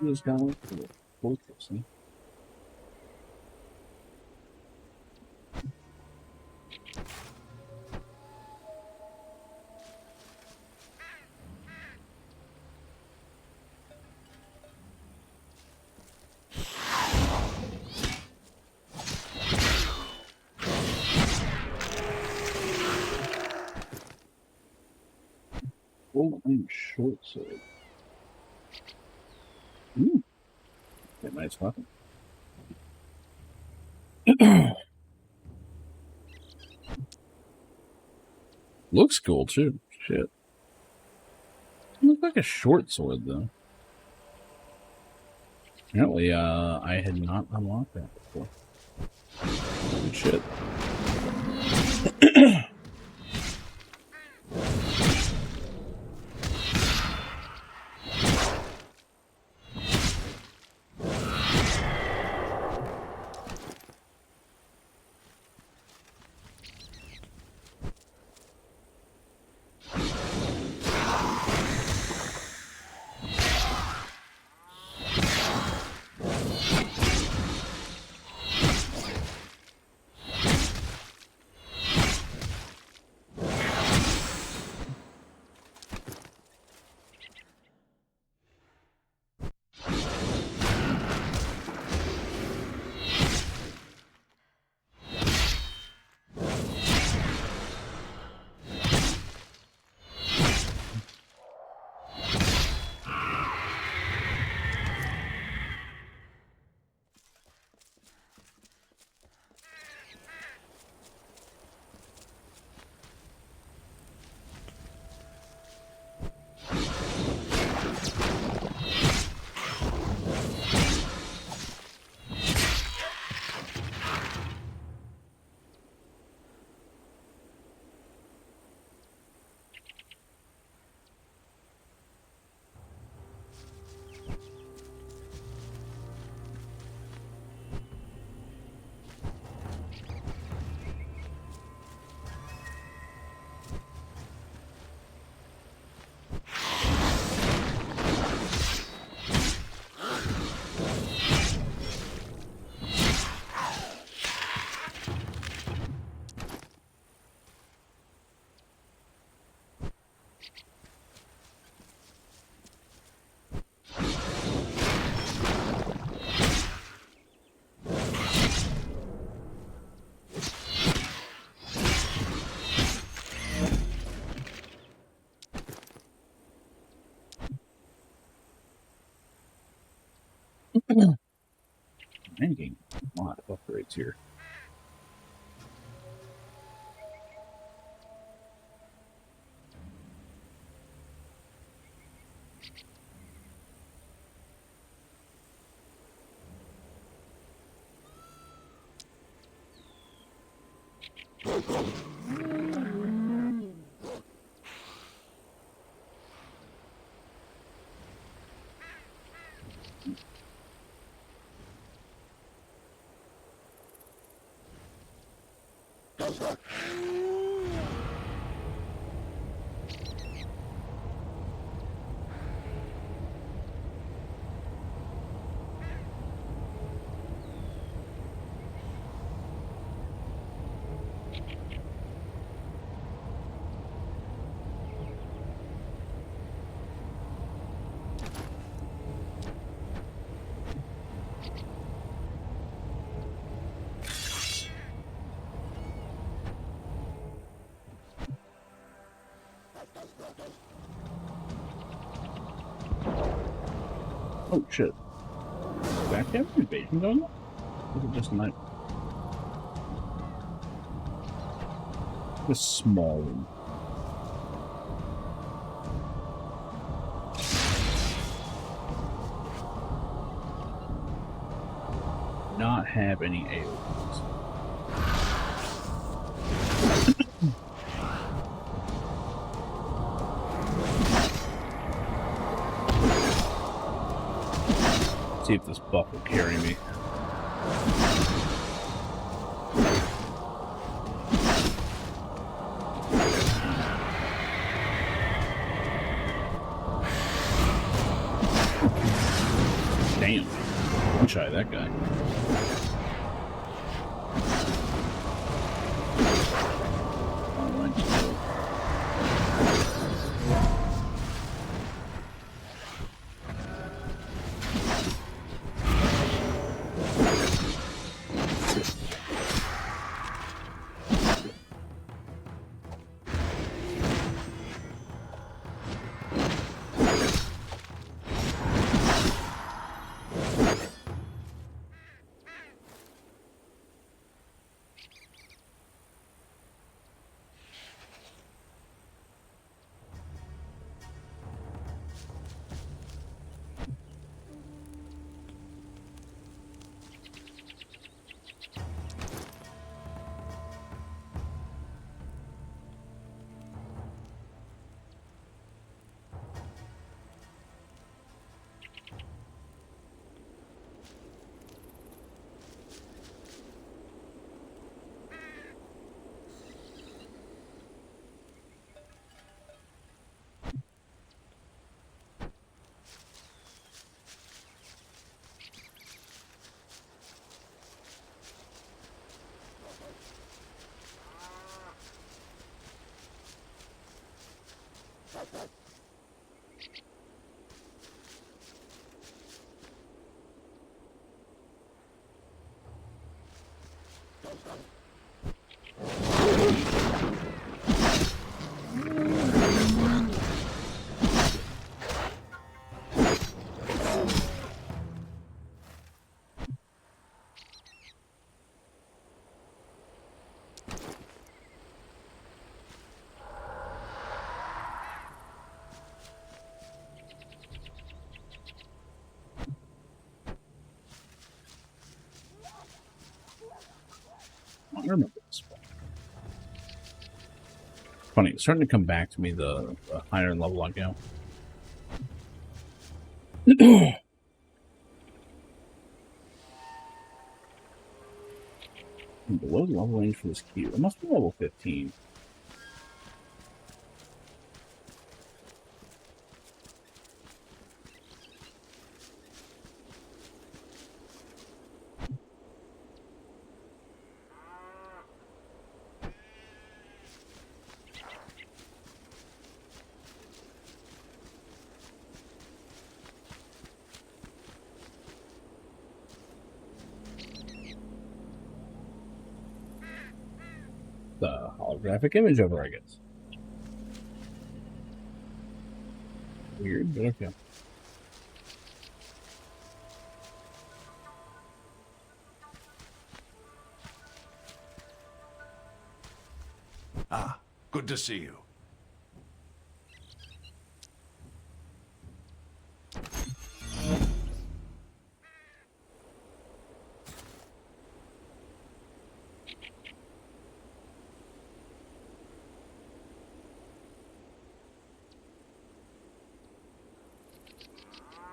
Just got like the fortress, huh? Oh, I'm short sword. Ooh. That nice weapon. Looks cool too. Shit. Looks like a short sword though. Apparently, I had not unlocked that before. Good shit. Endgame. A lot of upgrades here. Oh shit. Back have an invasion going on? Or is it just night? A small one. Not have any AOEs. See if this buff will carry me. Damn. One shot at that guy. I remember this one. Funny, it's starting to come back to me the higher in level I go. Below the level range for this cube. It must be level 15. The holographic image over, I guess. Weird, but okay. Ah, good to see you.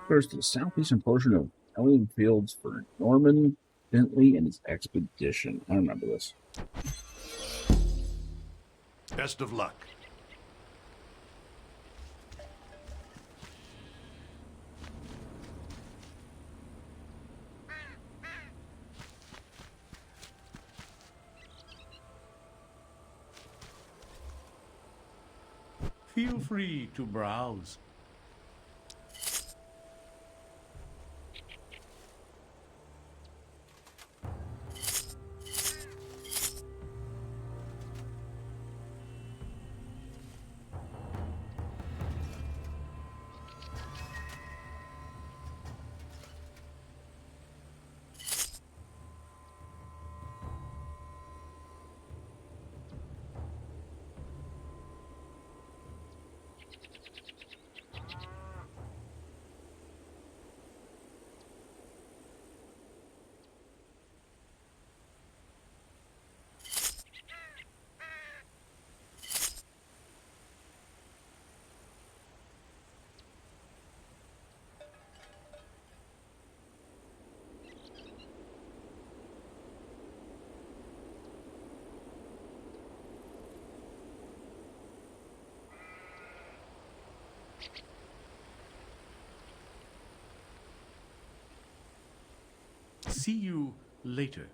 First, the southeastern portion of Alien Fields for Norman Bentley and his expedition. I remember this. Best of luck. Feel free to browse. See you later.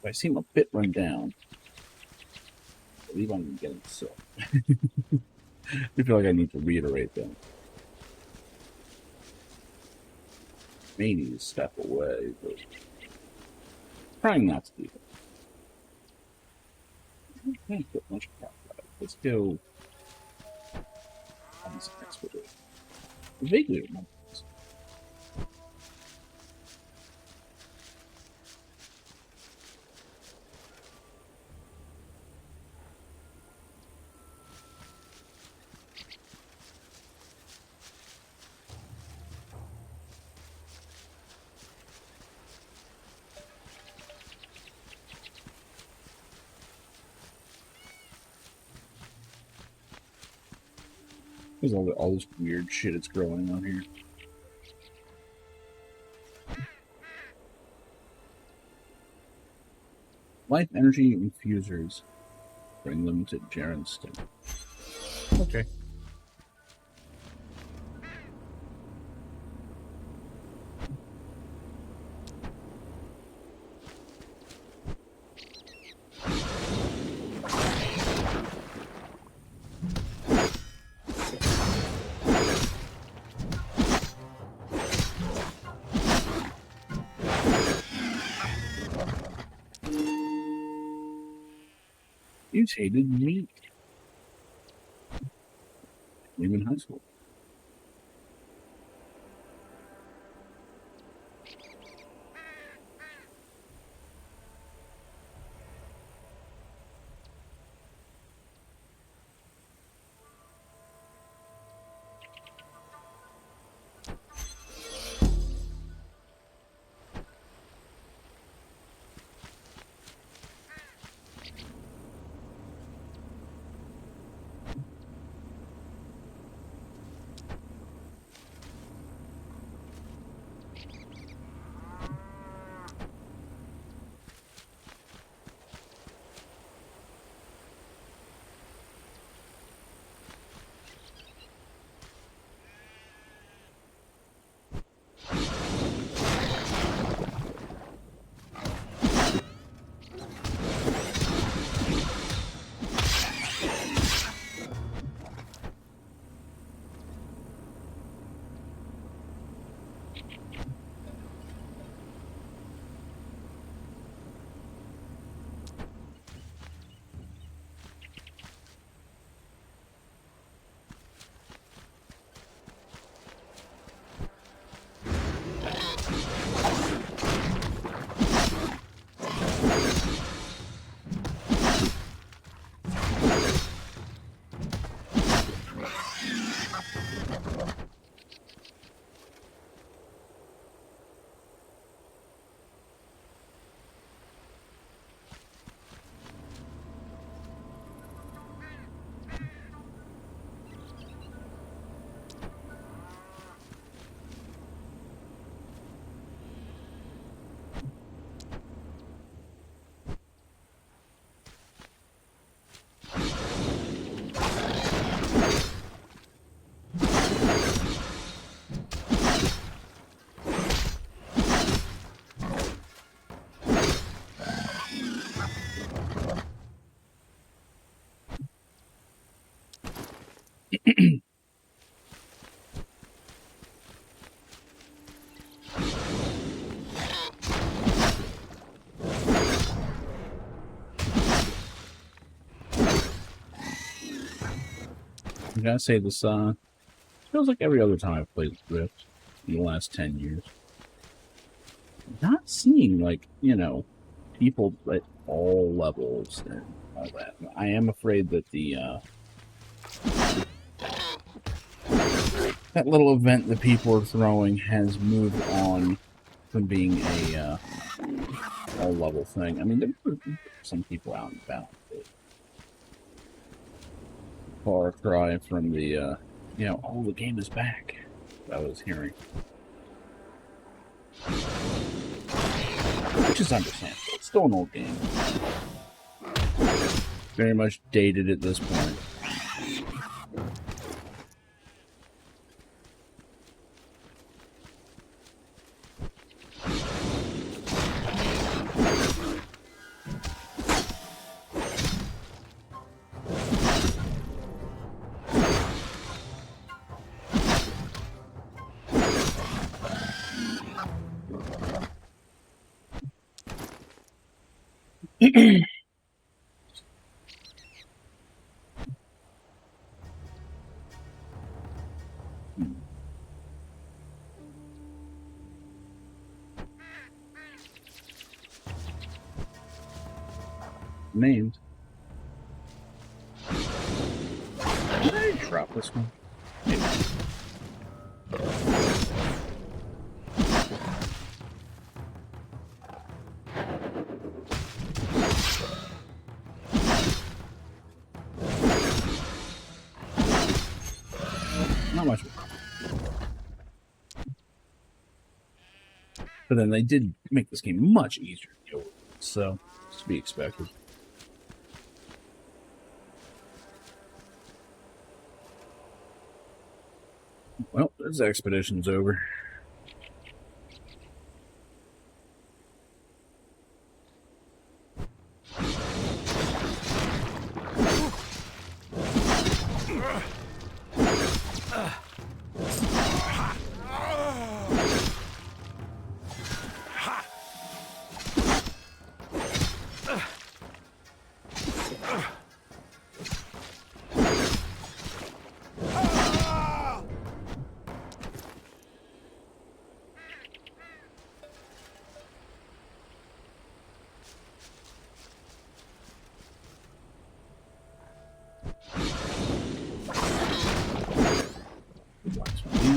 I seem a bit run down. I believe I'm getting so. I feel like I need to reiterate that. May need to step away, but trying not to do that. Can't put much crap out. Let's go on this expedition. I vaguely remember this. There's all this weird shit that's growing on here. Life energy infusers. Bring them to Jarenston. Okay. Mutated meat. Even high school. I gotta say, this feels like every other time I've played Rift in the last 10 years. Not seeing, like, you know, people at all levels and all that. I am afraid that the that little event that people are throwing has moved on from being a all level thing. I mean, there were some people out and about. Far cry from the, you know, oh, the game is back. I was hearing. Which is understandable. It's still an old game. Very much dated at this point. Named. Did I drop this one? Maybe. Not much. But then they did make this game much easier to deal with, so it's to be expected. Well, this expedition's over.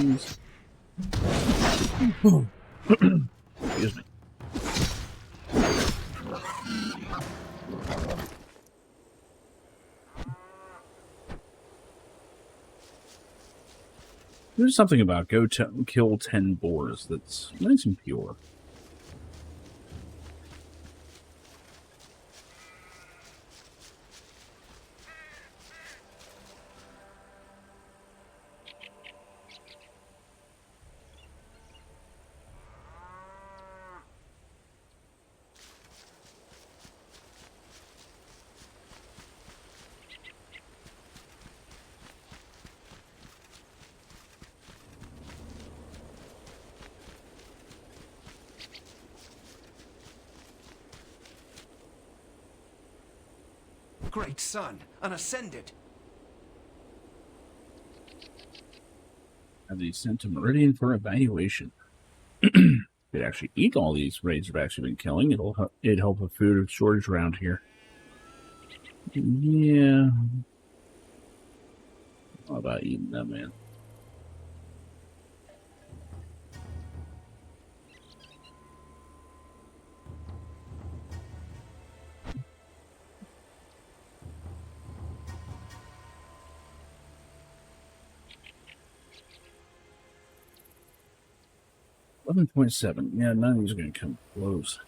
things. Excuse me. There's something about kill 10 boars that's nice and pure. Great son, an Ascended. Have these sent to Meridian for evaluation. Could actually eat all these raids have actually been killing. It'd help with food shortage around here. Yeah. How about eating that, man? $11.7. Yeah, none of these are going to come close.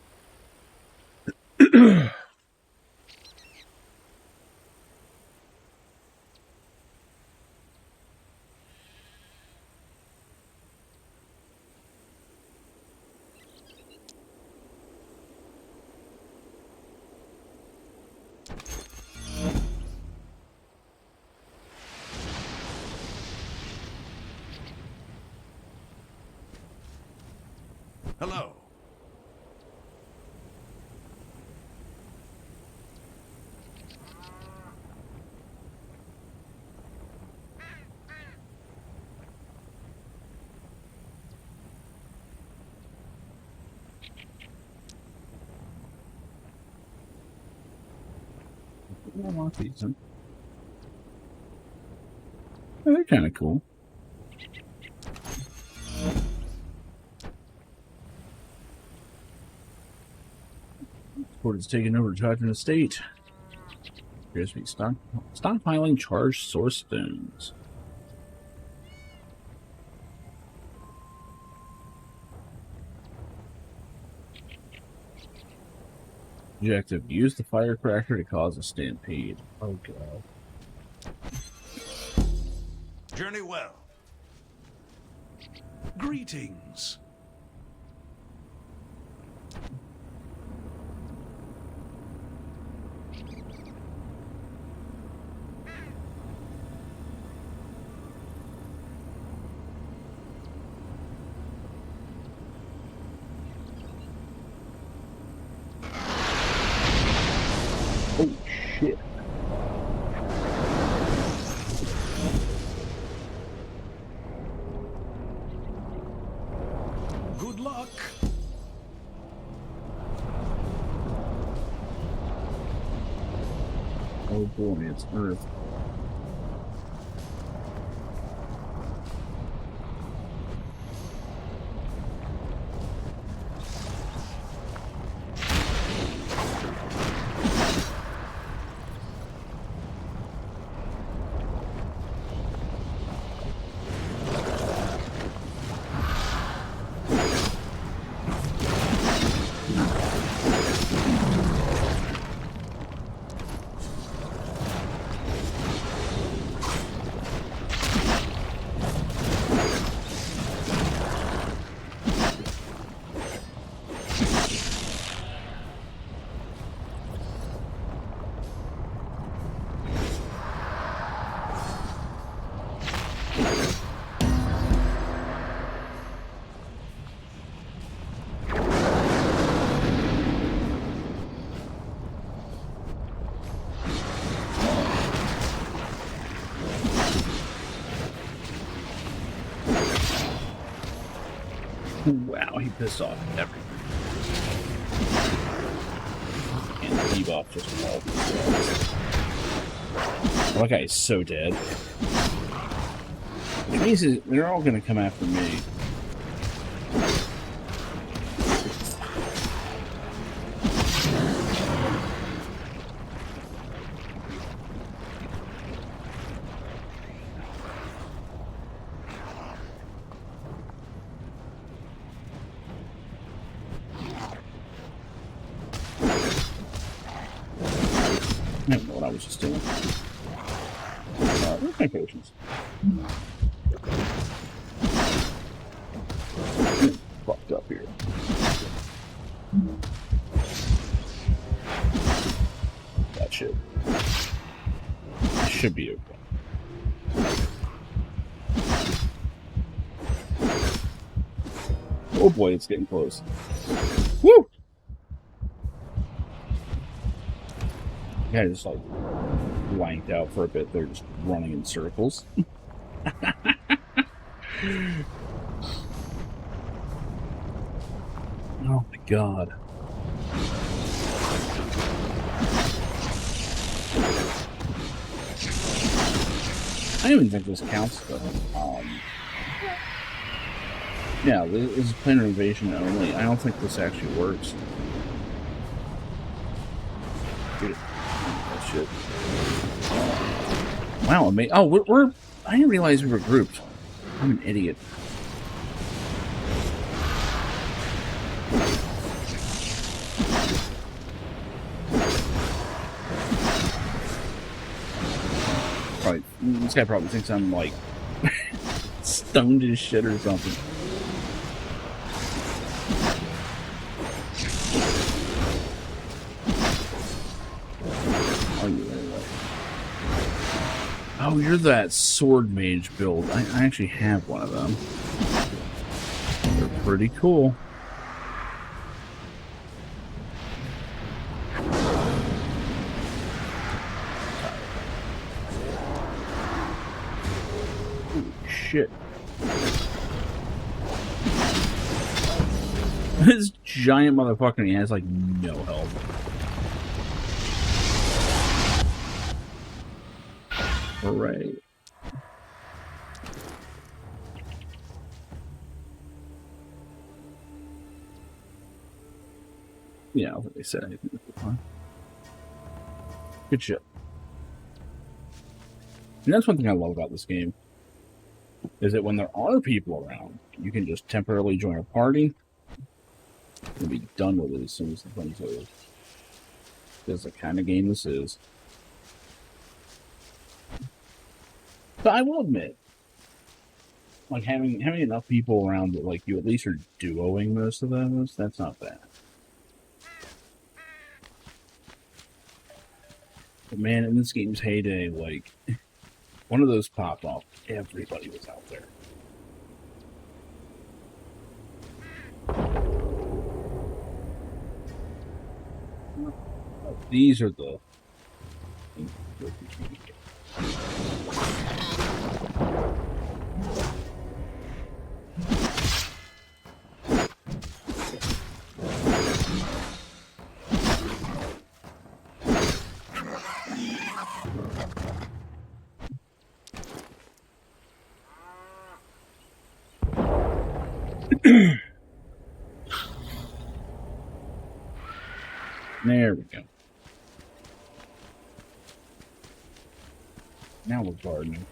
Hello. I want these. Oh, they're kind of cool. Court is taking over Judgment Estate. Appears to be stockpiling charged source stones. Objective: use the firecracker to cause a stampede. Oh god. Journey well. Greetings. Oh shit. Good luck. Oh boy, it's Earth. Wow, he pissed off everything. And leave off just all these. That guy is so dead. Which means they're all going to come after me. I don't know what I was just doing. Where's my potions? Fucked up here. That should be okay. Oh boy, it's getting close. Woo! Yeah, just like blanked out for a bit. They're just running in circles. Oh my god. I don't even think this counts though. Yeah, this is planar invasion only. I don't think this actually works. Dude. Shit. Wow, amazing. Oh, we're. I didn't realize we were grouped. I'm an idiot. Probably, this guy probably thinks I'm like stoned as shit or something. Oh, you're that sword mage build. I actually have one of them. They're pretty cool. Holy shit. This giant motherfucker, he has like no health. Hooray. Yeah, I don't think they said anything before. Good shit. And that's one thing I love about this game, is that when there are people around, you can just temporarily join a party and be done with it as soon as the thing's over. That's the kind of game this is. But I will admit, like having enough people around that like you at least are duoing most of those, that's not bad. But man, in this game's heyday, like one of those popped off, everybody was out there. These are the there we go. Now we're gardening.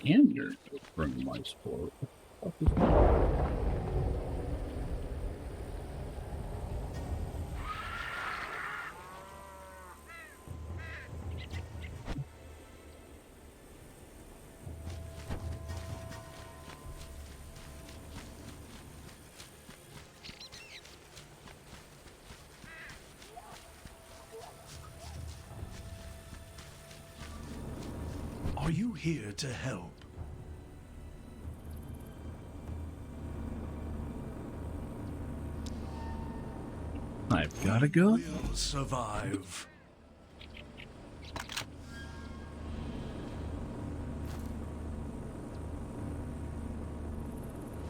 can hear it from my support. Are you here to help? I've gotta go. We'll survive.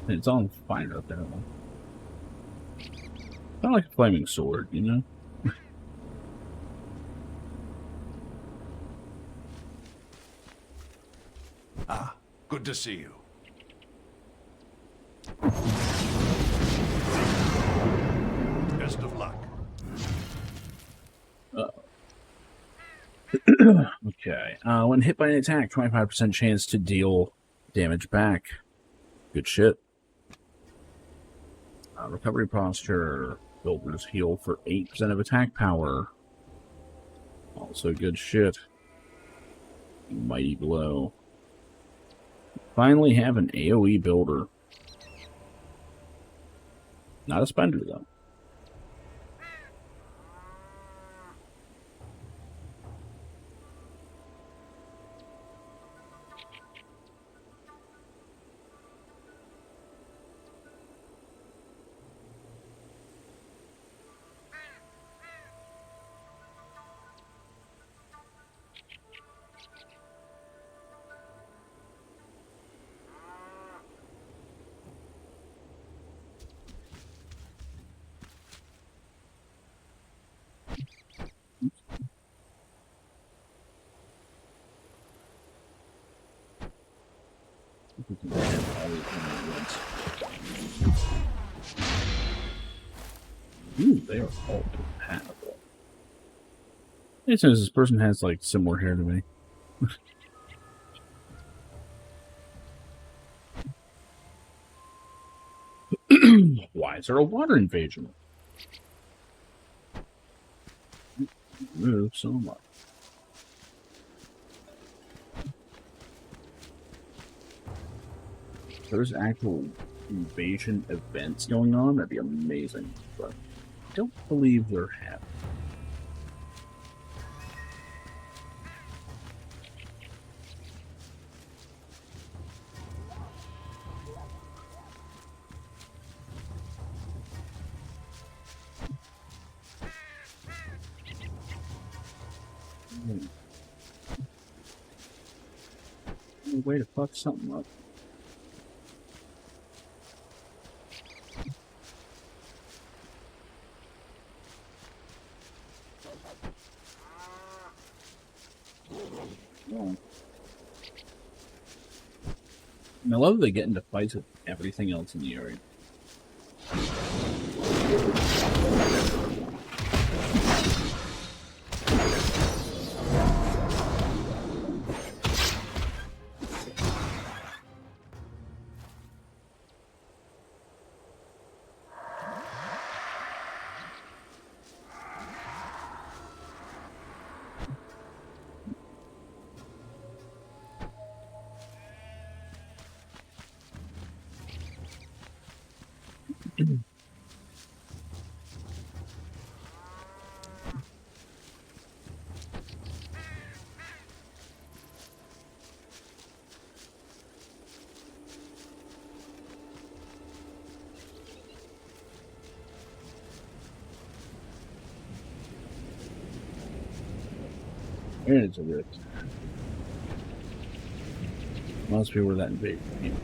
It's on fire up there. Not like a flaming sword, you know? Ah, good to see you. Best of luck. Okay. When hit by an attack, 25% chance to deal damage back. Good shit. Recovery posture. Builders heal for 8% of attack power. Also good shit. Mighty blow. Finally have an AoE builder. Not a spender, though. Ooh, they are all compatible. It says this person has like similar hair to me. Why is there a water invasion? Move so much. If there's actual invasion events going on, that'd be amazing. But I don't believe they're happening. Way to fuck something up. Yeah. I love they get into fights with everything else in the area. It's a rift. Must be where that invasion came.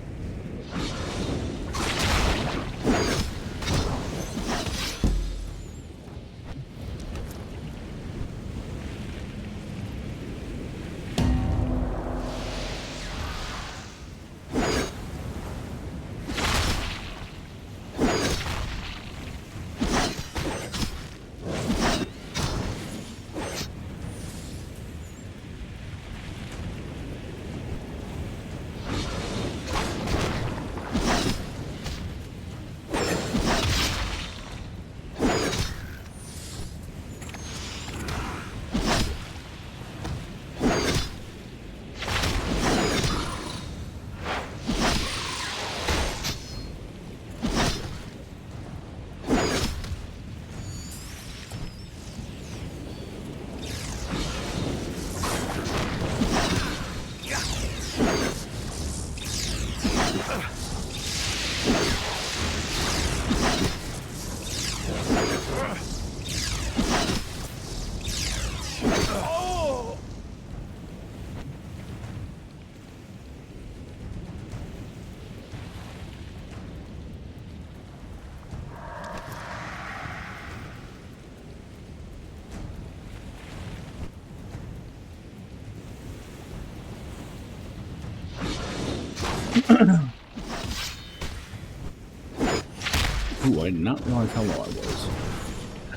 I did not realize how low I was.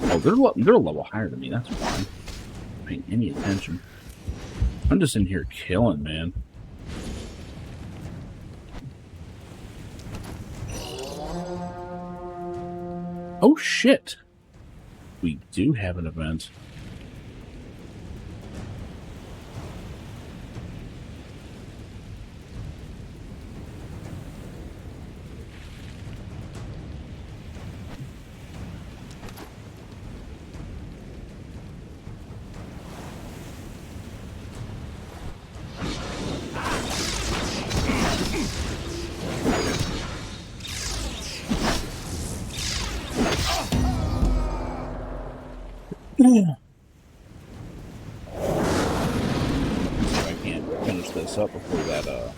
Oh, they're a level higher than me. That's why. I'm paying any attention. I'm just in here killing, man. Oh shit! We do have an event. I can't finish this up before that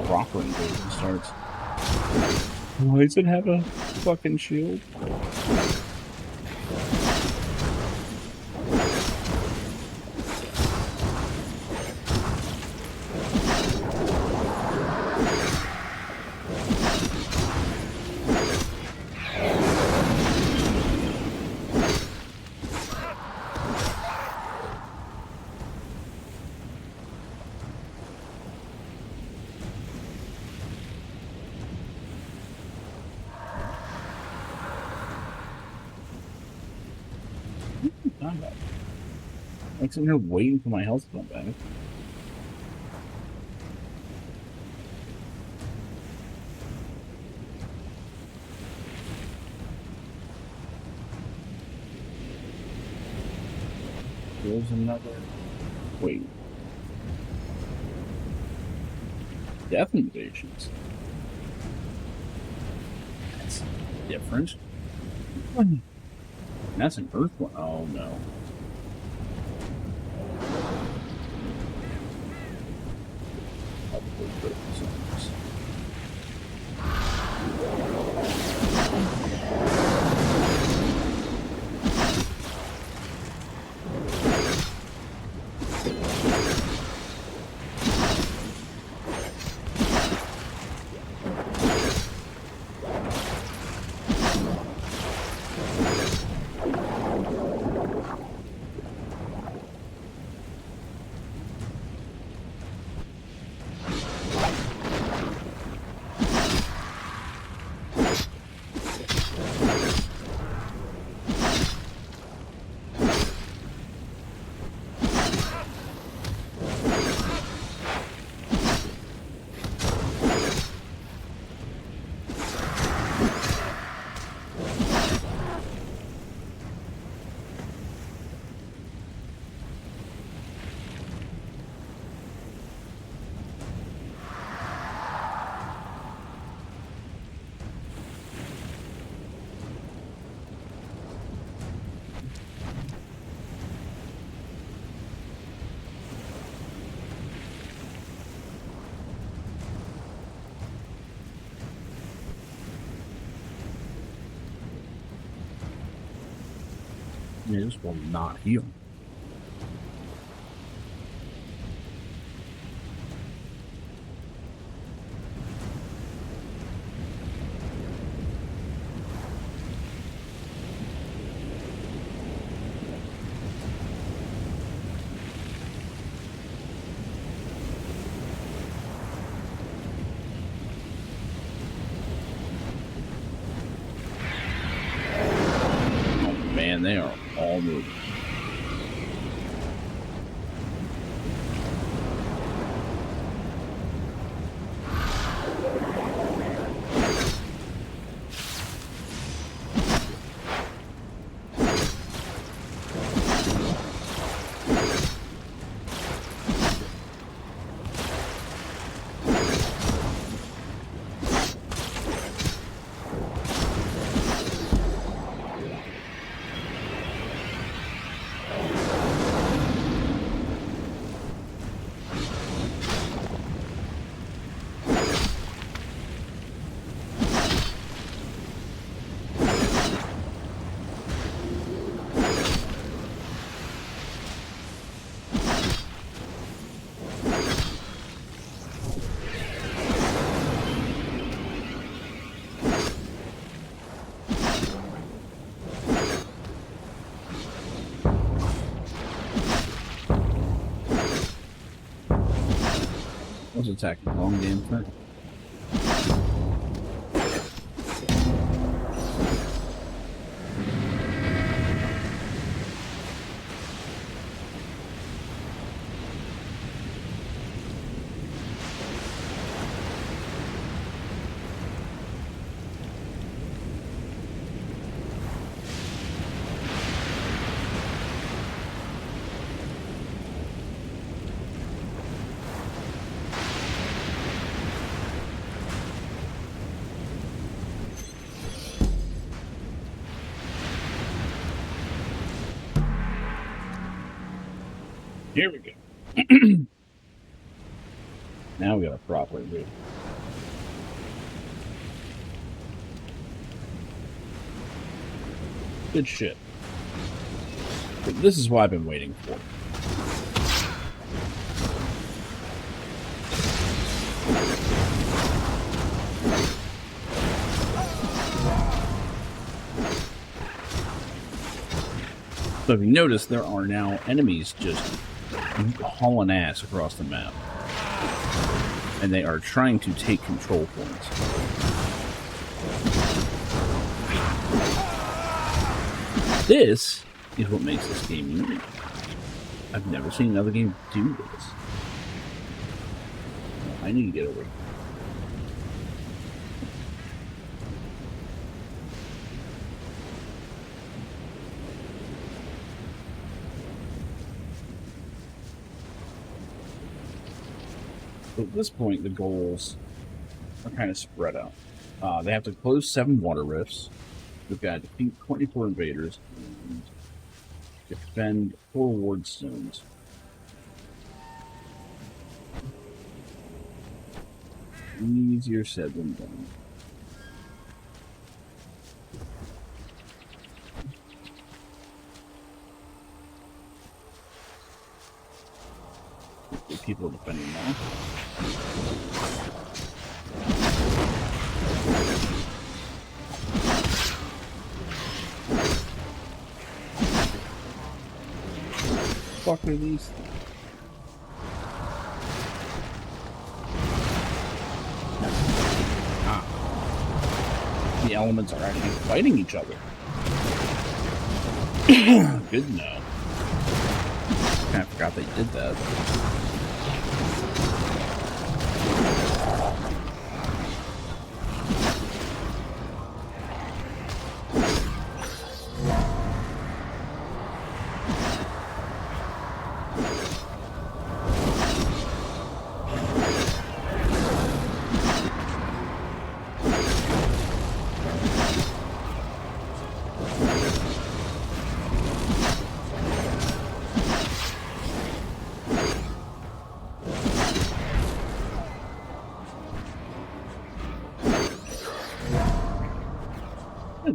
proper invasion starts. Why does it have a fucking shield? I'm sitting here waiting for my health to come back. There's another. Wait. Death invasions. That's different. That's an Earth one. Oh no. Yeah, this will not heal. Oh man, they are all moving. attacking the wrong damn thing. Here we go. Now we got a proper read. Good shit. But this is what I've been waiting for. So if you notice, there are now enemies just hauling ass across the map. And they are trying to take control points. This is what makes this game unique. I've never seen another game do this. I need to get over it. So at this point, the goals are kind of spread out. They have to close 7 water rifts. They've got to defeat 24 invaders and defend 4 ward zones. Easier said than done. The people defending now. Fuck are these? The elements are actually fighting each other. Good to know. I forgot they did that.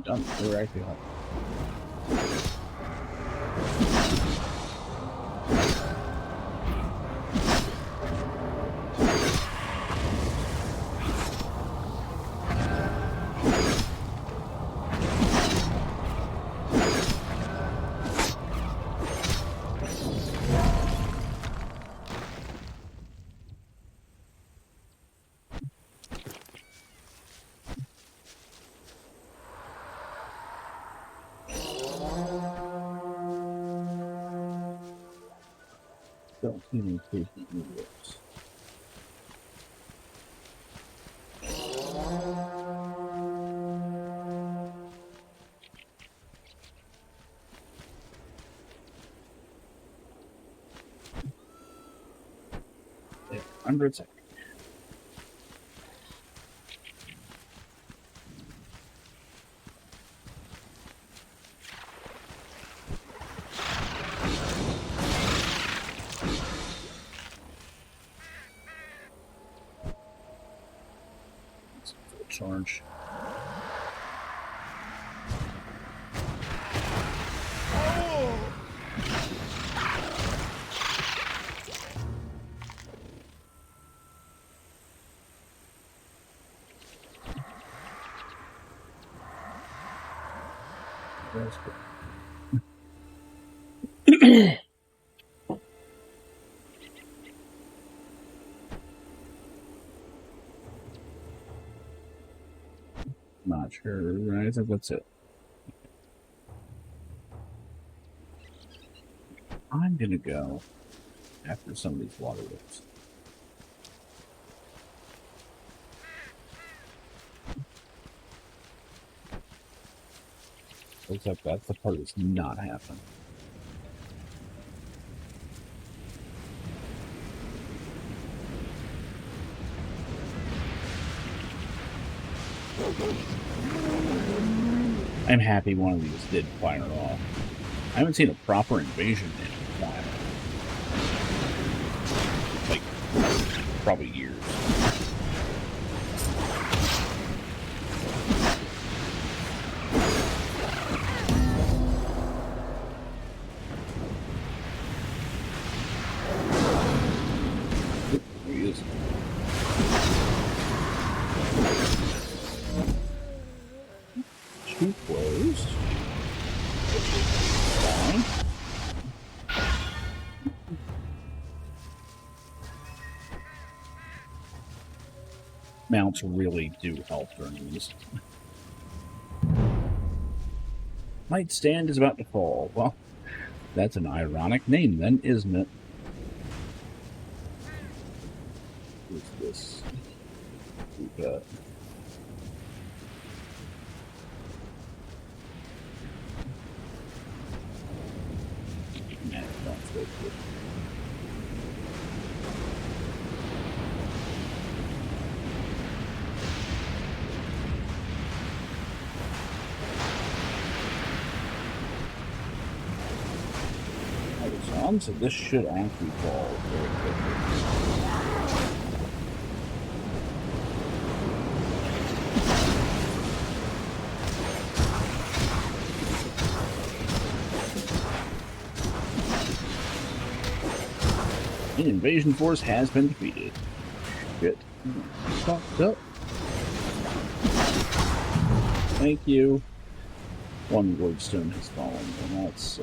Done. They were actually home. Don't see any safety universe. Yeah, under attack. Charge. That's good. Sure, I think that's it. I'm gonna go after some of these water whips. Except that's the part that's not happening. I'm happy one of these did fire off. I haven't seen a proper invasion in a while. Like, probably years. There he is. Too closed. Fine. Mounts really do help during these. Nightstand is about to fall. Well, that's an ironic name then, isn't it? What's this? We've got... So this should actually fall very quickly. An invasion force has been defeated. Good. Fucked up. Thank you. One wordstone has fallen, and that's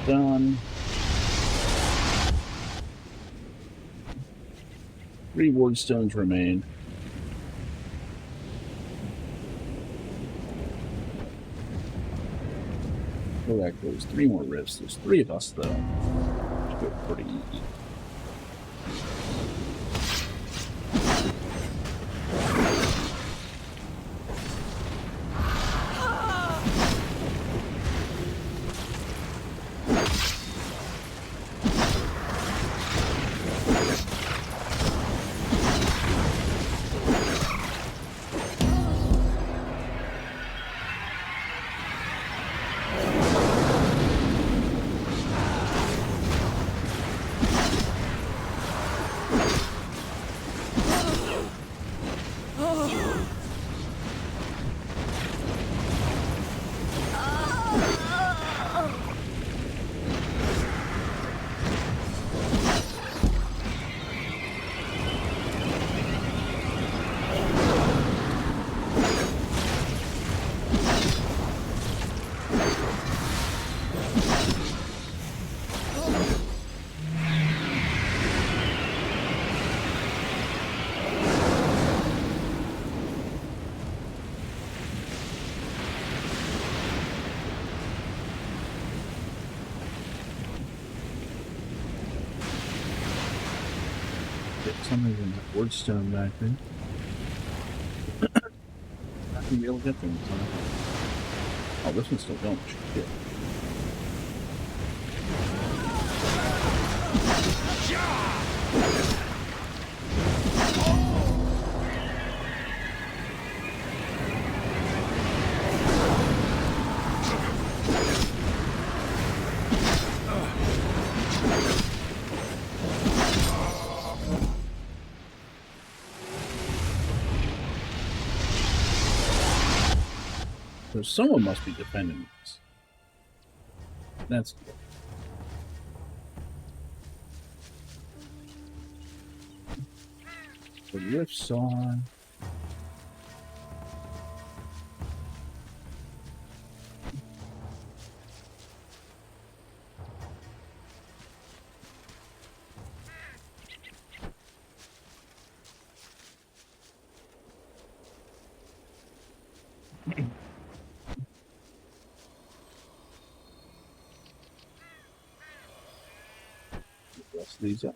done. 3 ward stones remain. Go back, there's 3 more rifts. There's 3 of us, though. Should go pretty easy. Something in that wordstone back there. Not gonna be able to get them. Oh, this one's still going. Shit. So someone must be defending this. That's good. The rifts are... Rest these up.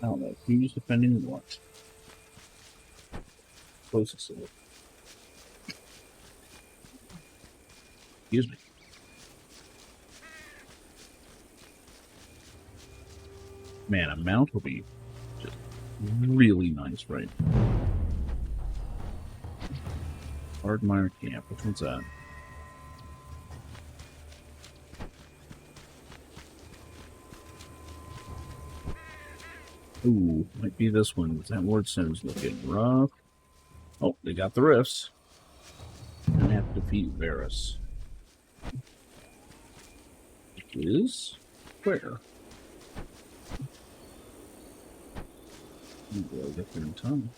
I don't know who's defending what. Closest to it. Excuse me. Man, a mount will be just really nice, right? Ardmire Camp. Which one's that? Ooh, might be this one. That Wardstone's looking rough. Oh, they got the rifts. And they have to defeat Varus. Is where? Maybe I'll get there in time.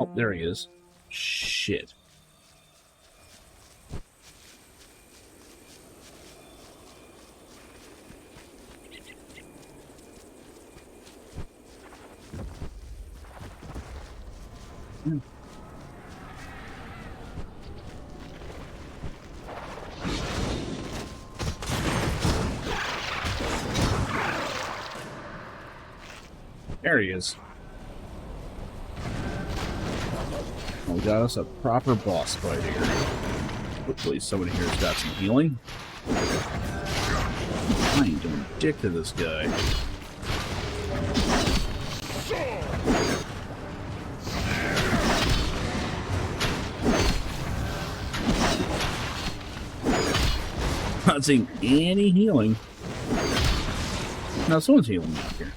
Oh, there he is. Shit. There he is. We got us a proper boss fight here. Hopefully somebody here's got some healing. I ain't doing dick to this guy. Not seeing any healing. Now someone's healing out here.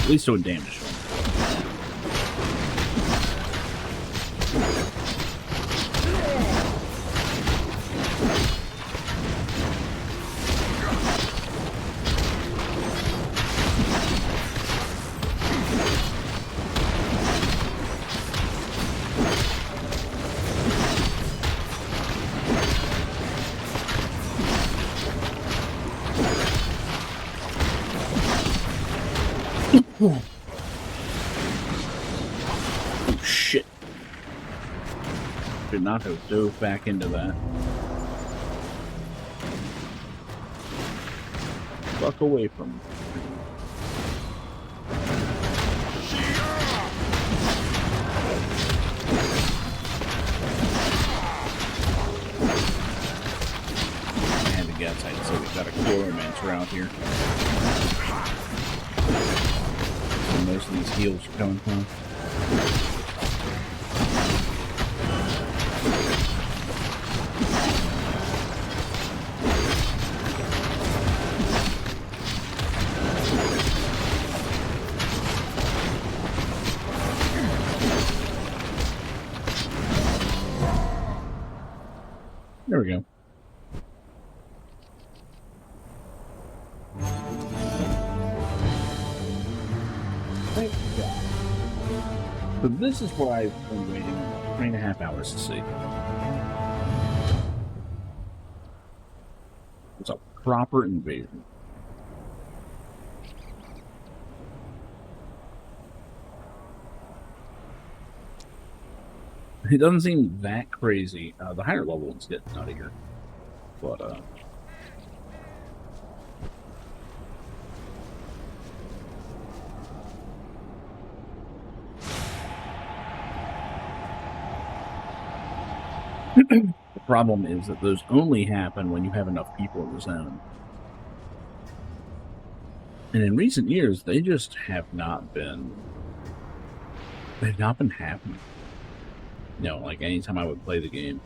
At least doing damage. Oh shit. Did not have dove back into that. Fuck away from him. I had to guess, I'd say we've got a Chloromancer out here. Most of these heals are coming from. There we go. So this is what I've been waiting 3.5 hours to see. It's a proper invasion. It doesn't seem that crazy. The higher level ones get nuttier. But, the problem is that those only happen when you have enough people in the zone. And in recent years, they just have not been They've not been happening. No, like anytime I would play the game.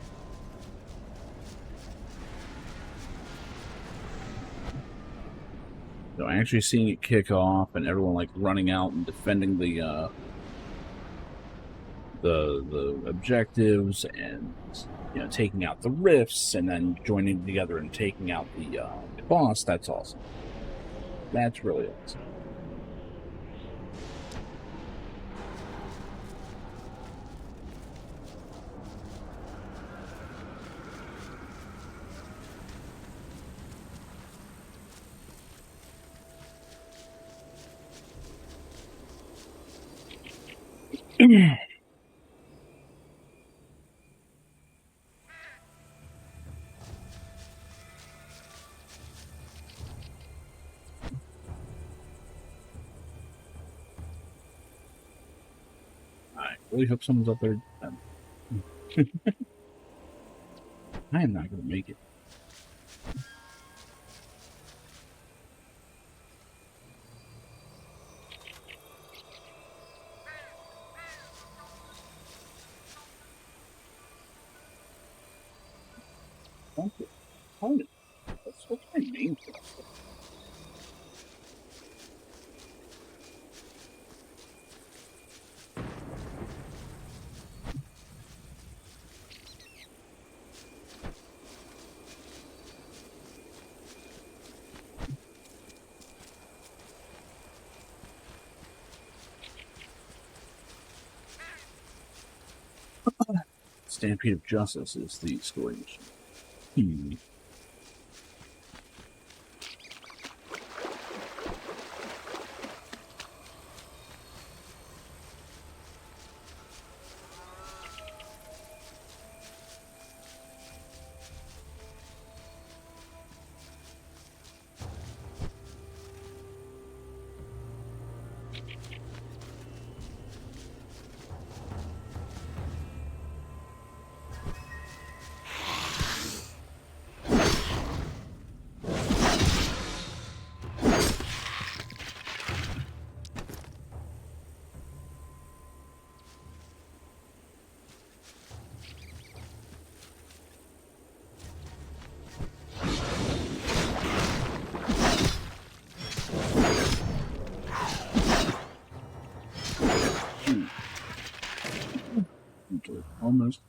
So actually seeing it kick off and everyone like running out and defending the objectives and taking out the rifts and then joining together and taking out the boss, that's awesome. That's really awesome. I really hope someone's up there. I am not going to make it. What's my name for? Stampede of Justice is the scoring machine. Almost.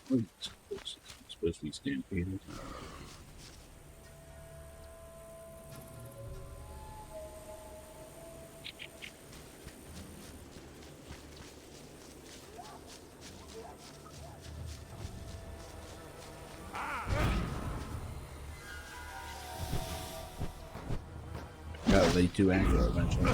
It's supposed to be stampeded. No, they do aggro eventually.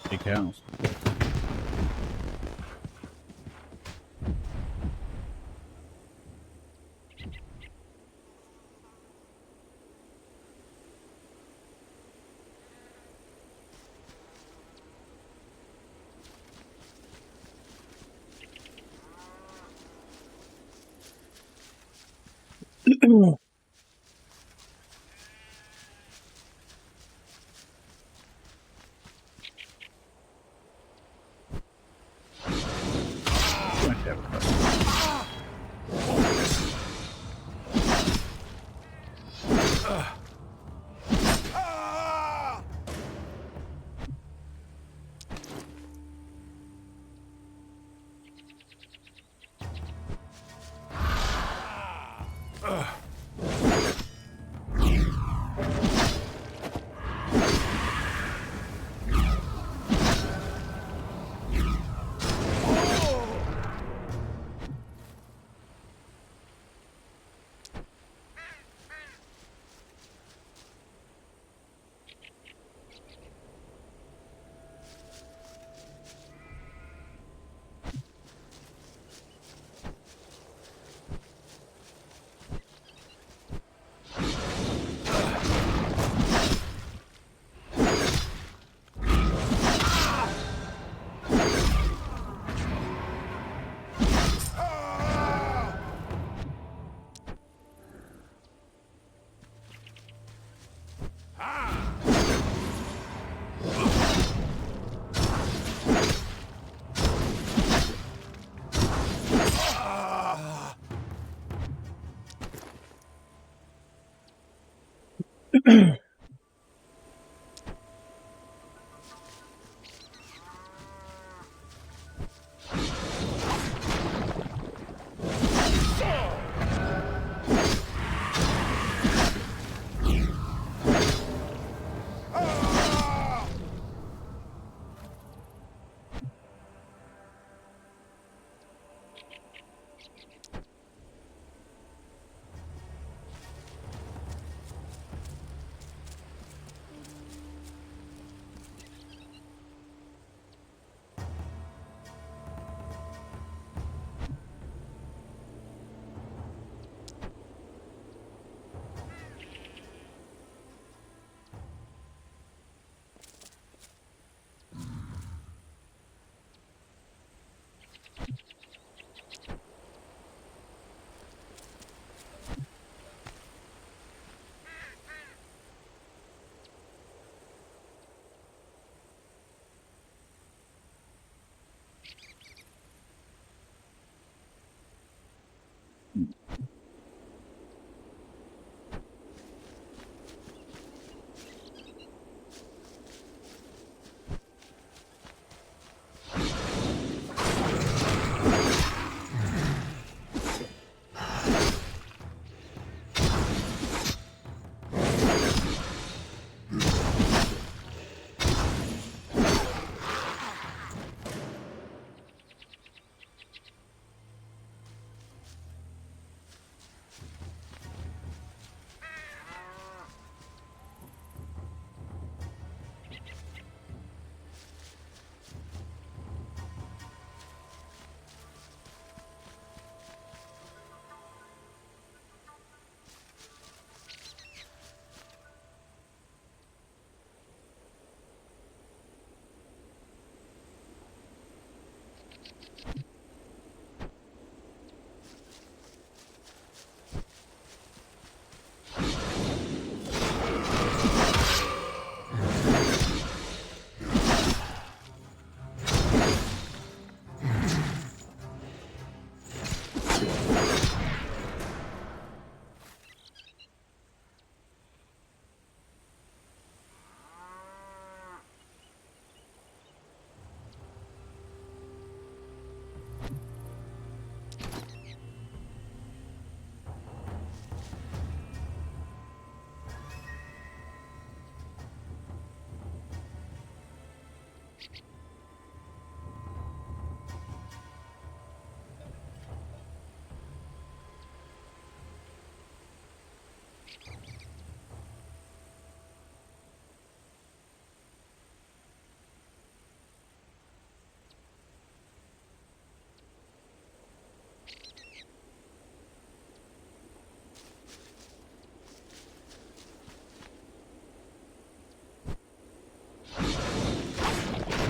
Big house.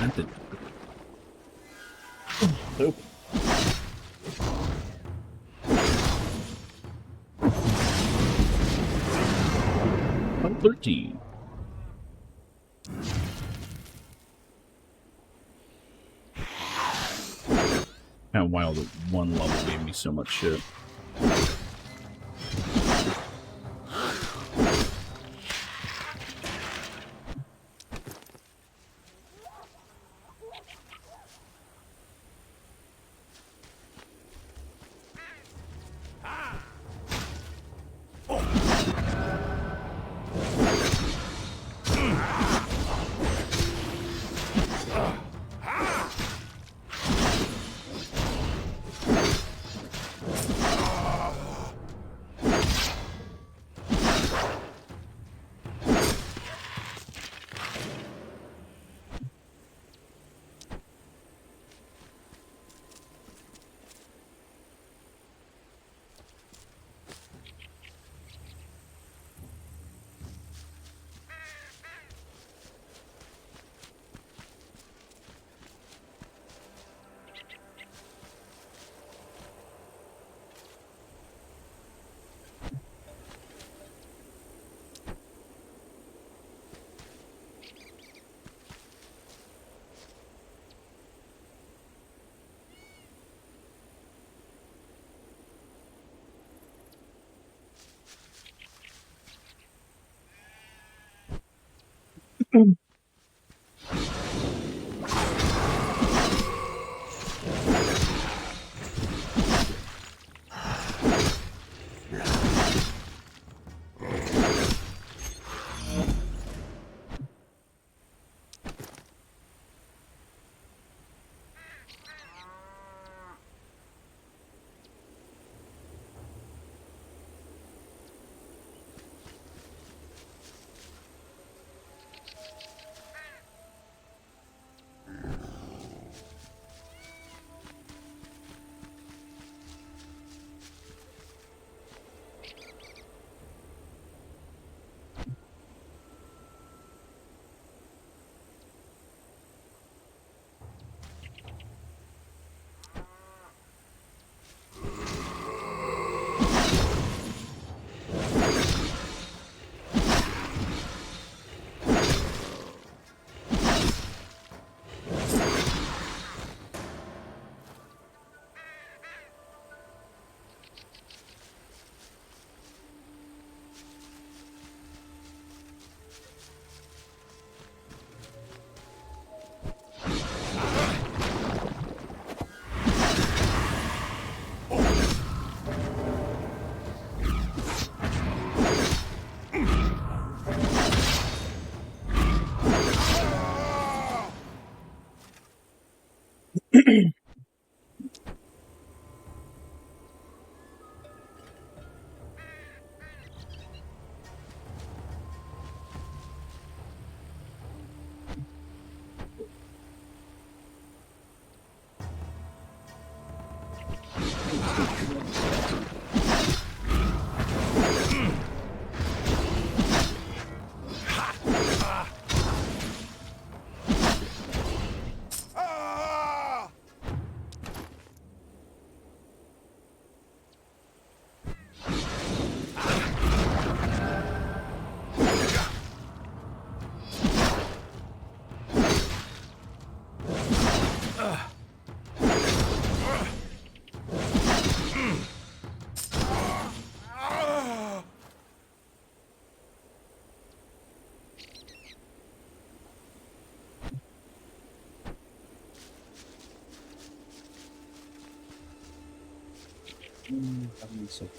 Tempted. Nope. 13. How wild that one level gave me so much shit. So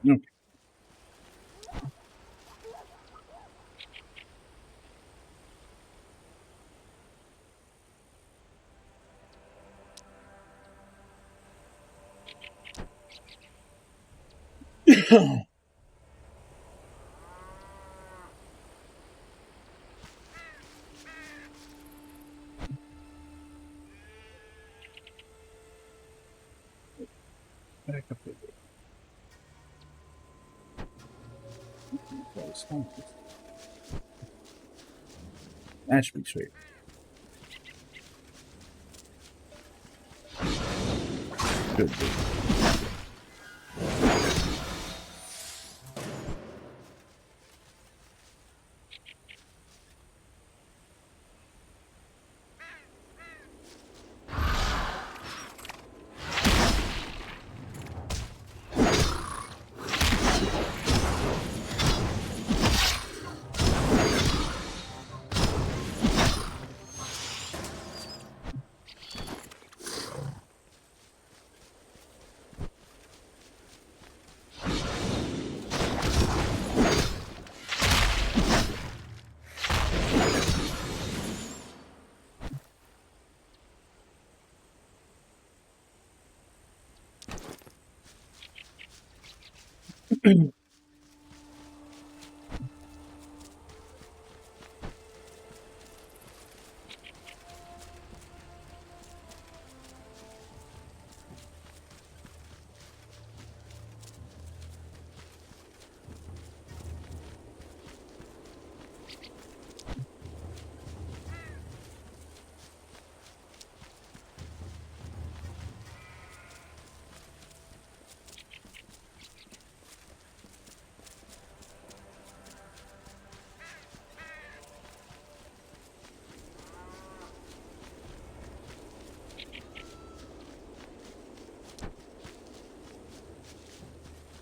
Okay. Back up there. That should be straight. Good.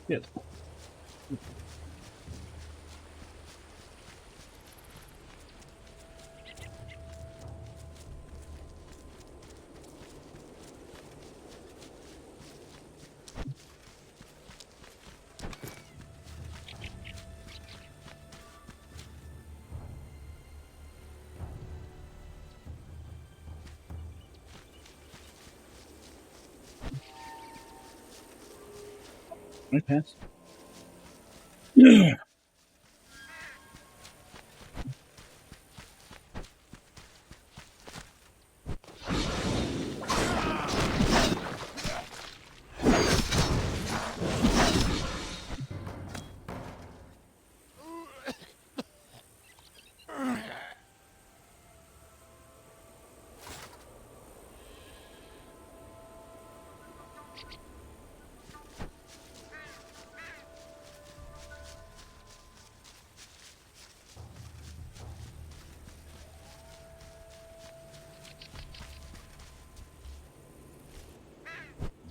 Good. I pass.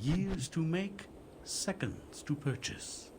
Years to make, seconds to purchase.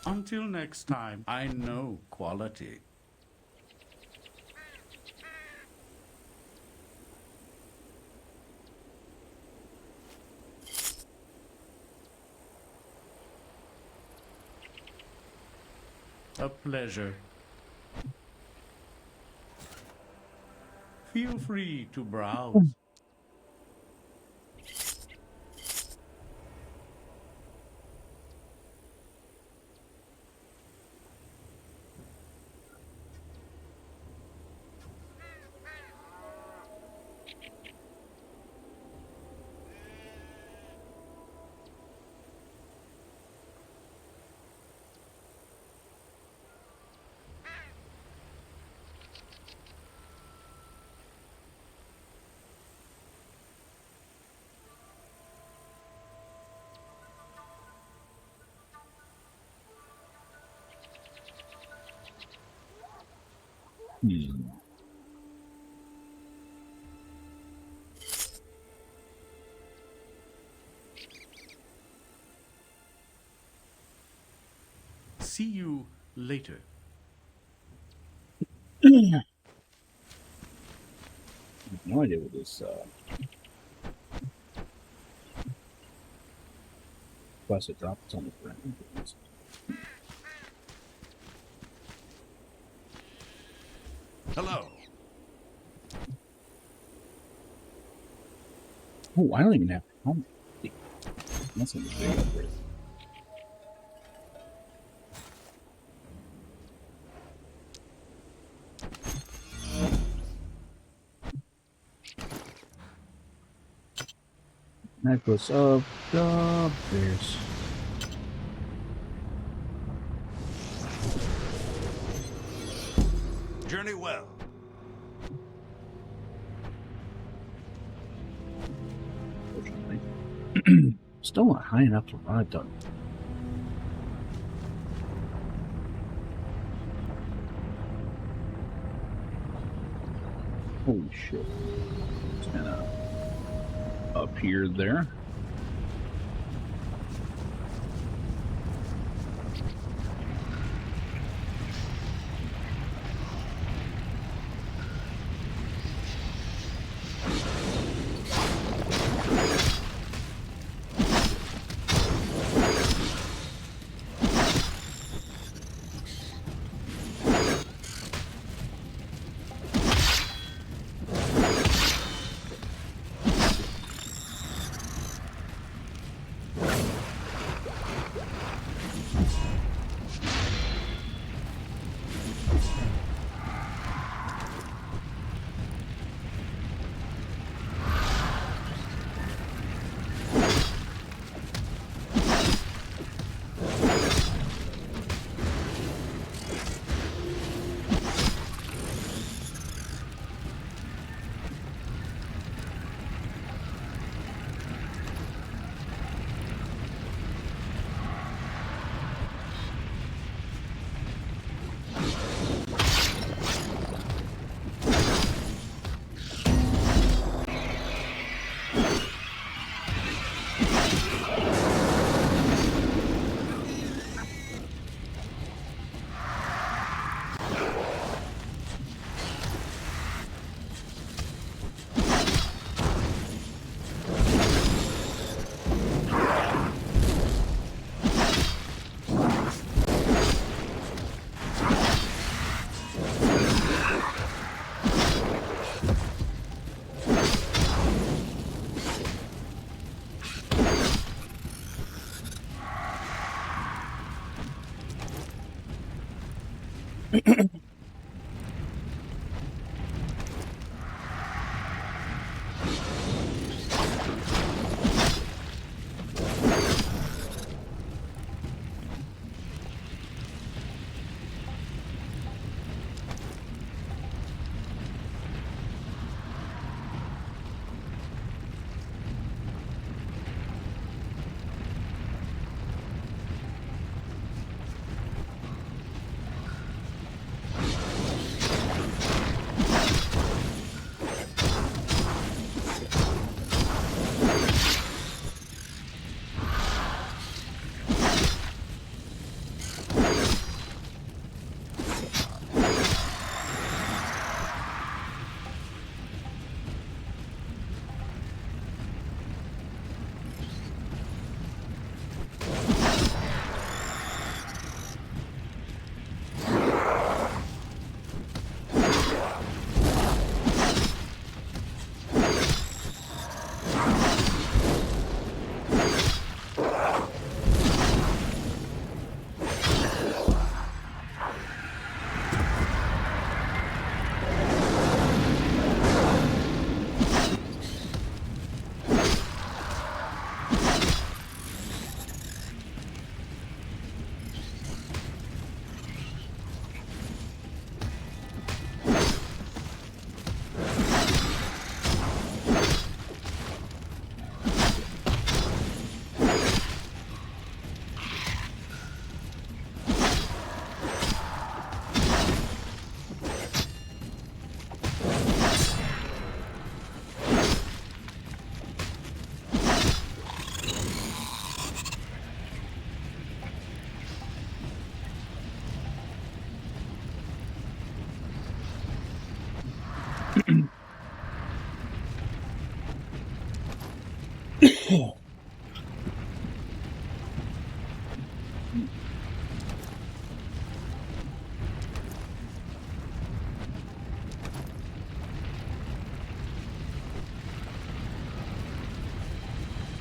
Until next time, I know quality. A pleasure. Feel free to browse. Hmm. See you later. No idea what this plastic drop is on the ground. Hello. Oh, I don't even have helmet. That's a big upgrade. Necklace of the bears. Journey well. Fortunately. Still not high enough to ride done. Holy shit. It's kinda appeared there.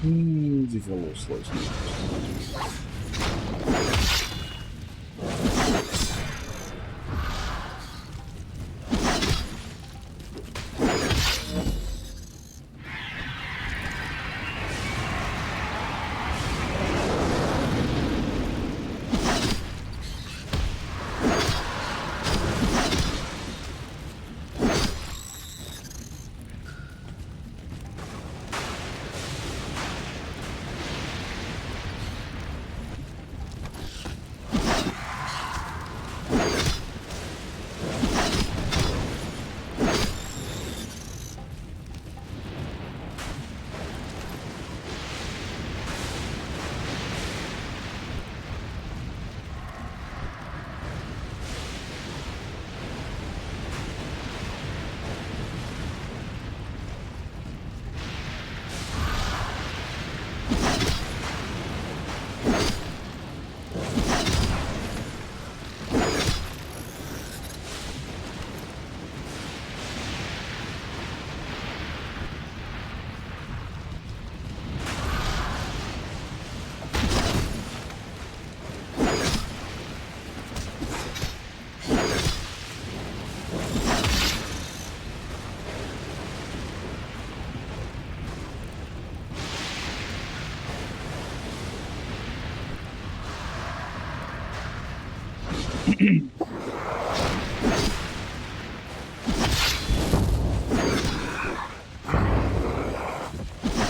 These are a little slow sometimes.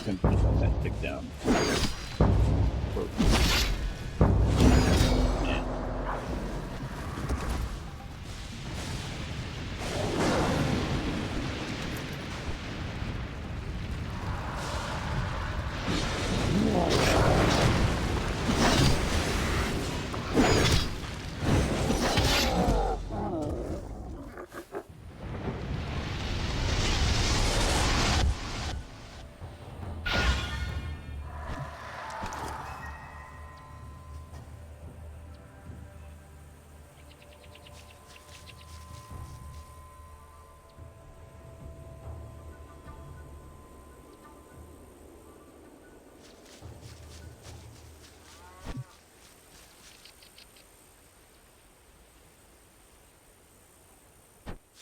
Can put that stick down. Yeah.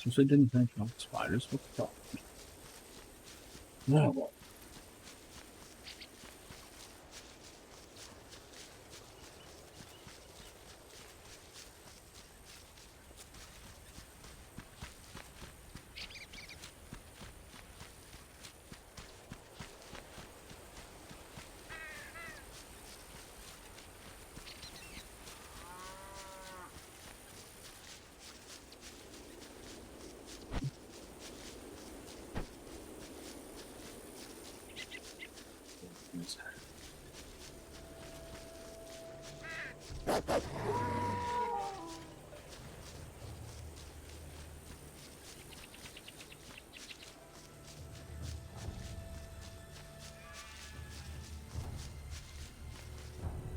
Since I didn't think about spiders, what the fuck? No, well.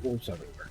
Wolves everywhere.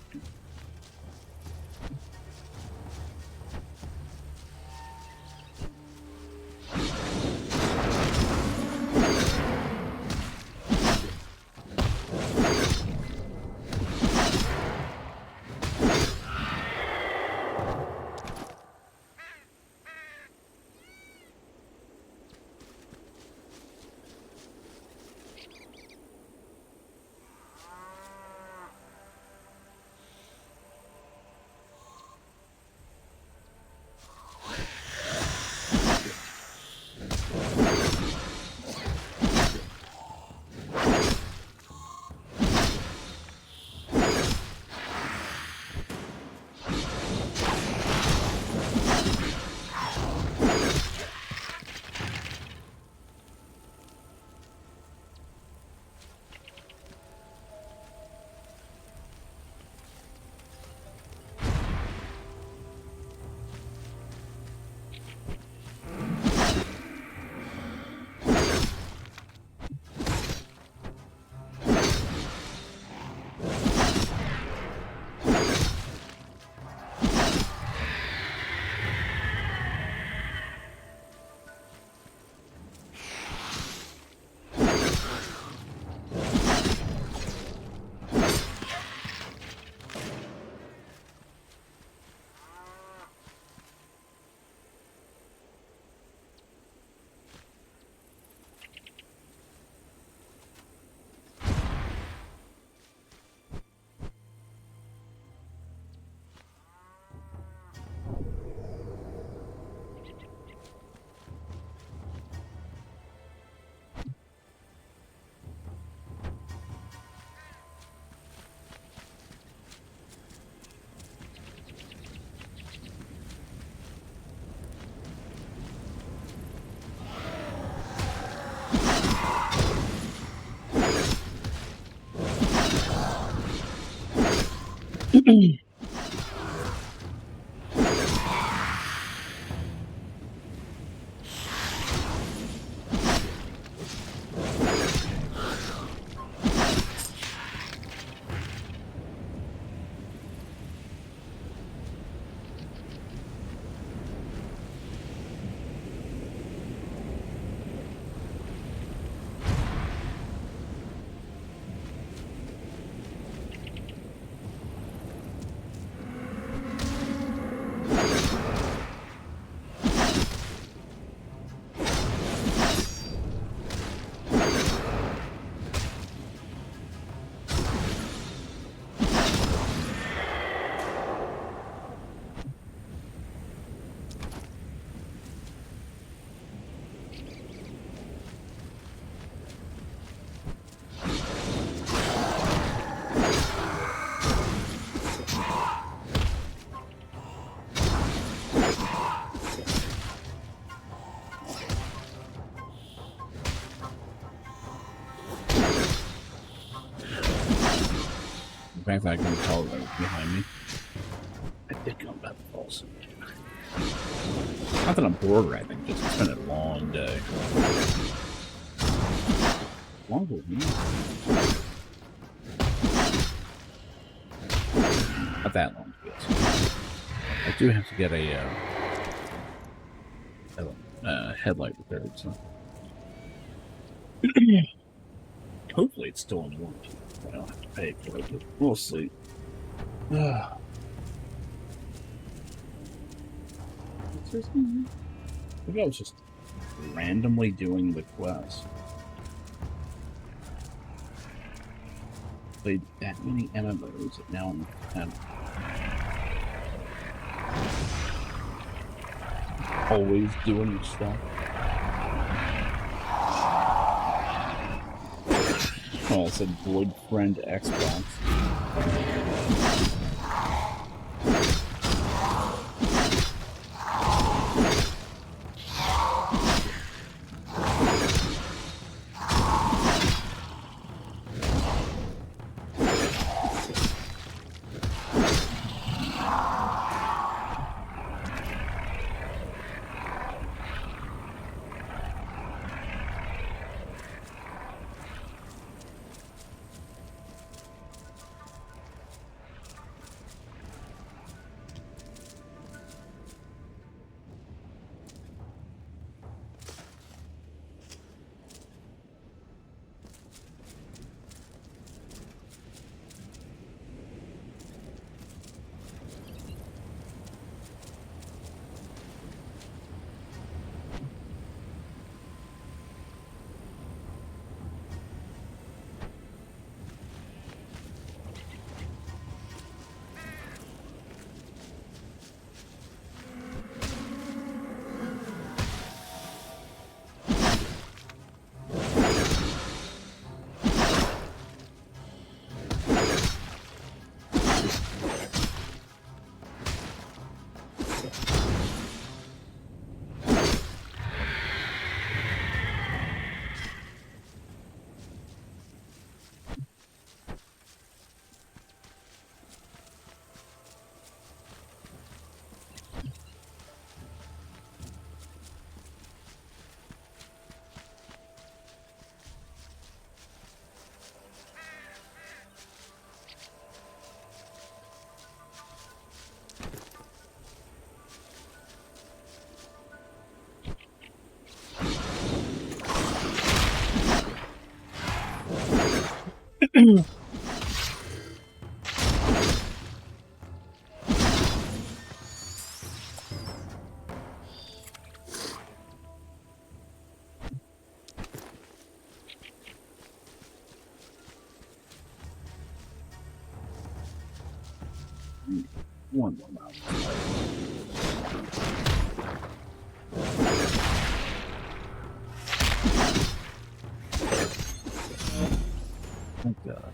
In fact, I can tell that was behind me. I think I'm about to fall asleep. Not that I'm bored or anything, just it's been a long day. Long with me. Not that long, yes. I do have to get a headlight repaired, so. Hopefully it's still in warranty. I don't have to pay for it, but we'll see. Maybe I was just randomly doing the quest. Played that many MMOs that now I'm kind of always doing stuff. Oh, it said Void Friend Xbox. One more mouse. Thank God.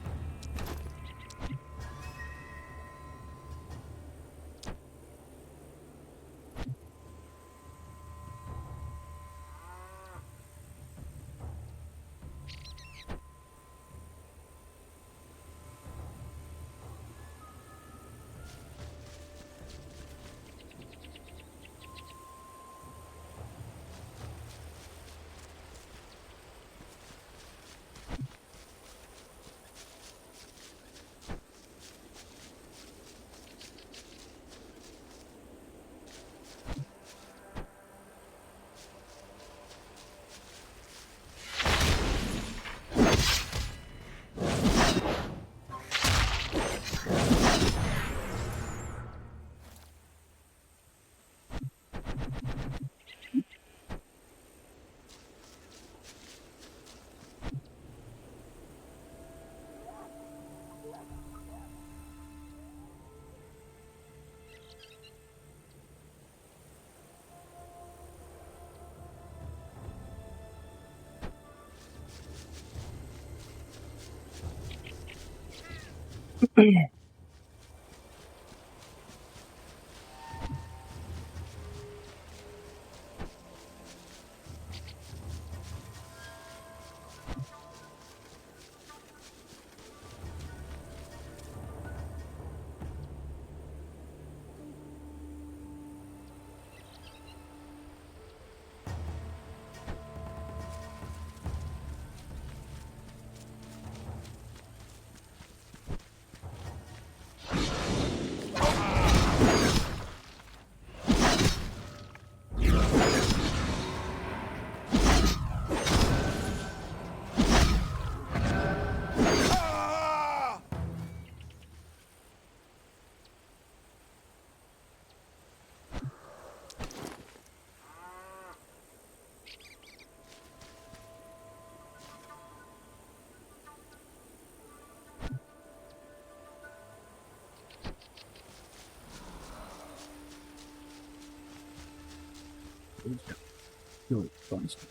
Really fun stuff.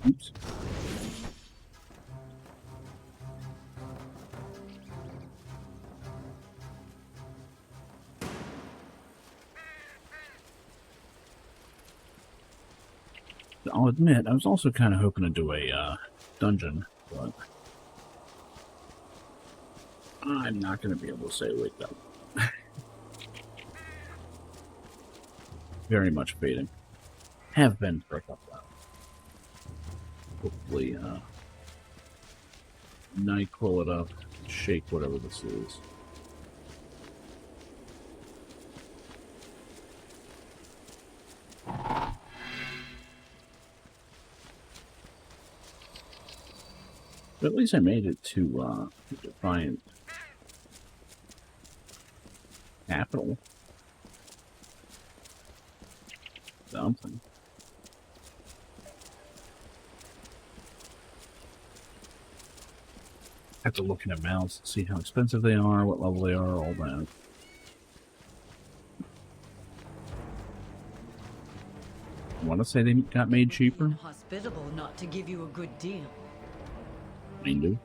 Oops. I'll admit, I was also kind of hoping to do a dungeon, but I'm not going to be able to say wake up. Very much fading. Have been for a couple hours. Hopefully, NyQuil it up, shake whatever this is. But at least I made it to Defiant Capital. Something. Have to look at mounts, see how expensive they are, what level they are, all that. I want to say they got made cheaper. Hospitable not to give you a good deal. I do.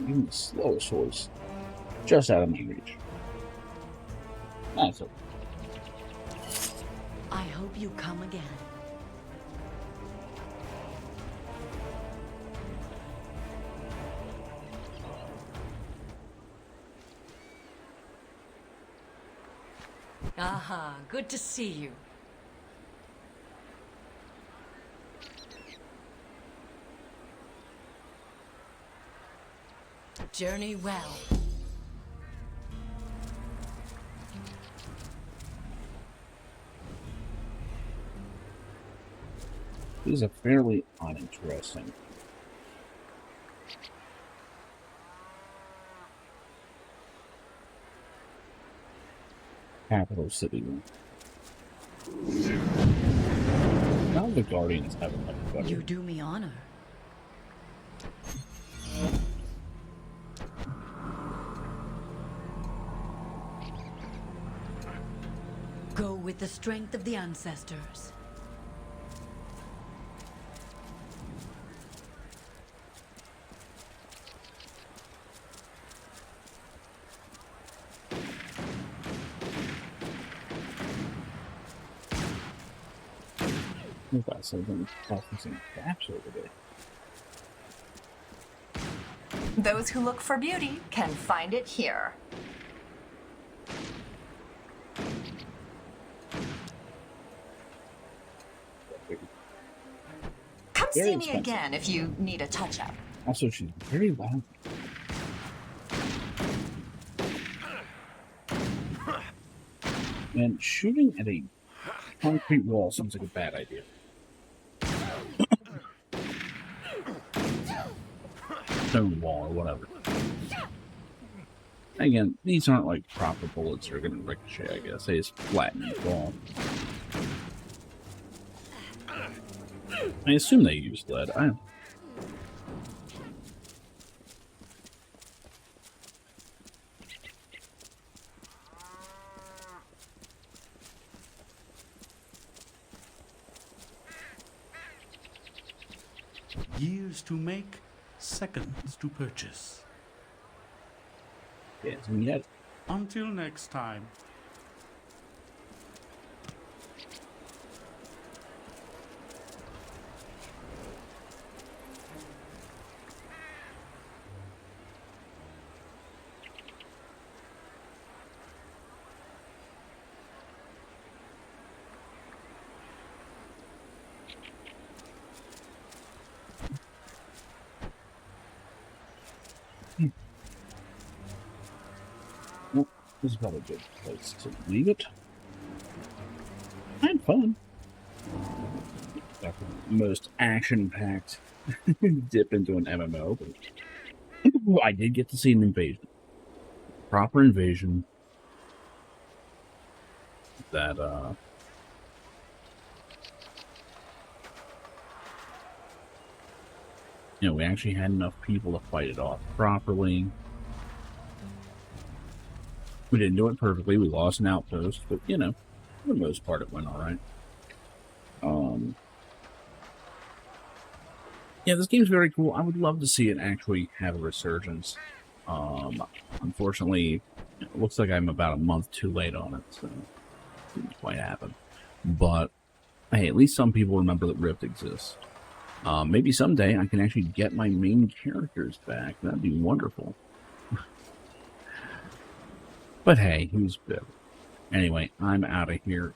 Even the slowest horse, just out of my reach. That's okay. I hope you come again. Aha, good to see you. Journey well. These are fairly uninteresting. Capital City. Now the Guardians have much better. You do me honor. Go with the strength of the ancestors. We've got some gaps over there. Those who look for beauty can find it here. Come see me again if you need a touch-up. Also, she's very loud. And shooting at a concrete wall sounds like a bad idea. Stone wall or whatever. Again, these aren't like proper bullets that are going to ricochet, I guess. They just flatten and fall. I assume they use lead. Years to make, seconds to purchase. Yes, and yet. Until next time. Well, this is probably a good place to leave it. I had fun. Not the most action-packed dip into an MMO, but I did get to see an invasion. Proper invasion. That, you know, we actually had enough people to fight it off properly. We didn't do it perfectly. We lost an outpost, but, you know, for the most part, it went all right. Yeah, this game's very cool. I would love to see it actually have a resurgence. Unfortunately, it looks like I'm about a month too late on it, so it didn't quite happen. But, hey, at least some people remember that Rift exists. Maybe someday I can actually get my main characters back. That'd be wonderful. But hey, who's better? Anyway, I'm out of here.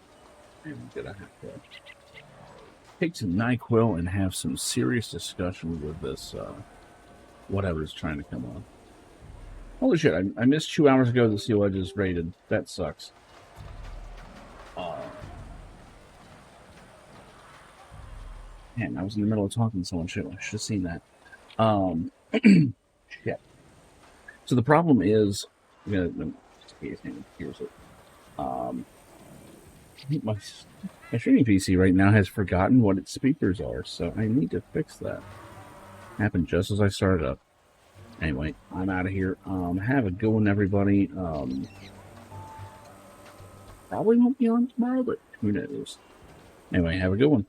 I'm gonna have to take some NyQuil and have some serious discussion with this, whatever's trying to come on. Holy shit, I missed 2 hours ago to see what I just raided. That sucks. Man, I was in the middle of talking to someone. Shit, I should have seen that. Shit. So the problem is, here's it. My streaming PC right now has forgotten what its speakers are, so I need to fix that. Happened just as I started up. Anyway, I'm out of here. Have a good one, everybody. Probably won't be on tomorrow, but who knows. Anyway, have a good one.